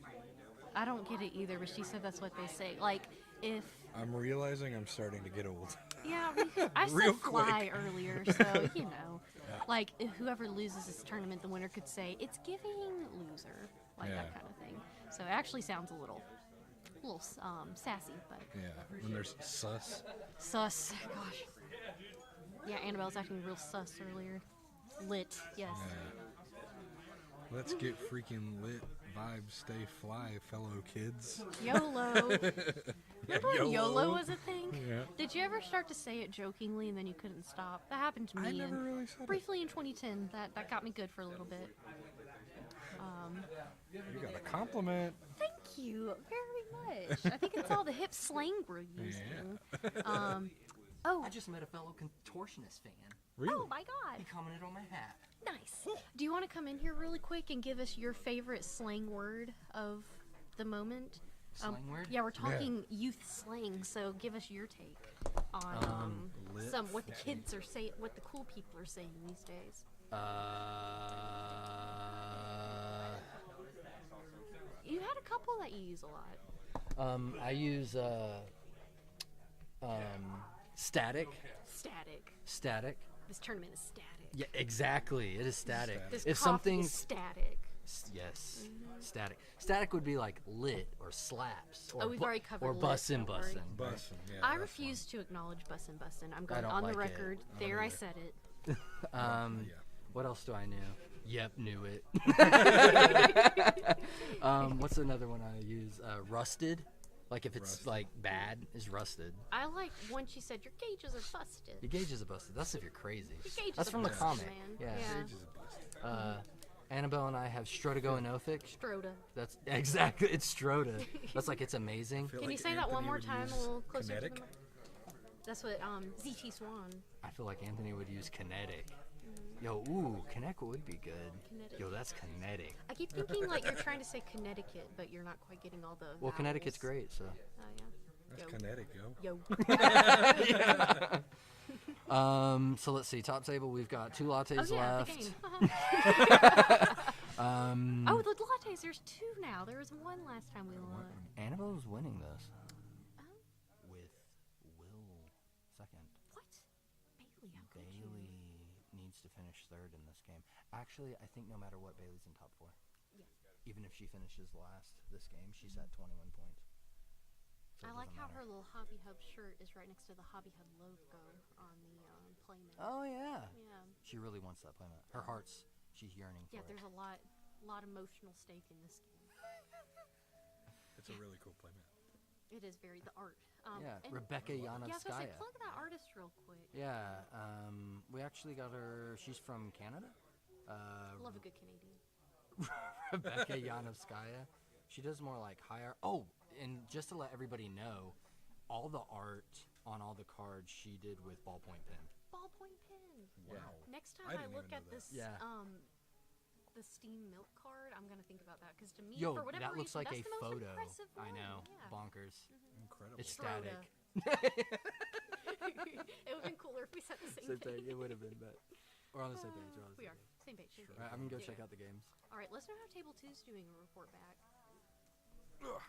I don't get it either, but she said that's what they say. Like, if...
I'm realizing I'm starting to get old.
Yeah, I said fly earlier, so, you know. Yeah. Like, if whoever loses this tournament, the winner could say, it's giving loser. Like, that kind of thing. So it actually sounds a little sassy, but...
Yeah, when there's sus.
Sus, gosh. Yeah, Annabelle's acting real sus earlier. Lit, yes.
Yeah. Let's get freaking lit. Vibes stay fly, fellow kids.
YOLO. Remember when YOLO was a thing?
Yeah.
Did you ever start to say it jokingly and then you couldn't stop? That happened to me.
I never really said
briefly in 2010. That got me good for a little bit.
You got a compliment.
Thank you very much. I think it's all the hip slang we're using.
Yeah. I just met a fellow contortionist fan.
Really? Oh my god.
He commented on my hat.
Nice. Do you want to come in here really quick and give us your favorite slang word of the moment?
Slang word?
Yeah, we're talking youth slang, so give us your take on what the kids are saying, what the cool people are saying these days. You had a couple that you use a lot.
I use static. Static.
This tournament is static.
Yeah, exactly. It is static.
This
if
coffee
something
is static.
Yes. Mm-hmm. Static. Static would be like lit or slaps. Or
we've already covered
or
lit,
bussin'.
Yeah,
I refuse to acknowledge bussin'. I'm going on the record. There, I said it.
What else do I know? Yep, knew it. What's another one I use? Rusted. Like if it's like bad, is rusted.
I like when she said your gauges are busted.
Your gauges are busted. That's if you're crazy.
Your gauges
That's
are
from
busted,
the comic.
Man.
Yeah.
Yeah.
Gauges are busted.
Annabelle and I have Strodago and Othic.
Stroda.
That's exactly, it's Stroda. That's like, it's amazing.
Feel
Can you
like
say that one
Anthony
more
would
time, a
use
little closer to
kinetic.
the mic? That's what ZT Swan.
I feel like Anthony would use kinetic. Yo, ooh, Connect would be good.
Kinetic.
Yo, that's kinetic.
I keep thinking like you're trying to say Connecticut, but you're not quite getting all the.
Well,
vowels.
Connecticut's great, so.
Oh yeah.
That's
Yo.
kinetic, yo.
Yo.
So let's see. Top table, we've got 2 lattes
Oh yeah,
left.
the game.
Oh,
the lattes. There's 2 now. There was 1 last time we won.
Annabelle's winning this.
Oh.
With Will second.
What? Bailey, how could you?
Bailey needs to finish 3rd in this game. Actually, I think no matter what, Bailey's in top 4.
Yeah.
Even if she finishes last this game, she's at 21 points. So
I
it
like
doesn't
how
matter.
her little Hobby Hub shirt is right next to the Hobby Hub logo on the playmat.
Oh yeah.
Yeah.
She really wants that playmat. Her heart's, she's yearning for
Yeah,
it.
there's a lot emotional stake in this game.
It's a really cool playmat.
It is very the art.
Yeah,
and-
Rebecca
Yeah, I was gonna say,
Yanovskaya.
plug that artist real quick.
Yeah, we actually got her. She's from Canada.
Love a good Canadian.
Rebecca Yanovskaya. She does more like higher. Oh, and just to let everybody know, all the art on all the cards she did with ballpoint pen.
Ballpoint pen.
Wow.
Next
I
time I,
didn't
look
even
at
know that.
this,
Yeah.
the Steam Milk card, I'm gonna think about that because to me,
Yo,
for whatever
that looks
reason,
like
that's
a
the most
photo.
impressive
I
one.
know,
Yeah.
bonkers.
Incredible.
It's
Stroda.
static.
It would have been cooler if we said the same
Same
thing.
thing. It would have been, but we're on the same page. We're on the
We
same
are
page.
same page. Same page.
All right, I'm gonna go
Yeah.
check out the games.
All right, let's know how Table 2's doing a report back.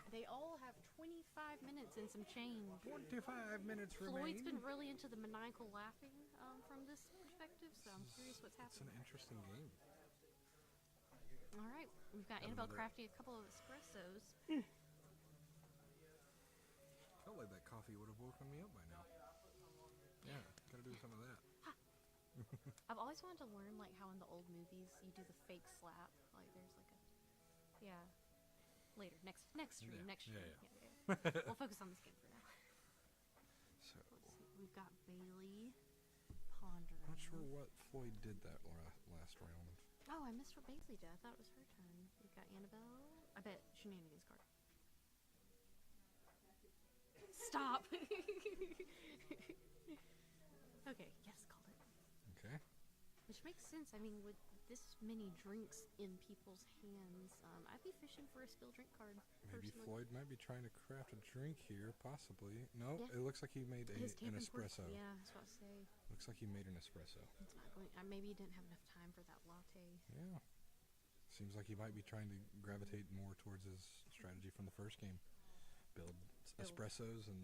They all have 25 minutes and some change.
25 minutes
Floyd's
remain.
been really into the maniacal laughing from this perspective, so I'm curious what's
It's an
happening.
interesting game.
All right, we've got
Got
Annabelle
another-
crafting a couple of espressos.
Felt like that coffee would have woken me up by now. Yeah, gotta do some of that.
I've always wanted to learn like how in the old movies you do the fake slap. Like there's like a later next stream
Yeah,
next stream.
yeah.
Yeah. We'll focus on this game for now.
So,
Let's see. We've got Bailey pondering.
not sure what Floyd did that last round.
Oh, I missed what Bailey did. I thought it was her turn. We've got Annabelle. I bet Shenanigans card. Stop. Okay, yes, called it.
Okay.
Which makes sense. I mean, with this many drinks in people's hands, I'd be fishing for a skill drink card.
Maybe
personally.
Floyd might be trying to craft a drink here, possibly. No,
Yeah.
it looks like he made
His
an
tape and pour-
espresso.
Yeah, I was about to say.
Looks like he made an espresso.
It's not going. Maybe he didn't have enough time for that latte.
Yeah. Seems like he might be trying to gravitate more towards his strategy from the first game. Build espressos and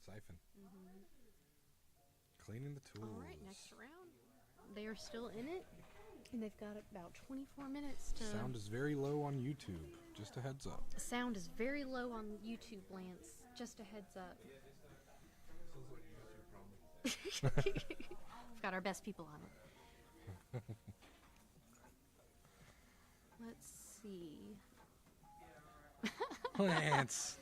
Siphon. Mm-hmm.
Cleaning the tools.
All right, next round. They are still in it, and they've got about 24 minutes to.
Sound is very low on YouTube. Just a heads up.
Sound is very low on YouTube, Lance. Just a heads up. We've got our best people on it. Let's see.
Lance.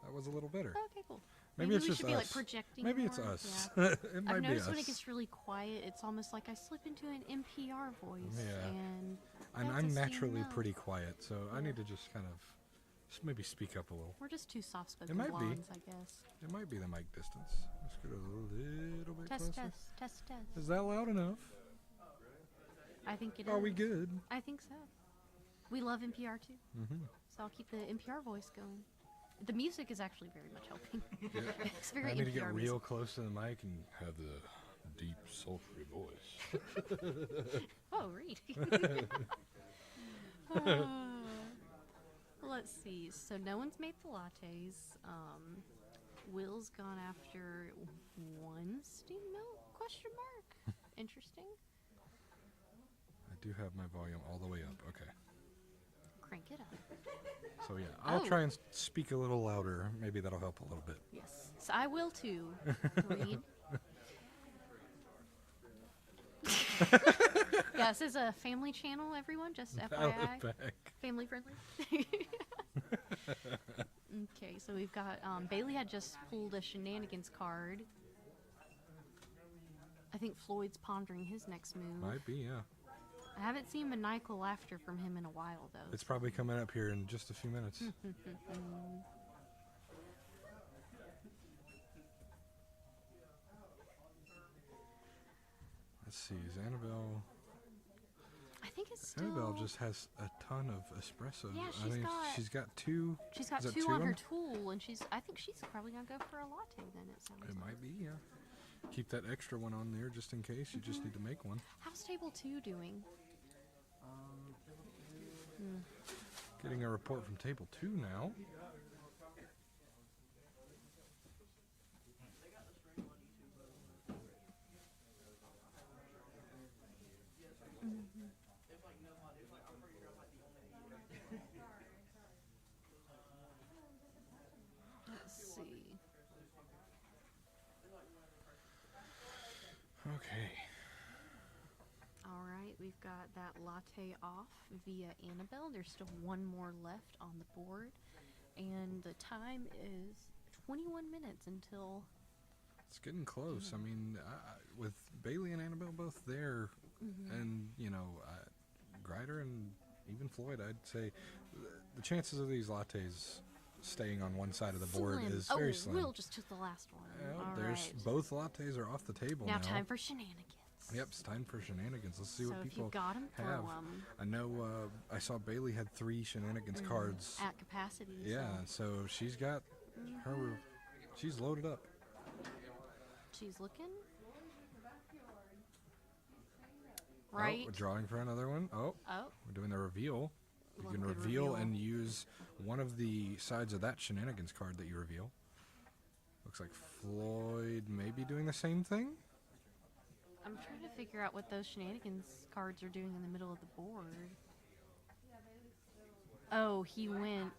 That was a little better.
Okay, cool.
Maybe it's
we
just
should be like
us.
projecting.
Maybe it's
more.
us.
Yeah.
It might
I've
be
noticed
us.
when it gets really quiet, it's almost like I slip into an NPR voice.
Yeah.
And
And
that's
I'm
a
naturally
no.
pretty quiet, so I need to just kind of maybe speak up a little.
We're just two soft-spoken
It might be.
blondes, I guess.
It might be the mic distance. Let's get a little bit
Test,
closer.
test.
Is that loud enough?
I think it is.
Are we good?
I think so. We love NPR too,
Mm-hmm.
so I'll keep the NPR voice going. The music is actually very much helping.
Yeah.
It's very
I need to get
NPR
real
music.
close to the mic and have the deep, sultry voice.
Oh, Reed. Let's see. So no one's made the lattes. Will's gone after one steam milk? Question mark. Interesting.
I do have my volume all the way up. Okay.
Crank it up.
So yeah, I'll
Oh.
try and speak a little louder. Maybe that'll help a little bit.
Yes. So I will too. Reed. Yeah, this is a family channel, everyone. Just FYI.
Back.
Family friendly. Okay, so we've got Bailey had just pulled a Shenanigans card. I I think Floyd's pondering his next move.
Might be, yeah.
I haven't seen maniacal laughter from him in a while, though.
It's probably coming up here in just a few minutes. Let's see, is Annabelle...
I think it's still...
Annabelle just has a ton of espresso.
Yeah,
she's got two...
She's got two on her tool, and I think she's probably going to go for a latte then, it sounds like.
It might be, yeah. Keep that extra one on there just in case. You just need to make one.
How's table 2 doing?
Getting a report from table 2 now.
Let's see.
Okay.
All right, we've got that latte off via Annabelle. There's still one more left on the board, and the time is 21 minutes until...
It's getting close. I mean, with Bailey and Annabelle both there, and, you know, Grider and even Floyd, I'd say the chances of these lattes staying on one side of the board is very slim.
Will just took the last one.
All right. Both lattes are off the table now.
Now time for shenanigans.
Yep, it's time for shenanigans. Let's see what people
if you got 'em,
have.
throw 'em.
I know I saw Bailey had 3 shenanigans cards.
At capacity.
Yeah, so she's got her... She's loaded up.
She's looking. Right.
Oh, we're drawing for another one. Oh. We're doing the reveal. You can reveal and use one of the sides of that shenanigans card that you reveal. Looks like Floyd may be doing the same thing.
I'm trying to figure out what those shenanigans cards are doing in the middle of the board. Oh, he went...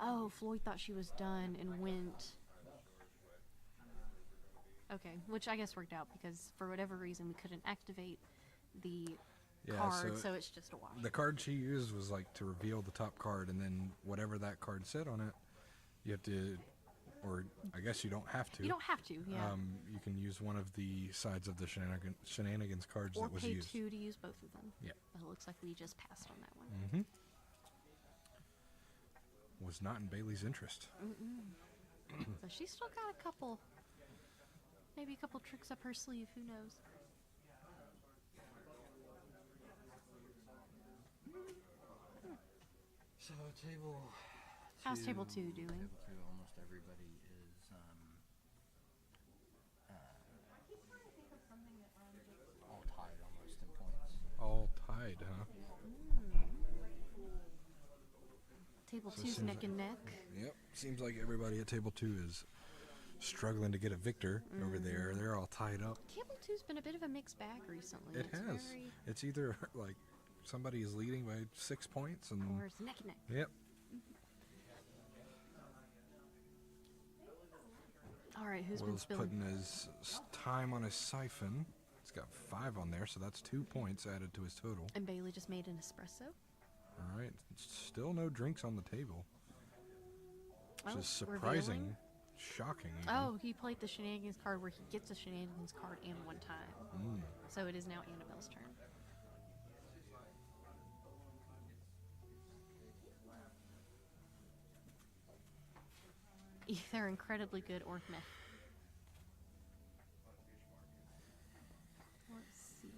Oh, Floyd thought she was done and went... Okay, which I guess worked out because for whatever reason we couldn't activate the card, so it's just a wash.
The card she used was like to reveal the top card, and then whatever that card said on it, you have to, or I guess you don't have to.
You don't have to, yeah.
You can use one of the sides of the shenanigans cards
or
that was
pay
used.
2 to use both of them.
Yeah.
But it looks like we just passed on that one.
Was not in Bailey's interest.
So she's still got a couple. Maybe a couple tricks up her sleeve, who knows?
So table...
How's table 2 doing?
Table 2, almost everybody is all tied almost in points.
All tied, huh?
Table 2's neck and neck.
Yep. Seems like everybody at table 2 is struggling to get a victor over there. They're all tied up.
Table 2's been a bit of a mixed bag recently.
It has. It's either like somebody is leading by 6 points, and
or it's neck and neck.
Yep.
All right, who's
Will's
been
putting his time on his siphon. He's got 5 on there, so that's 2 points added to his total.
And Bailey just made an espresso.
All right. Still no drinks on the table. Which is surprising.
Revealing.
Shocking. Even.
Oh, he played the shenanigans card where he gets a shenanigans card and 1 time. So it is now Annabelle's turn. Either incredibly good or meh. Let's see.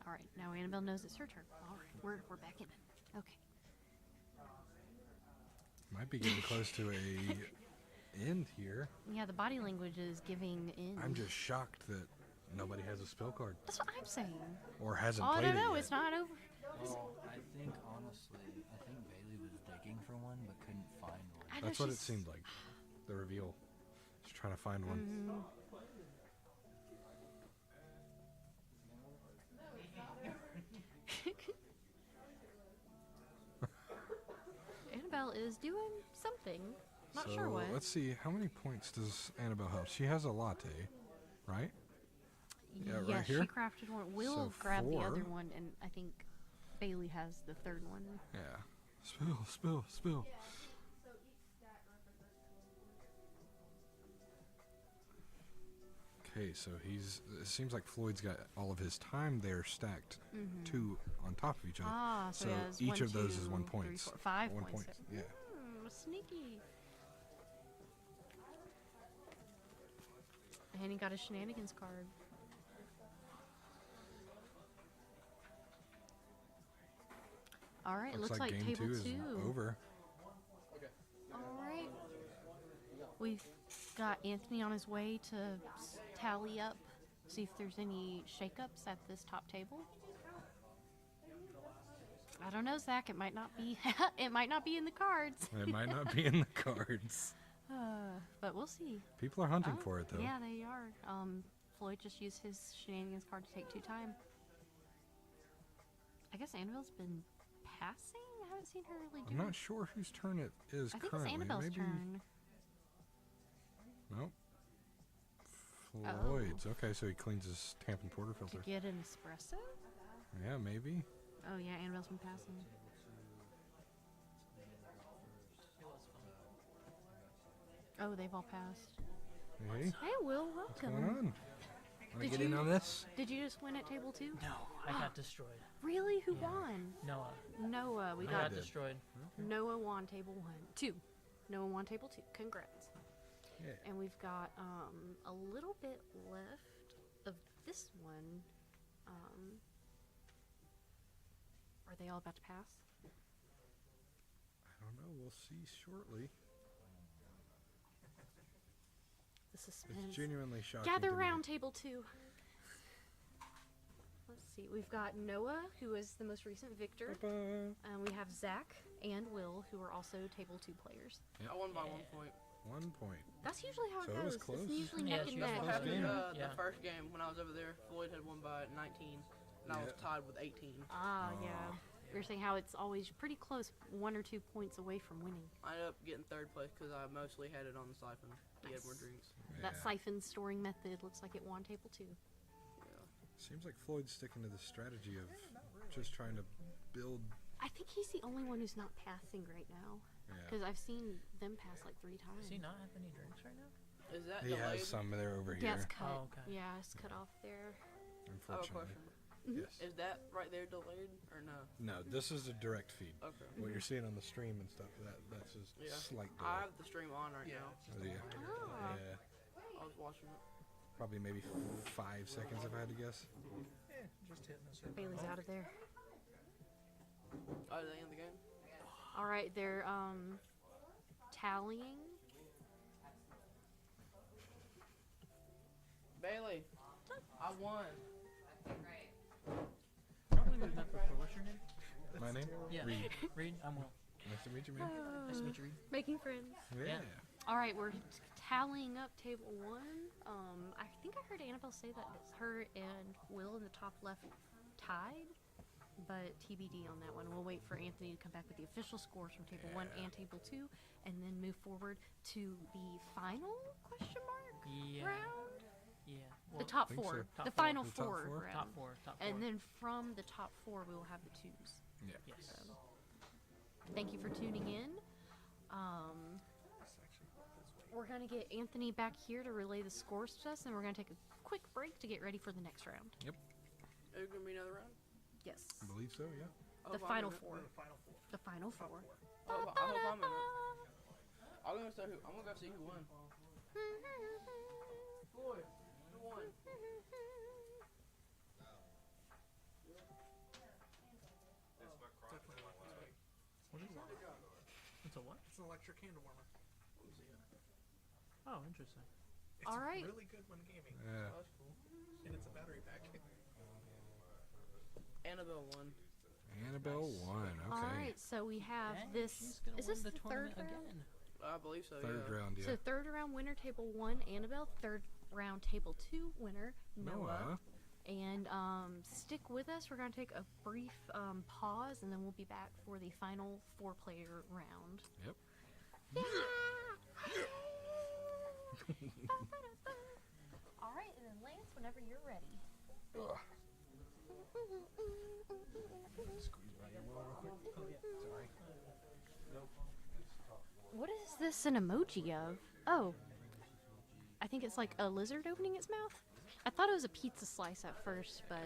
All right, now Annabelle knows it's her turn. All right, we're back in it. Okay.
Might be getting close to a end here.
Yeah, the body language is giving in.
I'm just shocked that nobody has a spill card.
That's what I'm saying.
Or hasn't
played it
yet.
I don't know. It's not over.
Well, I think, honestly, Bailey was digging for one but couldn't find one.
That's what it seemed like. The reveal. She's trying to find one.
Annabelle is doing something. Not
so
sure what.
Let's see. How many points does Annabelle have? She has a latte, right? Yeah, right here.
She crafted one. Will
So
grabbed the
4.
other one, and I think Bailey has the 3rd one.
Yeah. Spill. Okay, so it seems like Floyd's got all of his time there stacked, two on top of each other.
Ah, so, he has
each
one,
of those
two,
is 1
three,
point.
four, 5
1
points.
point. Yeah.
Sneaky. And he got a Shenanigans card. All right, looks like
game
table
2 is
2.
over.
All right. We've got Anthony on his way to tally up, see if there's any shakeups at this top table. I don't know, Zach. It might not be. It might not be in the cards.
It might not be in the cards.
But we'll see.
People are hunting for it, though.
Yeah, they are. Floyd just used his Shenanigans card to take 2 time. I guess Annabelle's been passing. I haven't seen her really do.
I'm not sure whose turn it is
I think
currently.
it's Annabelle's
Maybe.
turn.
Nope.
Oh.
Floyd's. Okay, so he cleans his Tampa Porter
To
filter.
get an espresso?
Yeah, maybe.
Oh yeah, Annabelle's been passing. Oh, they've all passed.
Hey,
Hey, Will,
what's
welcome.
going on? Want to
Did
get in
you-
on this?
Did you just win at table 2?
No, I got destroyed.
Really? Who won?
Noah.
Noah. We
I
got
got destroyed.
Noah won table 2. Noah won table 2. Congrats.
Yeah.
And we've got a little bit left of this one. Are they all about to pass?
I don't know. We'll see shortly.
The suspense.
It's genuinely shocking.
Gather
to me.
round table 2. Let's see. We've got Noah, who is the most recent victor. We have Zach and Will, who are also table 2 players.
I won by 1 point.
1 point.
That's usually how it
So it
goes.
was close.
It's usually
Yeah,
neck
it's
and
usually
neck.
close.
Happened
Yeah.
the first game when I was over there. Floyd had won by 19, and I was
Yeah.
tied with 18.
Ah, yeah. You're saying how it's always pretty close, 1 or 2 points away from winning.
I ended up getting 3rd place because I mostly had it on the siphon. He had more drinks.
That siphon storing method looks like it won table 2.
Seems like Floyd's sticking to the strategy of just trying to build.
I think he's the only one who's not passing right now.
Yeah.
Because I've seen them pass like 3 times.
Does he not have any drinks right now?
Is that
He
delayed?
has some there over
Yeah,
here.
it's cut.
Oh, okay.
Yeah, it's cut off there.
I have a
Unfortunately.
question.
Yes.
Is that right there delayed or no?
No, this is a direct feed.
Okay.
What you're seeing on the stream and stuff, that's just
Yeah.
slight
I
delay.
have the stream on right now.
Oh, yeah.
Ah.
Yeah.
I was watching it.
Probably maybe 5 seconds if I had to guess.
Yeah, just hitting this.
Bailey's out of there.
Oh, they in the game?
All right, they're tallying.
Bailey, I won.
Probably we've met before. What's your name?
My name?
Yeah.
Reed.
Reed. I'm Will.
Nice to meet you, man.
Nice to meet you, Reed.
Making friends.
Yeah.
All right, we're tallying up table 1. I think I heard Annabelle say that it's her and Will in the top left tied, but TBD on that one. We'll wait for Anthony to come back with the official scores from table 1 and table 2, and then move forward to the final question mark
Yeah.
round.
Yeah.
The top
think
4,
so.
the
Top four.
final
The top
4
four?
round.
Top four. Top four.
And then from the top 4, we will have the 2s.
Yeah.
Yes.
Thank you for tuning in. We're going to get Anthony back here to relay the scores to us, and we're going to take a quick break to get ready for the next round.
Is there going to be another round?
Yes.
I believe so, yeah.
I
The
hope I'm
final
in it.
4. The final 4.
I hope I'm in it. I'm gonna go see who won. Floyd, who won?
What is that? It's a what?
It's an electric candle warmer.
Oh, interesting.
It's
All right.
really good when gaming.
Yeah.
That's cool.
And it's a battery pack.
Annabelle won.
Annabelle won. Okay.
All right, so we have
Dang,
this.
she's gonna
Is
win
this
the
the third
tournament
round?
again?
I believe so.
Third
yeah.
round, yeah.
So third round winner, table 1, Annabelle. Third round, table 2 winner, Noah. And stick with us. We're going to take a brief pause, and then we'll be back for the final 4-player round.
Yep.
All right, and then Lance, whenever you're ready.
Squeeze by your wall real quick. Sorry.
What is this an emoji of? Oh, I think it's like a lizard opening its mouth. I thought it was a pizza slice at first, but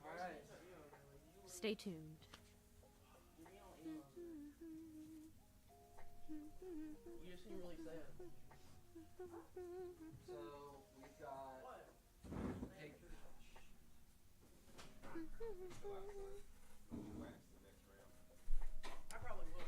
alright. Stay tuned.
You seem really sad. So we've got
I probably will.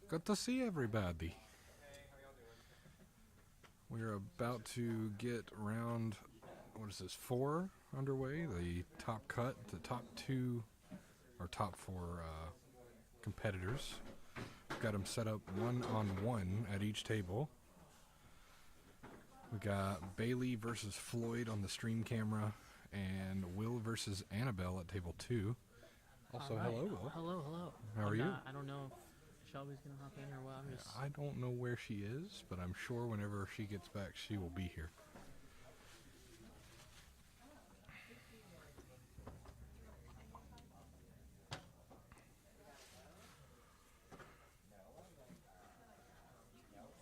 Good to see everybody. We're about to get round, what is this, 4 underway. The top cut, the top 2 or top 4 competitors. Got them set up 1-on-1 at each table. We got Bailey versus Floyd on the stream camera, and Will versus Annabelle at table 2. Also,
All right.
hello, Will.
Hello.
How are you?
I don't know if Shelby's gonna hop in or what. I'm just.
I don't know where she is, but I'm sure whenever she gets back, she will be here.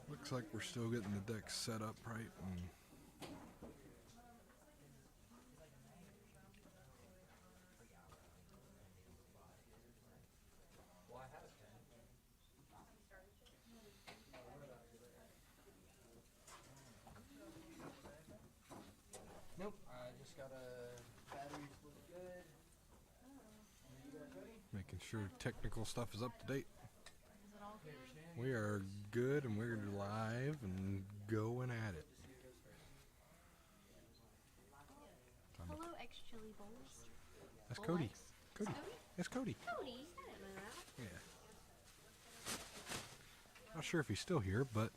Looks like we're still getting the deck set up right.
Nope, I just got a batteries look good. You guys ready?
Making sure technical stuff is up to date. We are good and we're live and going at it.
Hello, X Chili Bowls.
That's
Bull
Cody.
X.
Cody. That's Cody.
Cody? I didn't know that.
Yeah. Not sure if he's still here, but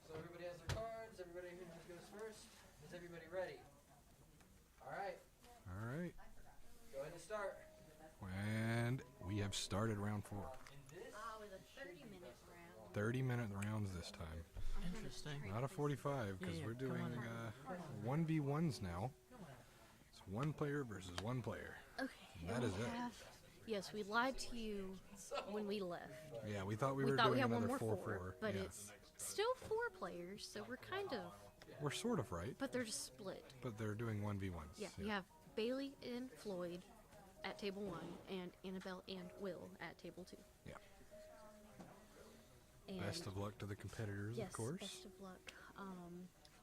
So everybody has their cards. Everybody who goes first. Is everybody ready? All right.
all right.
Go ahead and start.
And we have started round 4.
With a 30-minute round.
30-minute rounds this time.
Interesting.
Not a 45 because
Yeah,
we're
come
doing
on
1v1s now. It's 1 player versus 1 player.
Okay.
And that is it.
Yes, we lied to you when we left.
Yeah, we thought we
We
were
thought
doing
we had one
another
more
4-4.
four, but
yeah.
it's still 4 players, so we're kind of.
We're sort of right,
But they're just split.
but they're doing 1v1s.
Yeah, we have Bailey and Floyd at table 1, and Annabelle and Will at table 2.
Yeah.
And
Best of luck to the competitors,
yes,
of course.
best of luck.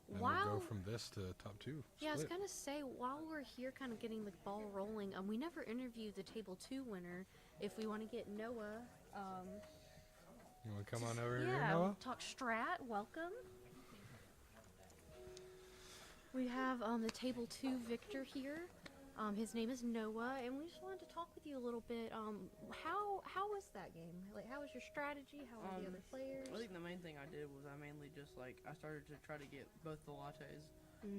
And
While
we'll go from this to top 2.
Yeah, I was
split.
gonna say while we're here, kind of getting the ball rolling. We never interviewed the table 2 winner. If we want to get Noah,
You want to come on over here,
yeah,
Noah?
we'll talk Strat. Welcome. We have the table 2 victor here. His name is Noah, and we just wanted to talk with you a little bit. How was that game? Like, how was your strategy? How were the other players?
I think the main thing I did was I mainly just I started to try to get both the lattes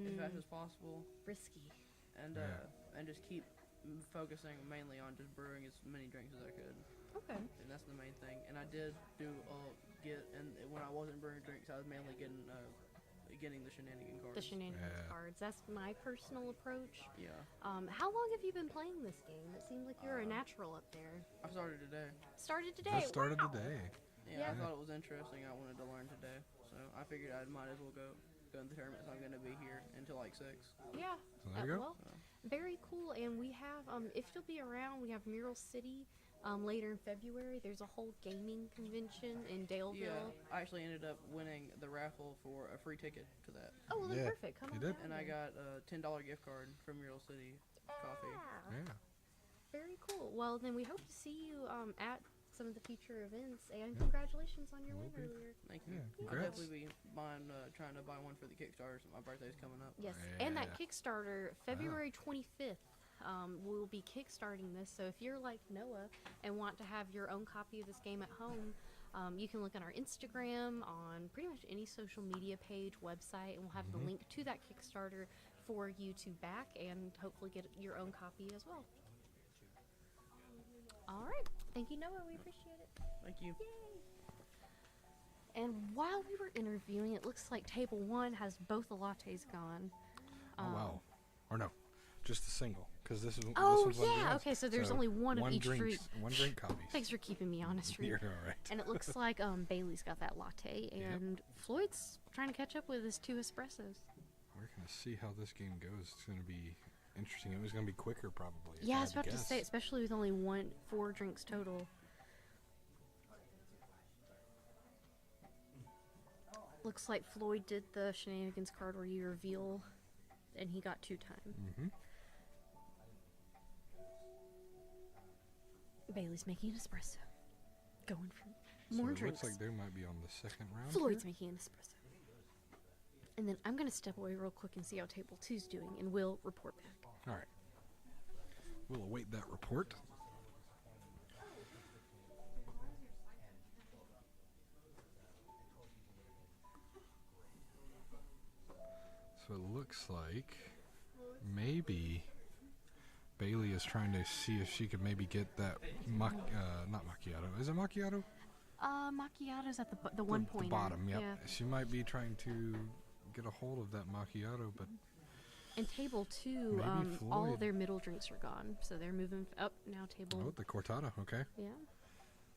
as fast as possible.
Risky.
And just keep focusing mainly on just brewing as many drinks as I could.
Okay.
And that's the main thing. And I did do and when I wasn't brewing drinks, I was mainly getting the Shenanigans cards.
The Shenanigans cards. That's my personal approach.
Yeah.
How long have you been playing this game? It seems like you're a natural up there.
I started today.
Started today?
Just started
Wow.
today.
Yeah, I thought it was interesting. I wanted to learn today, so I figured I might as well go in the tournament. So I'm going to be here until like 6.
Yeah.
So there you go.
Well, very cool. And we have, if you'll be around, we have Mural City later in February. There's a whole gaming convention in Daleville.
Yeah, I actually ended up winning the raffle for a free ticket to that.
Oh, well, then
Yeah,
perfect. Come
you
on
did.
down
And I
there.
got a $10 gift card from Mural City Coffee.
Yeah.
Very cool. Well, then we hope to see you at some of the future events. And congratulations on your win
Will be.
earlier.
Thank you.
Yeah,
I'll
congrats.
definitely be trying to buy one for the Kickstarter since my birthday's coming up.
Yes, and that
Yeah.
Kickstarter, February 25th, we'll be kickstarting this. So if you're like Noah and want to have your own copy of this game at home, you can look on our Instagram, on pretty much any social media page, website, and we'll have the link to that Kickstarter for you to back and hopefully get your own copy as well. All right. Thank you, Noah. We appreciate it.
Thank you.
And while we were interviewing, it looks like table 1 has both the lattes gone.
Oh, wow. Or no, just a single. Because this is.
Oh,
this was one of the
yeah.
ones.
Okay, so there's only one of each drink.
One drink copies.
Thanks for keeping me honest, Reed.
You're all right.
And it looks like Bailey's got that latte, and Floyd's trying to catch up with his 2 espressos.
We're going to see how this game goes. It's going to be interesting. It was going to be quicker, probably. if
Yeah, I
had
was about to
guess.
say, especially with only 4 drinks total. Looks like Floyd did the Shenanigans card where you reveal and he got 2 time.
Mm-hmm.
Bailey's making an espresso. Going for
So
more
it
drinks.
looks like they might be on the second round.
Floyd's
here.
making an espresso. And then I'm going to step away real quick and see how table 2's doing, and we'll report back.
All right. We'll await that report. So it looks like maybe Bailey is trying to see if she could maybe get that not macchiato. Is it macchiato?
Macchiato's at the 1 point.
The bottom, yep.
Yeah.
She might be trying to get a hold of that macchiato, but
And table 2,
maybe
all
Floyd.
their middle drinks are gone, so they're moving up now. Table.
oh, the cortado, okay.
Yeah.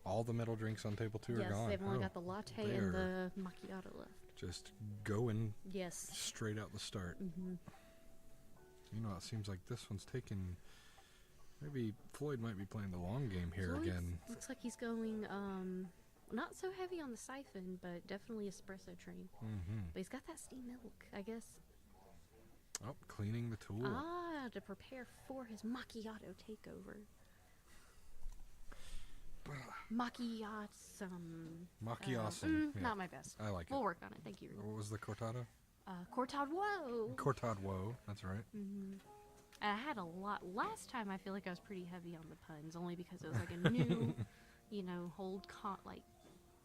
All the middle drinks on table 2
Yes,
are gone.
they've only
Oh,
got the latte
they
and
are
the macchiato left.
just going
Yes.
straight out the start.
Mm-hmm.
You know, it seems like this one's taking. Maybe Floyd might be playing the long game here again.
Looks like he's going not so heavy on the siphon, but definitely espresso train.
Mm-hmm.
But he's got that steam milk, I guess.
Oh, cleaning the tool.
To prepare for his macchiato takeover.
Macchiato. Yeah.
Not my best.
I like
We'll
it.
work on it. Thank you.
What was the cortado?
Cortado.
Cortado. That's right.
Mm-hmm. I had a lot. Last time I feel like I was pretty heavy on the puns, only because it was like a new, like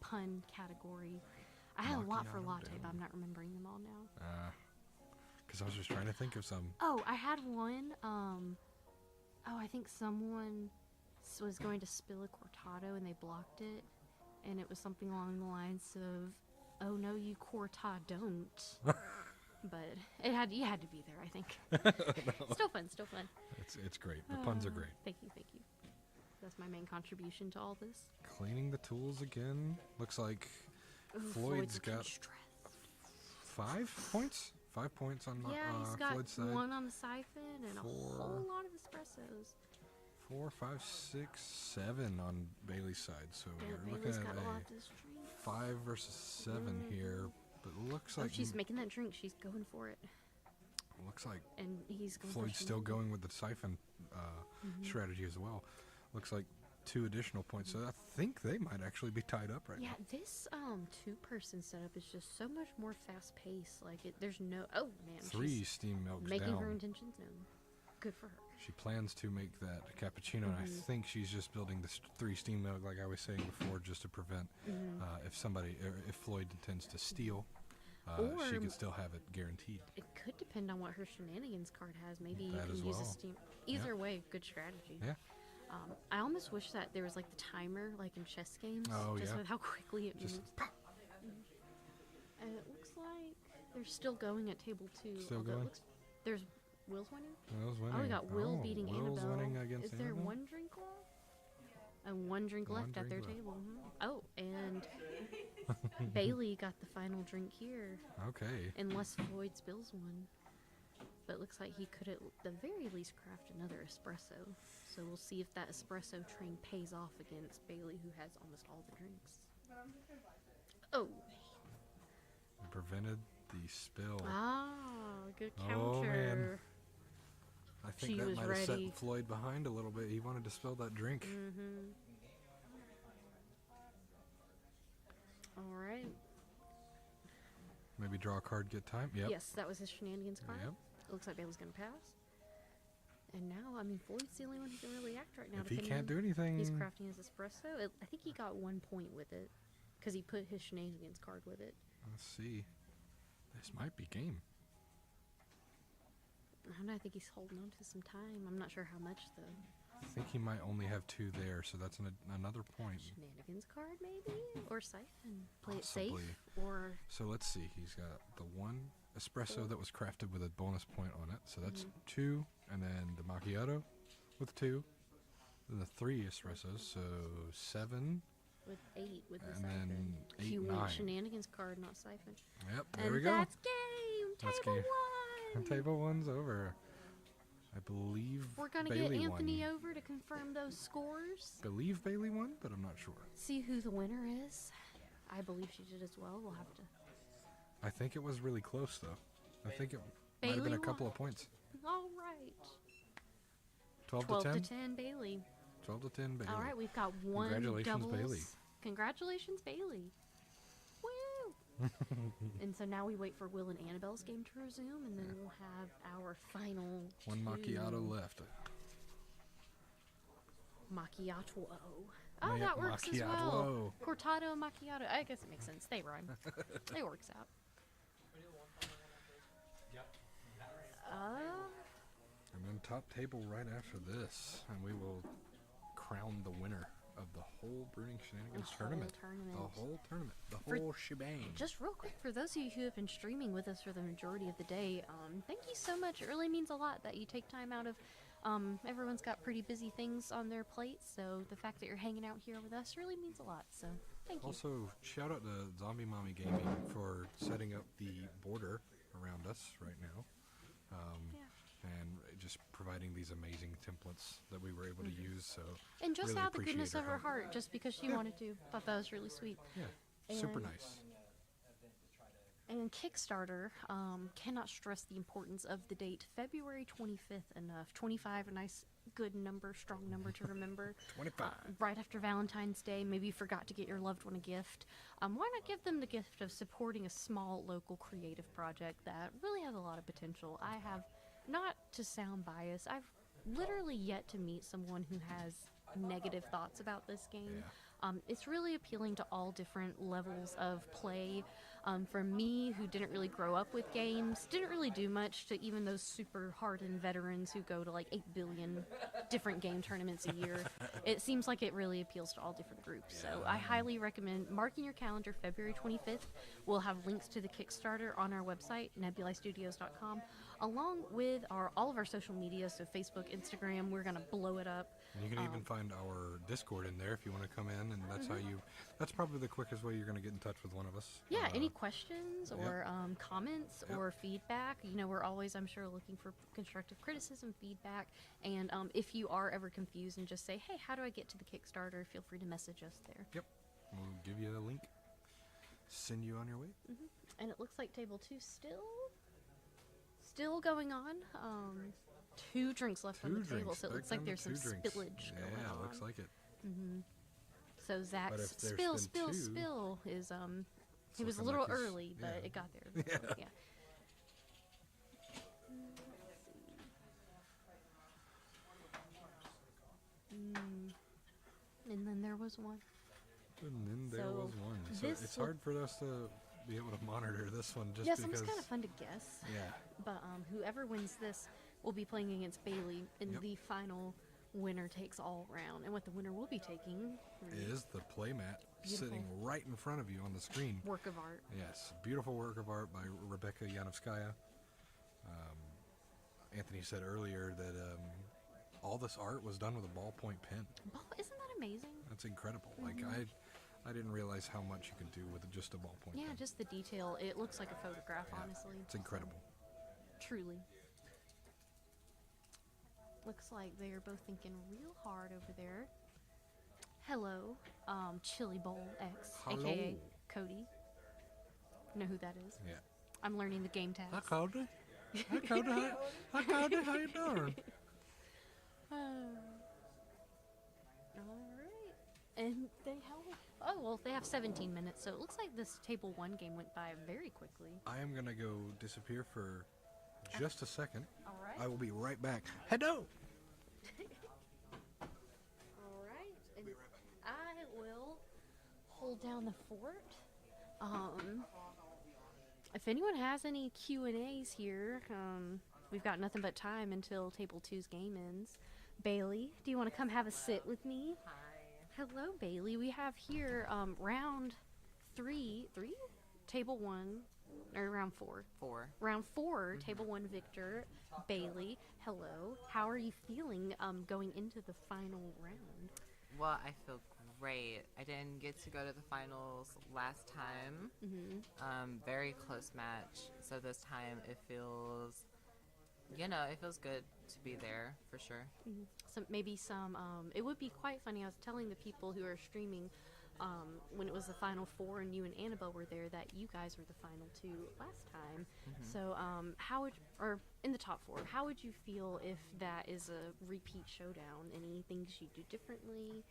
pun category. I had a lot for
Macchiato
latte,
down.
but I'm not remembering them all now.
Because I was just trying to think of some.
Oh, I had one. I think someone was going to spill a cortado and they blocked it, and it was something along the lines of, "Oh no, you don't." But you had to be there, I think.
No.
Still fun.
It's great. The puns are great.
Thank you. That's my main contribution to all this.
Cleaning the tools again. Looks like
Ooh,
Floyd's
looking
got
stressed.
5 points. 5 points on
He's got
Floyd's side.
1 on the siphon and a
4.
whole lot of espressos.
4, 5, 6, 7 on Bailey's side. So we're looking
Bailey's
at
got a lot
a
this drink.
5 versus 7 here. But it looks like
She's making that drink. She's going for it.
looks like
And he's going
Floyd's
for
still going with the siphon strategy as well. Looks like 2 additional points. So I think they might actually be tied up right now.
This 2-person setup is just so much more fast paced. Like there's no
3
she's
steam milks
making
down.
her intentions known. Good for her.
She plans to make that cappuccino, and I think she's just building the 3 steam milk, like I was saying before, just to prevent if Floyd intends to steal, she could still have it guaranteed.
It could depend on what her shenanigans card has. Maybe
That
you
as
can use
well.
a steam. Either way, good strategy.
Yeah.
I almost wish that there was like the timer, like in chess games,
Oh,
just
yeah.
with how quickly it
Just
moves. And it looks like they're still going at table 2.
Still
although it
going?
looks, there's Will's winning.
Will's winning.
Oh, we got Will beating
Will's
Annabelle.
winning against
Is there
Annabelle?
1 drink left? And 1 drink
One
left at their
drink left.
table. Oh, and Bailey got the final drink here.
Okay.
Unless Floyd spills one. But it looks like he could at the very least craft another espresso. So we'll see if that espresso train pays off against Bailey, who has almost all the drinks. Oh.
Prevented the spill.
Good
Oh,
counter.
man. I think
She
that
was
might have
ready.
set Floyd behind a little bit. He wanted to spill that drink.
Mm-hmm. All right.
Maybe draw a card, get time. Yep.
Yes, that was his shenanigans card.
Yep.
It looks like Bailey's going to pass. And now, Floyd's the only one who can really act right now.
If he
depending
can't
on-
do anything-
He's crafting his espresso. I think he got 1 point with it. Because he put his shenanigans card with it.
Let's see. This might be game.
I don't know, I think he's holding on to some time. I'm not sure how much, though.
I think he might only have 2 there, so that's another point.
Shenanigans card, maybe? Or siphon. Play
Possibly.
it safe? Or...
So let's see. He's got the 1 espresso that was crafted with a bonus point on it. So that's
Mm-hmm.
2, and then the macchiato with 2, then the 3 espressos, so 7.
With 8 with the
And
siphon.
then 8,
He went
9.
shenanigans card, not siphon.
Yep, there
And
we go.
that's game!
That's
Table
game.
1!
Table 1's over. I believe
We're gonna
Bailey
get Anthony
won.
over to confirm those scores.
Believe Bailey won, but I'm not sure.
See who the winner is. I believe she did as well. We'll have to.
I think it was really close, though. I think it. Might have been
Bailey
a couple
won.
of points.
All right.
12
12
to 10?
to 10, Bailey.
12 to 10, Bailey.
All right, we've got one
Congratulations,
doubles.
Bailey.
Congratulations, Bailey. Woo! And so now we wait for Will and Annabelle's game to resume, and then we'll have our final
One
two.
macchiato left.
Macchiato. Oh, that works as well. Cortado macchiato. I guess it makes sense. They rhyme. It works out.
And then top table right after this, and we will crown the winner of the whole Brewing Shenanigans tournament. The whole tournament. The whole shebang.
Just real quick, for those of you who have been streaming with us for the majority of the day, thank you so much. It really means a lot that you take time out of. Everyone's got pretty busy things on their plates, so the fact that you're hanging out here with us really means a lot. So thank you.
Also, shout out to Zombie Mommy Gaming for setting up the border around us right now. And just providing these amazing templates that we were able to use. So
and just
really
out the
appreciate
goodness of her
help.
heart, just because she wanted to. Thought that was really sweet.
Yeah, super
And-
nice.
And Kickstarter, cannot stress the importance of the date February 25th enough. 25, a nice, good number, strong number to remember.
25.
Right after Valentine's Day, maybe you forgot to get your loved one a gift. Why not give them the gift of supporting a small local creative project that really has a lot of potential? I have, not to sound biased, I've literally yet to meet someone who has negative thoughts about this game. It's really appealing to all different levels of play. For me, who didn't really grow up with games, didn't really do much, to even those super hardened veterans who go to like 8 billion different game tournaments a year, it seems like it really appeals to all different groups. So I highly recommend marking your calendar February 25th. We'll have links to the Kickstarter on our website, nebulastudios.com, along with all of our social media, so Facebook, Instagram. We're going to blow it up.
And you can even find our Discord in there if you want to come in, and that's how you. That's probably the quickest way you're going to get in touch with one of us.
Yeah, any questions or comments or feedback? You know, we're always, I'm sure, looking for constructive criticism, feedback. And if you are ever confused and just say, hey, how do I get to the Kickstarter? Feel free to message us there.
Yep. We'll give you a link. Send you on your way.
And it looks like table 2 still going on. 2 drinks left on the table, so it looks like there's some spillage going on.
Yeah, looks like it.
So Zach's
But if there's
spill,
been
spill,
2,
spill is he was a
looking
little
like he's-
early, but
yeah.
it got there.
Yeah.
And then there was one.
And then there
So
was one. So
this
it's
will-
hard for us to be able to monitor this one just
Yeah,
because.
so it's kind of fun to guess.
Yeah.
But whoever wins this will be playing against Bailey in the final winner takes all round. And what the winner will be taking
Is the playmat sitting right in front of you on the screen.
work of art.
Yes, beautiful work of art by Rebecca Yanovskaya. Anthony said earlier that all this art was done with a ballpoint pen.
Isn't that amazing?
That's incredible. Like I didn't realize how much you could do with just a ballpoint
Yeah,
pen.
just the detail. It looks like a photograph, honestly.
It's incredible.
Truly. Looks like they are both thinking real hard over there. Hello, Chili Bowl X,
Hello.
aka Cody. Know who that is?
Yeah.
I'm learning the game tags.
Hi, Cody. Hi, Cody. Hi, Cody. How you doing?
Alright. And they they have 17 minutes, so it looks like this table 1 game went by very quickly.
I am gonna go disappear for just a second.
Alright.
I will be right back. Hello.
Alright. And I will hold down the fort. If anyone has any Q&As here, we've got nothing but time until table 2's game ends. Bailey, do you want to come have a sit with me?
Hi.
Hello, Bailey. We have here round 3, table 1, or round 4.
4.
Round 4, table 1 victor, Bailey. Hello. How are you feeling going into the final round?
Well, I feel great. I didn't get to go to the finals last time. Very close match. So this time it feels, it feels good to be there for sure.
It would be quite funny. I was telling the people who are streaming, when it was the final four and you and Annabelle were there, that you guys were the final two last time. So how would, or in the top four, how would you feel if that is a repeat showdown? Any things you do differently?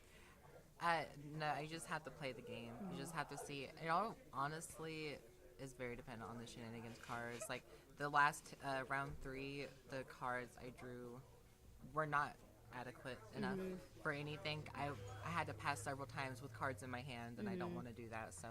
No, you just have to play the game. You just have to see. It all honestly is very dependent on the Shenanigans cards. Like the last round 3, the cards I drew were not adequate enough for anything. I had to pass several times with cards in my hand, and I don't want to do that. So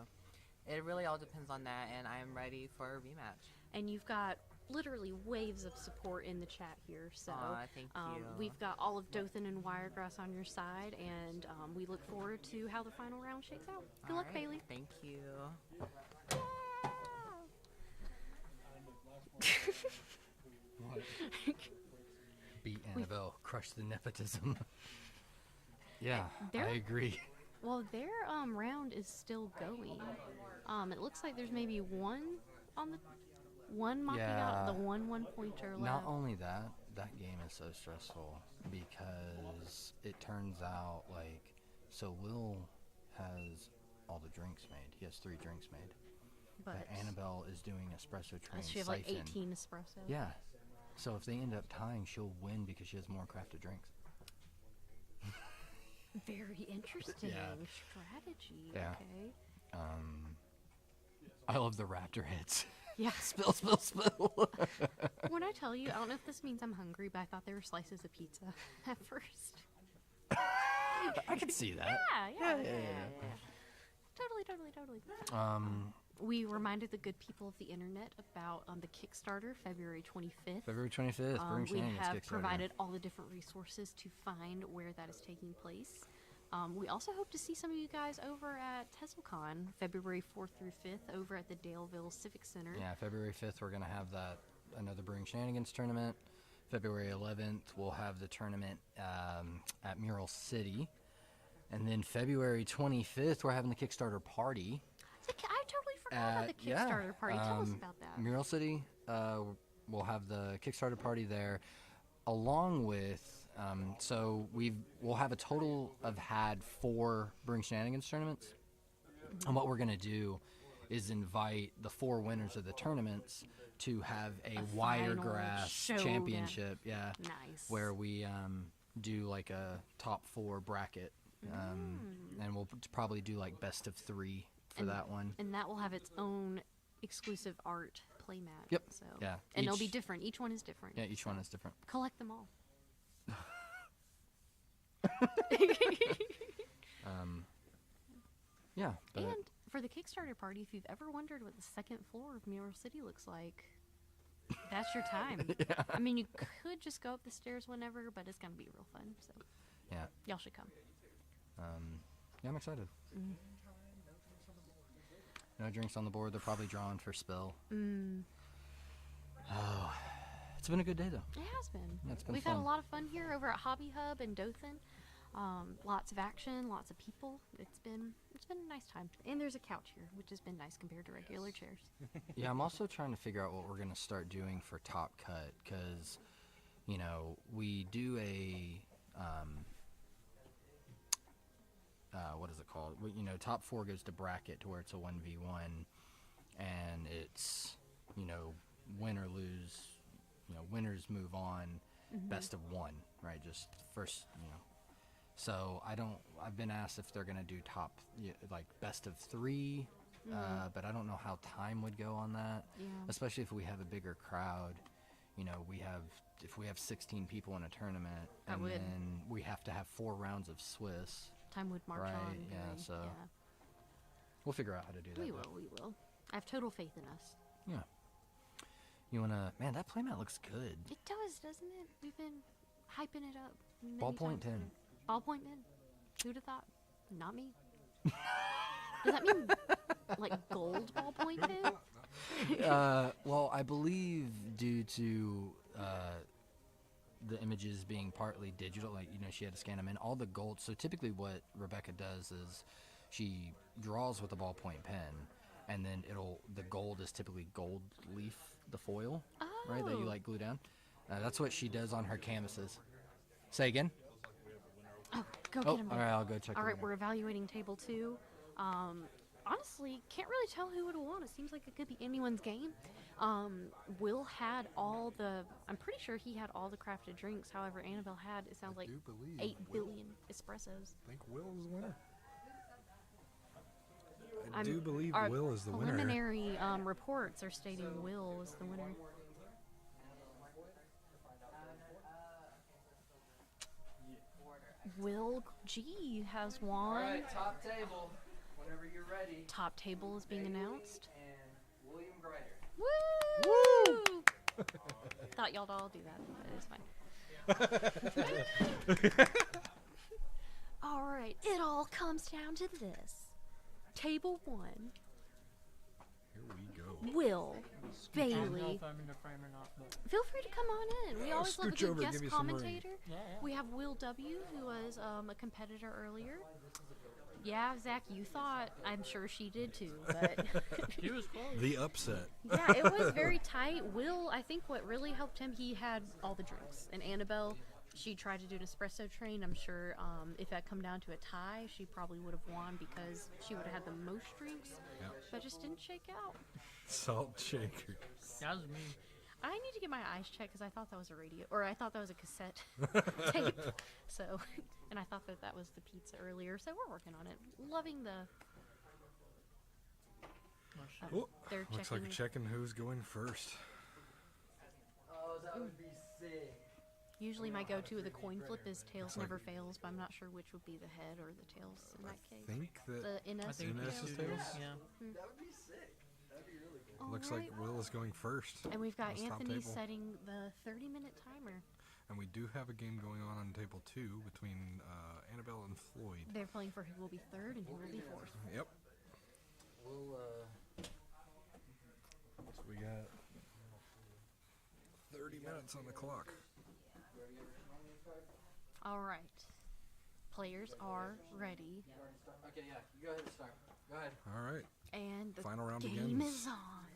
it really all depends on that, and I am ready for a rematch.
And you've got literally waves of support in the chat here. So
thank you.
We've got all of Dothan and Wiregrass on your side, and we look forward to how the final round shakes out. Good luck, Bailey.
Thank you.
Beat Annabelle, crush the nepotism. Yeah,
They're-
I agree.
Well, their round is still going. It looks like there's maybe one on the mopping out the one pointer left.
Not only that, that game is so stressful because it turns out so Will has all the drinks made. He has 3 drinks made. But Annabelle is doing espresso train
she has like 18 espresso.
Yeah. So if they end up tying, she'll win because she has more crafted drinks.
Very interesting
Yeah.
strategy.
Yeah.
Okay.
I love the raptor hits.
Yeah.
Spill, spill, spill.
When I tell you, I don't know if this means I'm hungry, but I thought they were slices of pizza at first.
I could see that.
Yeah. Totally. We reminded the good people of the internet about the Kickstarter, February 25th.
February 25th, Brewing
we
Shenanigans
have
Kickstarter.
provided all the different resources to find where that is taking place. We also hope to see some of you guys over at TeslaCon, February 4th through 5th, over at the Daleville Civic Center.
Yeah, February 5th, we're going to have another Brewing Shenanigans tournament. February 11th, we'll have the tournament at Mural City. And then February 25th, we're having the Kickstarter party.
I totally forgot about the Kickstarter party. Tell us about that.
Mural City, we'll have the Kickstarter party there, along with, we'll have a total of 4 Brewing Shenanigans tournaments. And what we're going to do is invite the 4 winners of the tournaments to have a Wiregrass championship. Yeah.
Nice.
Where we do like a top 4 bracket. And we'll probably do like best of 3 for that one.
And that will have its own exclusive art playmat.
Yep.
So.
Yeah.
And they'll be different. Each one is different.
Yeah, each one is different.
Collect them all.
Yeah.
And for the Kickstarter party, if you've ever wondered what the second floor of Mural City looks like, that's your time.
Yeah.
I mean, you could just go up the stairs whenever, but it's going to be real fun. So
yeah.
Y'all should come.
Yeah, I'm excited. No drinks on the board. They're probably drawing for spill. Oh, it's been a good day though.
It has been.
Yeah, it's been
We've
fun.
had a lot of fun here over at Hobby Hub in Dothan. Lots of action, lots of people. It's been a nice time. And there's a couch here, which has been nice compared to regular chairs.
Yeah, I'm also trying to figure out what we're gonna start doing for Top Cut, because we do a what is it called? Top 4 goes to bracket to where it's a 1v1, and it's win or lose. Winners move on. Best of 1, right? Just first, So I've been asked if they're gonna do like best of 3, but I don't know how time would go on that.
Yeah.
Especially if we have a bigger crowd. If we have 16 people in a tournament, then we have to have 4 rounds of Swiss.
Time would march
right,
on.
Yeah,
really.
so we'll figure out how to do that.
We will. I have total faith in us.
Yeah. You wanna? Man, that playmat looks good.
It does, doesn't it? We've been hyping it up.
Ballpoint 10.
Ballpoint 10. Who'd have thought? Not me. Does that mean like gold ballpoint 10?
Well, I believe due to the images being partly digital, she had to scan them in. All the gold. So typically, what Rebecca does is she draws with a ballpoint pen, and then the gold is typically gold leaf, the foil, right, that you glue down. That's what she does on her canvases. Say again.
Oh, go get him.
All right, I'll go check.
All right, we're evaluating table 2. Honestly, can't really tell who would have won. It seems like it could be anyone's game. Will had all the. I'm pretty sure he had all the crafted drinks. However, Annabelle had. It sounds like 8 billion espressos.
I think Will is the winner. I
I'm-
do believe
our
Will is the winner.
Preliminary reports are stating Will is the winner. Will G has won.
Alright, top table. Whenever you're ready.
Top table is being announced.
And William Grider.
Woo! Thought y'all'd all do that, but it's fine. Alright, it all comes down to this. Table 1.
Here we go.
Will,
I don't know
Bailey.
if I'm in the frame or not, but
Feel free to come on in. We always love a
scooch
good
over,
guest
give you some room.
commentator.
yeah.
We have Will W, who was a competitor earlier. Yeah, Zach, you thought. I'm sure she did too, but
He was close.
The upset.
yeah, it was very tight. Will, I think what really helped him, he had all the drinks. And Annabelle, she tried to do an espresso train. I'm sure if that come down to a tie, she probably would have won because she would have had the most drinks,
Yep.
but just didn't shake out.
Salt shaker.
That was me.
I need to get my eyes checked because I thought that was a radio, or I thought that was a cassette tape. So, and I thought that was the pizza earlier. So we're working on it. Loving the.
Oh,
they're
looks
checking.
like checking who's going first.
Oh, that would be sick.
Usually my go-to with a coin flip is tails never fails, but I'm not sure which would be the head or the tails in that case.
I think that
The NS
I think
Ines
tails?
is tails.
Yeah.
That would be sick. That'd be really good.
Looks
Alright.
like Will is going first.
And we've got
on this top
Anthony
table.
setting the 30-minute timer.
And we do have a game going on table 2 between Annabelle and Floyd.
They're playing for who will be third and who will be fourth.
Yep.
We'll,
So we got 30 minutes on the clock.
All right. Players are ready.
Okay, yeah. You go ahead and start. Go ahead.
All right.
And the
Final round
game
begins.
is on.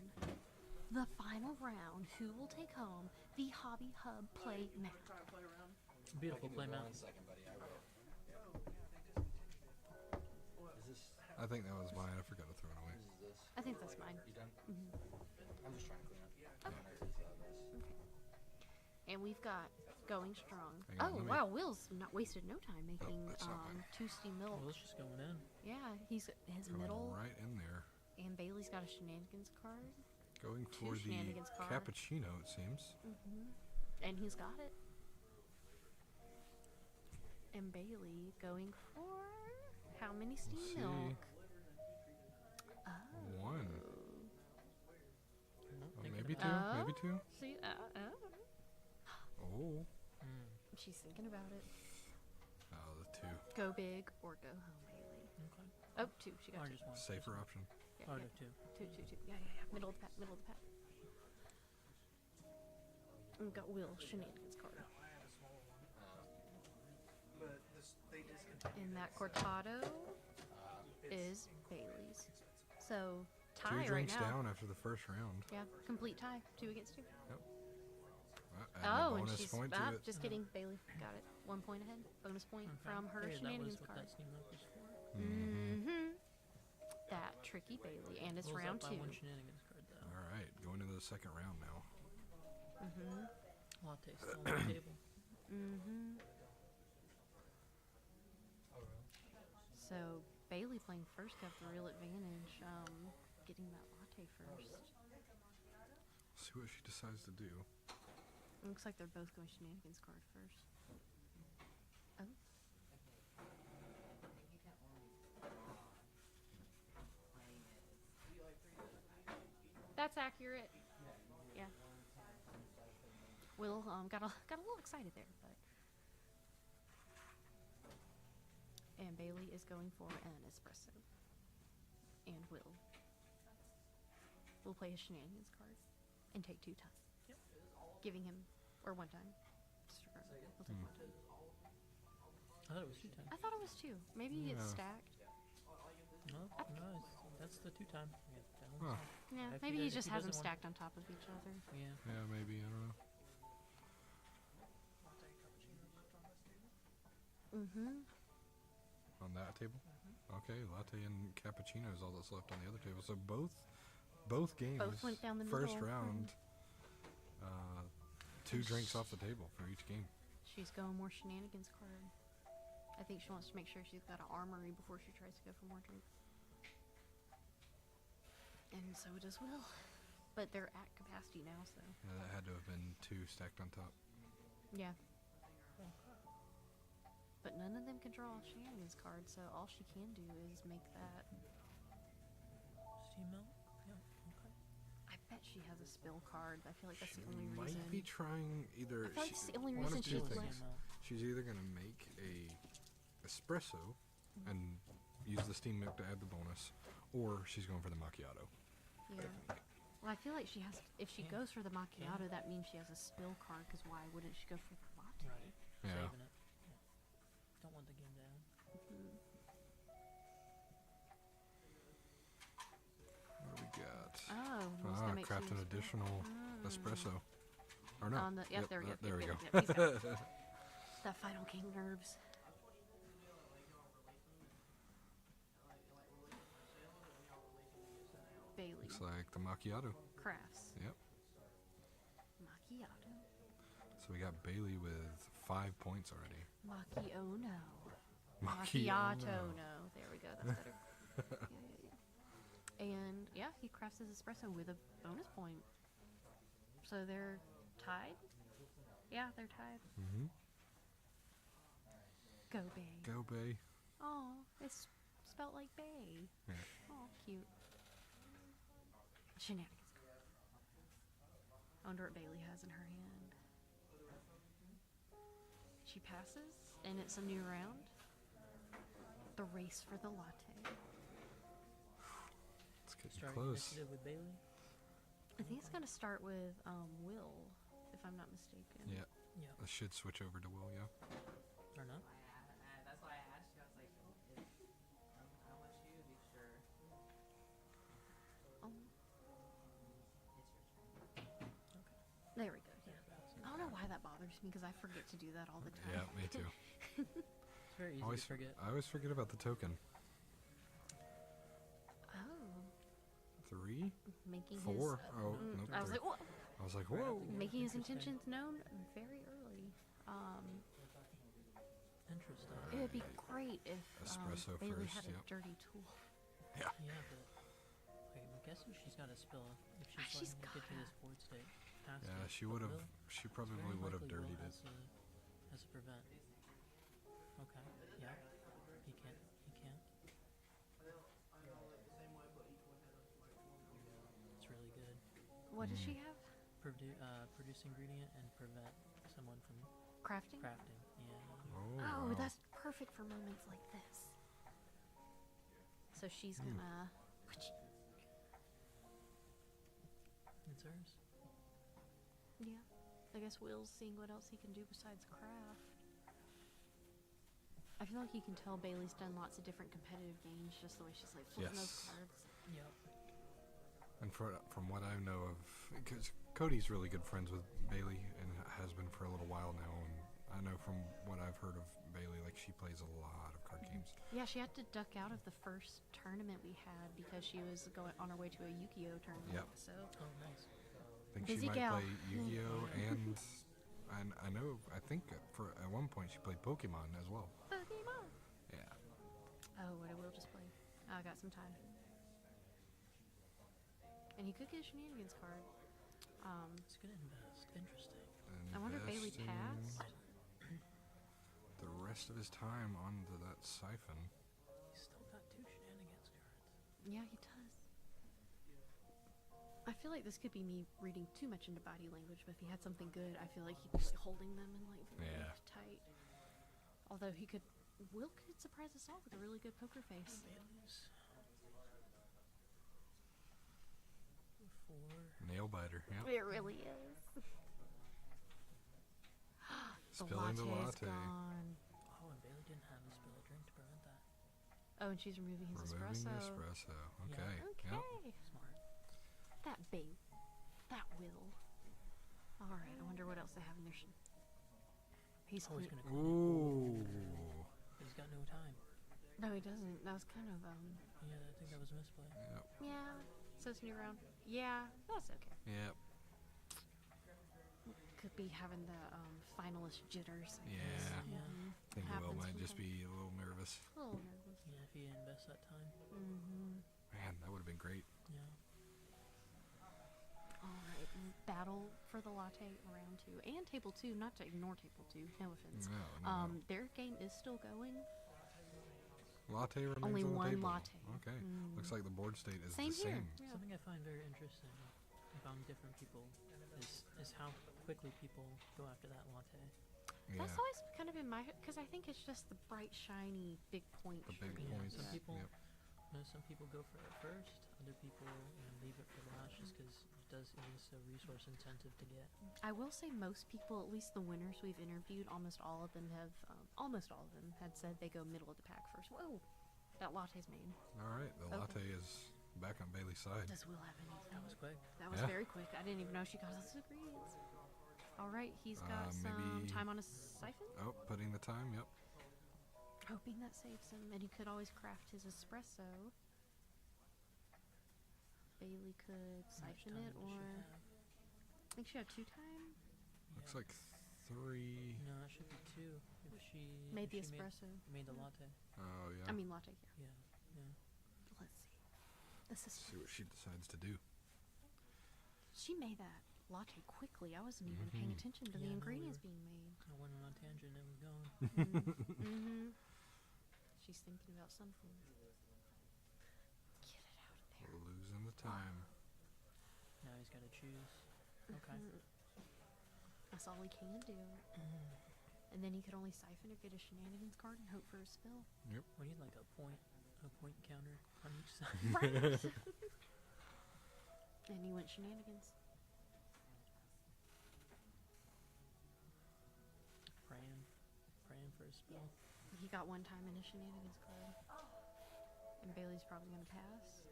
The final round. Who will take home the Hobby Hub play mat?
Beautiful play mat.
1 second, buddy. I will. Is this?
I think that was mine. I forgot to throw it away.
Is this?
I think that's mine.
You done?
Mm-hmm.
I'm just trying to clean up.
And we've got going strong.
Hang on,
Oh,
let me-
wow. Will's not wasted no time making
that's not mine.
2 steam milk.
Well, it's just going in.
Yeah, he's his
Going
middle.
right in there.
And Bailey's got a shenanigans card.
Going
Two
for the
shenanigans card.
cappuccino, it seems.
And he's got it. And Bailey going for how many steam
see.
milk? Oh.
1.
No,
Oh,
thinking
maybe 2.
about it.
Maybe 2.
See,
Oh.
she's thinking about it.
Oh, the 2.
Go big or go home, Bailey.
Okay.
Oh, 2. She got
I
2.
just want
Safer option.
Yeah,
I
yeah.
do too.
2. Yeah. Middle of the pack. Middle of the pack. And we've got Will shenanigans card. And that cortado is Bailey's. So
2
tie right
drinks
now.
down after the first round.
Yeah, complete tie. 2 against 2.
Add a
Oh, and
bonus
she's
point to it.
just kidding. Bailey got it. 1 point ahead. Bonus point from her
Figured that was
shenanigans
what
card.
that steam milk was for.
Mm-hmm. That tricky Bailey, and it's
What was
round
up by
2.
one shenanigans card though.
All right, going into the second round now.
Latte still on the table.
So Bailey playing first got the real advantage, getting that latte first.
See what she decides to do.
Looks like they're both going shenanigans card first. Oh. That's accurate. Yeah. Will got a little excited there, but. And Bailey is going for an espresso. And will play his shenanigans card and take 2 times.
Yep.
Giving him, or 1 time. Disregard. We'll take 1 time.
I thought it was 2 times.
I thought it was 2. Maybe it's
Yeah.
stacked.
No, that's the 2 time.
Huh.
Yeah,
If
maybe
he
he
does-
just
if he
has them
doesn't want-
stacked on top of each other.
Yeah.
Yeah, maybe. I don't know.
Mm-hmm.
On that table? Okay, latte and cappuccino is all that's left on the other table. So both games,
Both went down the
first
middle.
round, 2 drinks off the table for each game.
She's going more Shenanigans card. I think she wants to make sure she's got an armory before she tries to go for more drinks. And so does Will. But they're at capacity now, so.
Yeah, that had to have been 2 stacked on top.
Yeah. But none of them can draw a Shenanigans card, so all she can do is make that.
Steam milk? Yeah, okay.
I bet she has a spill card. I feel like that's the only
Might
reason.
be trying either.
I feel like it's the only
one
reason
of two
she
things.
left.
She's either gonna make a espresso and use the steam milk to add the bonus, or she's going for the macchiato.
Yeah. Well, I feel like she has. If she goes for the macchiato, that means she has a spill card. Because why wouldn't she go for the latte?
Right.
Yeah.
Saving it. Yeah. Don't want the game to end.
What do we got?
Oh, Will's gonna make
craft
some
an additional espresso. Or no?
On the, yep, there we go.
There we
Yep,
go.
yep, he's got it. That final king nerves. Bailey.
Looks like the macchiato.
Crafts.
Yep.
Macchiato.
So we got Bailey with 5 points already.
Macchiato.
Macchiato.
No. There we go. That's better. Yeah. And yeah, he crafts his espresso with a bonus point. So they're tied? Yeah, they're tied.
Mm-hmm.
Go Bay.
Go Bay.
Oh, it's spelled like Bay.
Yeah.
Oh, cute. Shenanigans. I wonder what Bailey has in her hand. She passes, and it's a new round. The race for the latte.
It's getting
Start
close.
initiative with Bailey.
I think it's gonna start with Will, if I'm not mistaken.
Yeah.
Yeah.
This should switch over to Will, yeah.
Or not?
That's why I asked you. I was like, I don't want you to be sure.
There we go. Yeah. I don't know why that bothers me because I forget to do that all the time.
Yeah, me too.
It's very easy
always,
to forget.
I always forget about the token.
Oh.
3?
Making
4?
his.
Oh, nope.
I was
3.
like, whoa.
I was like, whoa.
Making his intentions known very early.
Interesting.
It would be great if
Espresso
Bailey
first,
had a
yep.
dirty tool.
Yeah.
Yeah, but wait, I'm guessing she's got a spill. If she's
She's
letting it get to
gotta.
this board state, has
Yeah,
to.
she would have.
Will?
She
It's
probably
very
would have
likely
dirtied
Will
it.
has a prevent. Okay. Yeah. He can't. He can't. It's really good.
What does she have?
Produce ingredient and prevent someone from
Crafting?
crafting. Yeah.
Oh,
Oh,
wow.
that's perfect for moments like this. So she's gonna.
It's hers.
Yeah. I guess Will's seeing what else he can do besides craft. I feel like you can tell Bailey's done lots of different competitive games just the way she's like flipping those
Yes.
cards.
Yep.
And from what I know of, because Cody's really good friends with Bailey and has been for a little while now, and I know from what I've heard of Bailey, like she plays a lot of card games.
Yeah, she had to duck out of the first tournament we had because she was going on her way to a Yu-Gi-Oh tournament.
Yep.
So
Oh, nice.
I think
Busy
she might
gal.
play Yu-Gi-Oh and I know at one point she played Pokemon as well.
Pokemon.
Yeah.
Oh, what I will just play. I got some time. And he could get a Shenanigans card.
It's gonna invest. Interesting.
I wonder if Bailey
Investing
passed.
the rest of his time onto that siphon.
He's still got 2 Shenanigans cards.
Yeah, he does. I feel like this could be me reading too much into body language, but if he had something good, I feel like he'd be like holding them and like very
Yeah.
tight. Although Will could surprise us all with a really good poker face.
Bailey's 4.
Nail biter. Yeah.
It really is.
Spilling the
latte's
latte.
gone.
Oh, and Bailey didn't have a spill of drink to prevent that.
Oh, and she's removing his
Removing
espresso.
the espresso. Okay.
Okay.
Yep.
Smart.
That bait. That will. Alright, I wonder what else they have in their He's
Oh, he's
clean.
gonna clean it.
Ooh.
He's got no time.
No, he doesn't. That was kind of
Yeah, I think that was a misplay.
Yep.
Yeah. So it's new round. Yeah, that's okay.
Yep.
Could be having the finalist jitters. I
Yeah.
guess.
Yeah.
I think Will
Happens
might just
sometimes.
be a little nervous.
A little nervous.
Yeah, if he invests that time.
Mm-hmm.
Man, that would have been great.
Yeah.
All right. Battle for the latte round 2 and table 2. Not to ignore table 2. No offense.
No.
Their game is still going.
Latte remains
Only
on the
one
table.
latte.
Okay. Looks like the board state is
Same
the
here.
same.
Yeah.
Something I find very interesting about different people is how quickly people go after that latte.
Yeah.
That's always kind of been my, because I think it's just the bright, shiny, big point.
The big
streak.
points.
Some people,
Yep.
some people go for it first. Other people leave it for last just because it is so resource intensive to get.
I will say most people, at least the winners we've interviewed, almost all of them had said they go middle of the pack first. Whoa, that latte's made.
All right. The latte is back on Bailey's side.
Does Will have anything?
That was quick.
That was
Yeah.
very quick. I didn't even know she got us ingredients. All right, he's got some
maybe-
time on his siphon.
Oh, putting the time. Yep.
Hoping that saves him, and he could always craft his espresso. Bailey could siphon it, or I think she had 2 time.
Looks like 3.
No, it should be 2. If she
Made the
if she
espresso.
made the latte.
Oh yeah.
I mean latte. Yeah.
Yeah.
Let's see. The system.
See what she decides to do.
She made that latte quickly. I wasn't even paying attention to the
Yeah, no,
ingredients being made.
I went on a tangent and was going.
Mm-hmm. She's thinking about something. Get it out of there.
Losing the time.
Now he's got to choose. Okay.
That's all he can do. And then he could only siphon or get a shenanigans card and hope for a spill.
Yep.
We need like a point counter on each side.
Right. And he went shenanigans.
Praying for a spill.
He got 1 time in a shenanigans card. And Bailey's probably gonna pass.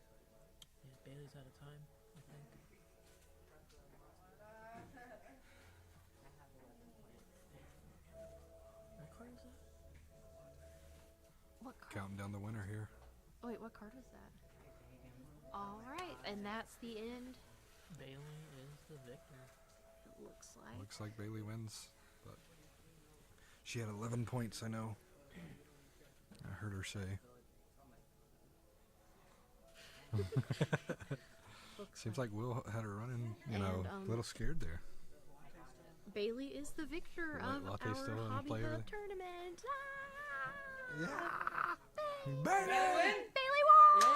Yeah, Bailey's out of time, I think. What card is that?
What card?
Counting down the winner here.
Oh, wait, what card was that? All right, and that's the end.
Bailey is the victor.
It looks like.
Looks like Bailey wins, but she had 11 points. I know. I heard her say. Seems like Will had her running, a little scared there.
Bailey is the victor
Right,
of
Latte's
our
still in
Hobby
play over
Hub
there?
tournament.
Yeah!
Bailey! Bailey won!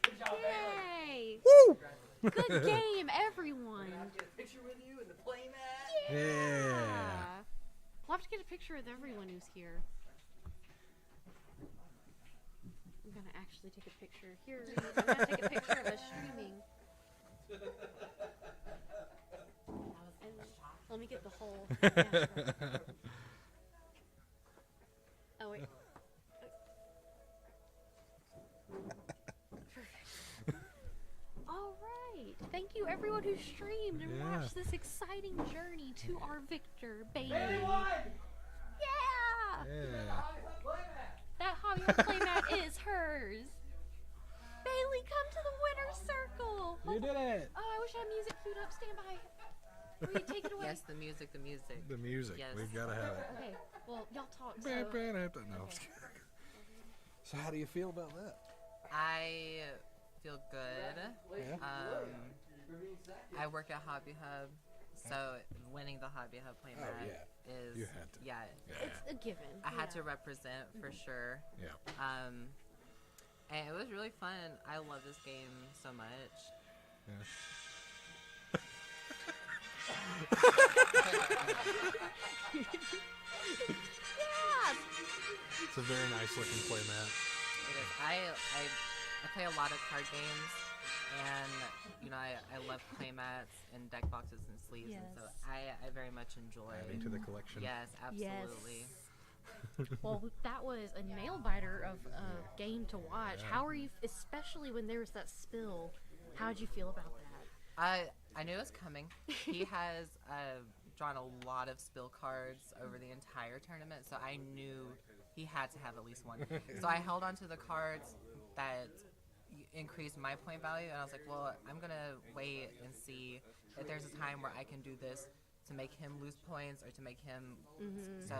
Good job,
Yay!
Woo!
Good game, everyone.
Get a picture with you in the playmat.
Yeah!
We'll have to get a picture with everyone who's here. I'm gonna actually take a picture. Here, Reed, I'm gonna take a picture of us streaming. And let me get the whole. Oh wait. Perfect. All right. Thank you, everyone who streamed and
Yeah.
watched this exciting journey to our victor, Bailey.
Bailey won!
Yeah.
Yeah.
That hobby Hub playmat is hers. Bailey, come to the winner's circle.
You did it!
Oh, I wish I had music queued up. Stand by. Reed, take it away.
Yes, the music.
The music.
Yes.
We've got to have it.
Okay. Well, y'all talk. So.
No, I'm just kidding. So how do you feel about that?
I feel good.
Yeah.
I work at Hobby Hub, so winning the Hobby Hub playmat is
You had to.
yeah.
It's a given.
I had to represent for sure.
Yeah.
And it was really fun. I love this game so much.
Yeah. It's a very nice looking playmat.
It is. I play a lot of card games, and I love playmats and deck boxes and sleeves, and so I very much enjoy
Adding to the collection.
Yes, absolutely.
Well, that was a nail biter of a game to watch.
Yeah.
How are you, especially when there was that spill? How did you feel about that?
I knew it was coming. He has drawn a lot of spill cards over the entire tournament, so I knew he had to have at least one. So I held on to the cards that increased my point value, and I was like, well, I'm gonna wait and see if there's a time where I can do this to make him lose points or to make him. So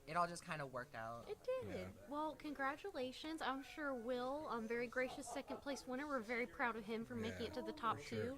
it all just kind of worked out.
It did. Well, congratulations. I'm sure Will, very gracious second place winner. We're very proud of him for making it to the top two.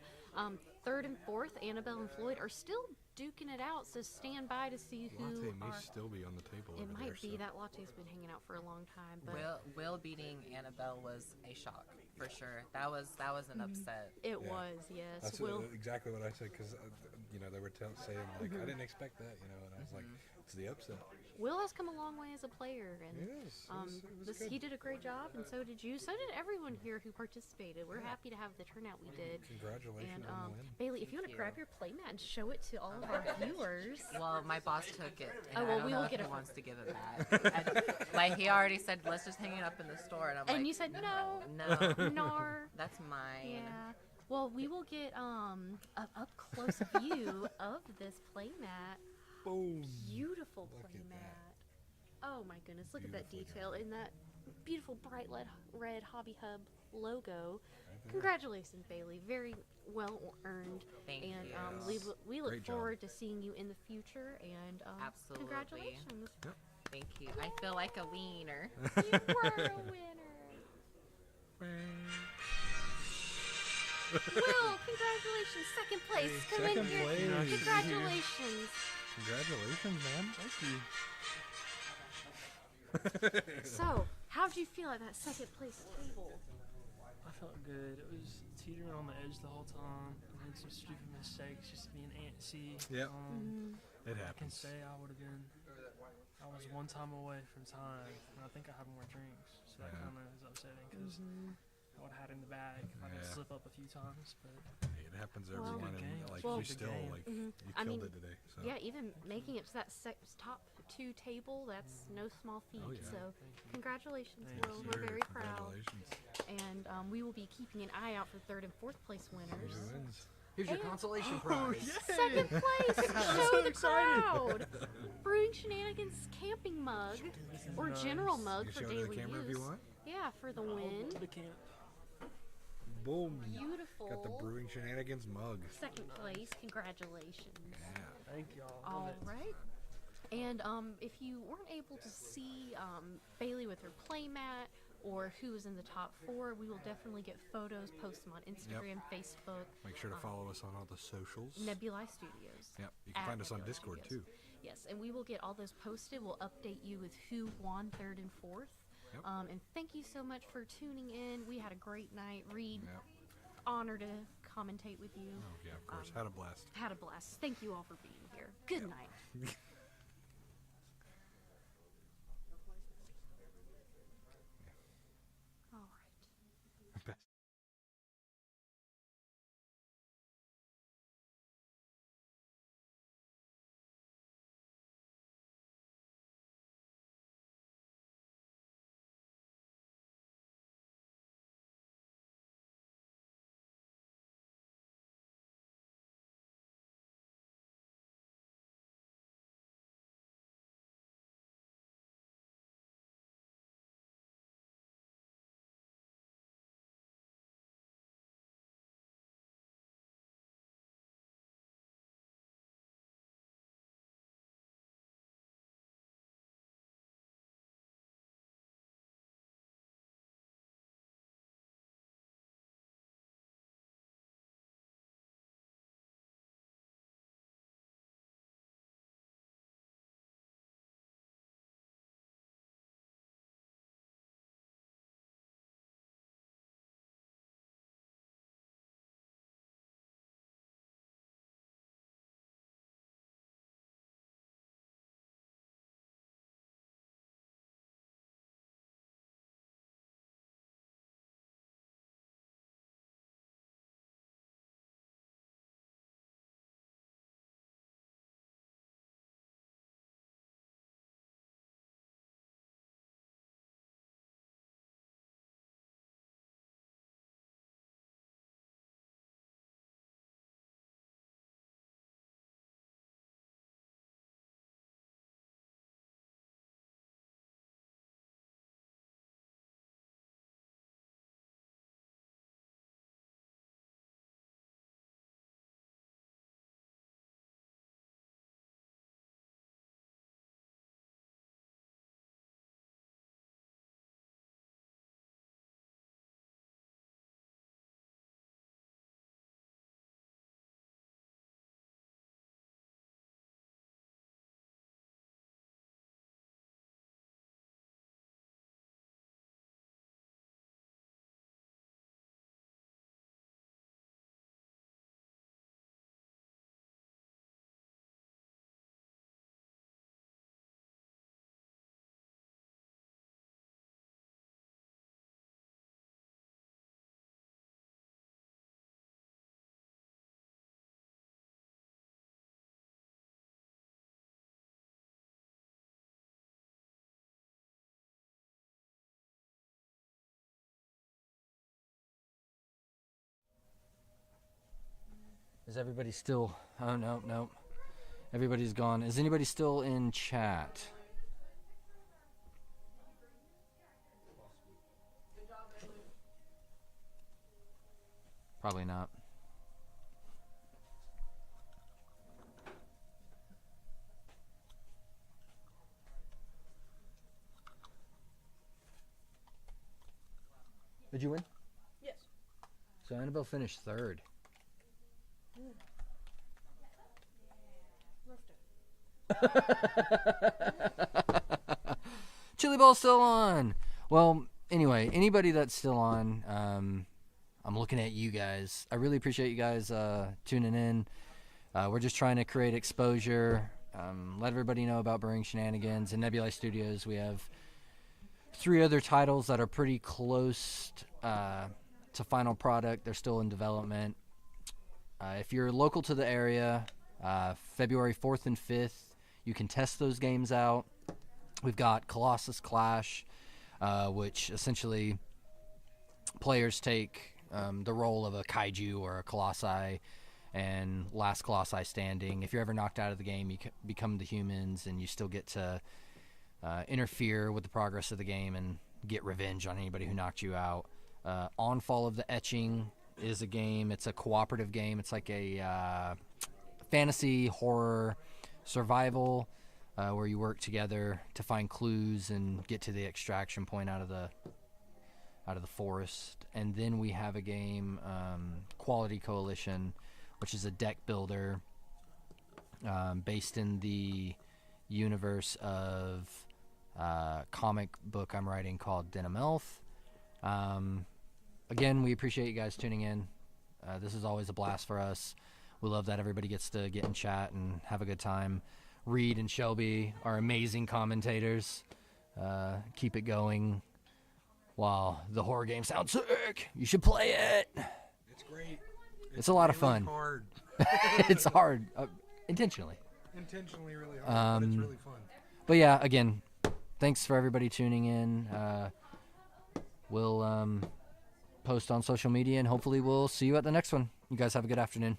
Third and fourth, Annabelle and Floyd are still duking it out, so stand by to see who
Latte may
are.
still be on the table.
It
over
might
there,
be.
so.
That latte's been hanging out for a long time. But
Will beating Annabelle was a shock for sure. That was an upset.
It was, yes.
That's
Will.
exactly what I said, because they were saying like I didn't expect that, and I was like, it's the upset.
Will has come a long way as a player, and
Yes, it was good.
he did a great job, and so did you. So did everyone here who participated. We're happy to have the turnout we did.
Congratulations
And
on the win.
Bailey, if you want to grab your playmat and show it to all of our viewers.
Well, my boss took it. And
Oh, well,
I don't
we
know
will
if
get
he
it.
wants to give it back. Like he already said, let's just hang it up in the store, and I'm like,
And you said no.
no,
Nar.
that's mine.
Yeah. Well, we will get an up close view of this playmat.
Boom.
Beautiful
Look at
playmat. Oh my goodness! Look at that detail in that beautiful bright red Hobby Hub logo. Congratulations, Bailey. Very well earned.
Thank
and
you.
we look
Great job.
forward to seeing you in the future. And
Absolutely.
congratulations.
Yep.
Thank you. I feel like a wiener.
You were a winner. Will, congratulations, second place.
Hey,
Come in
second
here.
place.
Congratulations.
Congratulations, man.
Thank you.
So, how'd you feel at that second place table?
I felt good. It was teetering on the edge the whole time. I made some stupid mistakes, just being antsy.
Yep. It
I can
happens.
say I would have been. I was one time away from time, and I think I had more drinks, so that
Yeah.
kind of is upsetting because I would have had it in the bag if I didn't
Yeah.
slip up a few times. But
Hey, it happens to
Well-
everyone,
Good
and
game.
like
Well-
you
Good
still
game.
like you
I
killed
mean,
it today. So.
Yeah, even making it to that top two table, that's no small feat.
Oh, yeah.
So,
Thank you.
congratulations,
Thank
Will.
you.
We're very proud.
Congratulations.
And we will be keeping an eye out for third and fourth place winners.
Who wins?
Here's your
And-
consolation prize.
Second place, show
so
the
excited.
crowd. Brewing Shenanigans camping mug, or general mug
You
for
show it to the
daily
camera
use.
if you want.
Yeah, for the win.
To the camp.
Boom.
Beautiful.
Got the Brewing Shenanigans mug.
Second place, congratulations.
Yeah.
Thank y'all.
All
Love it.
right. And if you weren't able to see Bailey with her playmat or who was in the top four, we will definitely get photos, post them on Instagram, Facebook,
Make sure to follow us on all the socials.
Nebulae Studios.
Yep. You can
At
find us on
Nebulae
Discord
Studios.
too.
Yes, and we will get all those posted. We'll update you with who won third and fourth.
Yep.
And thank you so much for tuning in. We had a great night. Reed,
Yep.
honor to commentate with you.
Oh yeah, of course. Had a blast.
Had a blast. Thank you all for being here. Good night.
Is everybody still? Oh, no. Everybody's gone. Is anybody still in chat? Probably not. Did you win?
Yes.
So Annabelle finished third. Chili Ball's still on. Well, anyway, anybody that's still on, I'm looking at you guys. I really appreciate you guys tuning in. We're just trying to create exposure, let everybody know about Brewing Shenanigans and Nebulae Studios. We have 3 other titles that are pretty close to final product. They're still in development. If you're local to the area, February 4th and 5th, you can test those games out. We've got Colossus Clash, which essentially players take the role of a kaiju or a colossi, and last colossi standing. If you're ever knocked out of the game, you become the humans, and you still get to interfere with the progress of the game and get revenge on anybody who knocked you out. Onfall of the Etching is a game. It's a cooperative game. It's like a fantasy horror survival where you work together to find clues and get to the extraction point out of the forest. And then we have a game, Quality Coalition, which is a deck builder based in the universe of comic book I'm writing called Denim Elf. Again, we appreciate you guys tuning in. This is always a blast for us. We love that everybody gets to get in chat and have a good time. Reed and Shelby are amazing commentators. Keep it going while the horror game sounds sick. You should play it.
It's great.
It's a lot of
really
fun.
Hard.
It's hard. Intentionally.
Intentionally really hard, but it's really fun.
But yeah, again, thanks for everybody tuning in. We'll post on social media, and hopefully we'll see you at the next one. You guys have a good afternoon.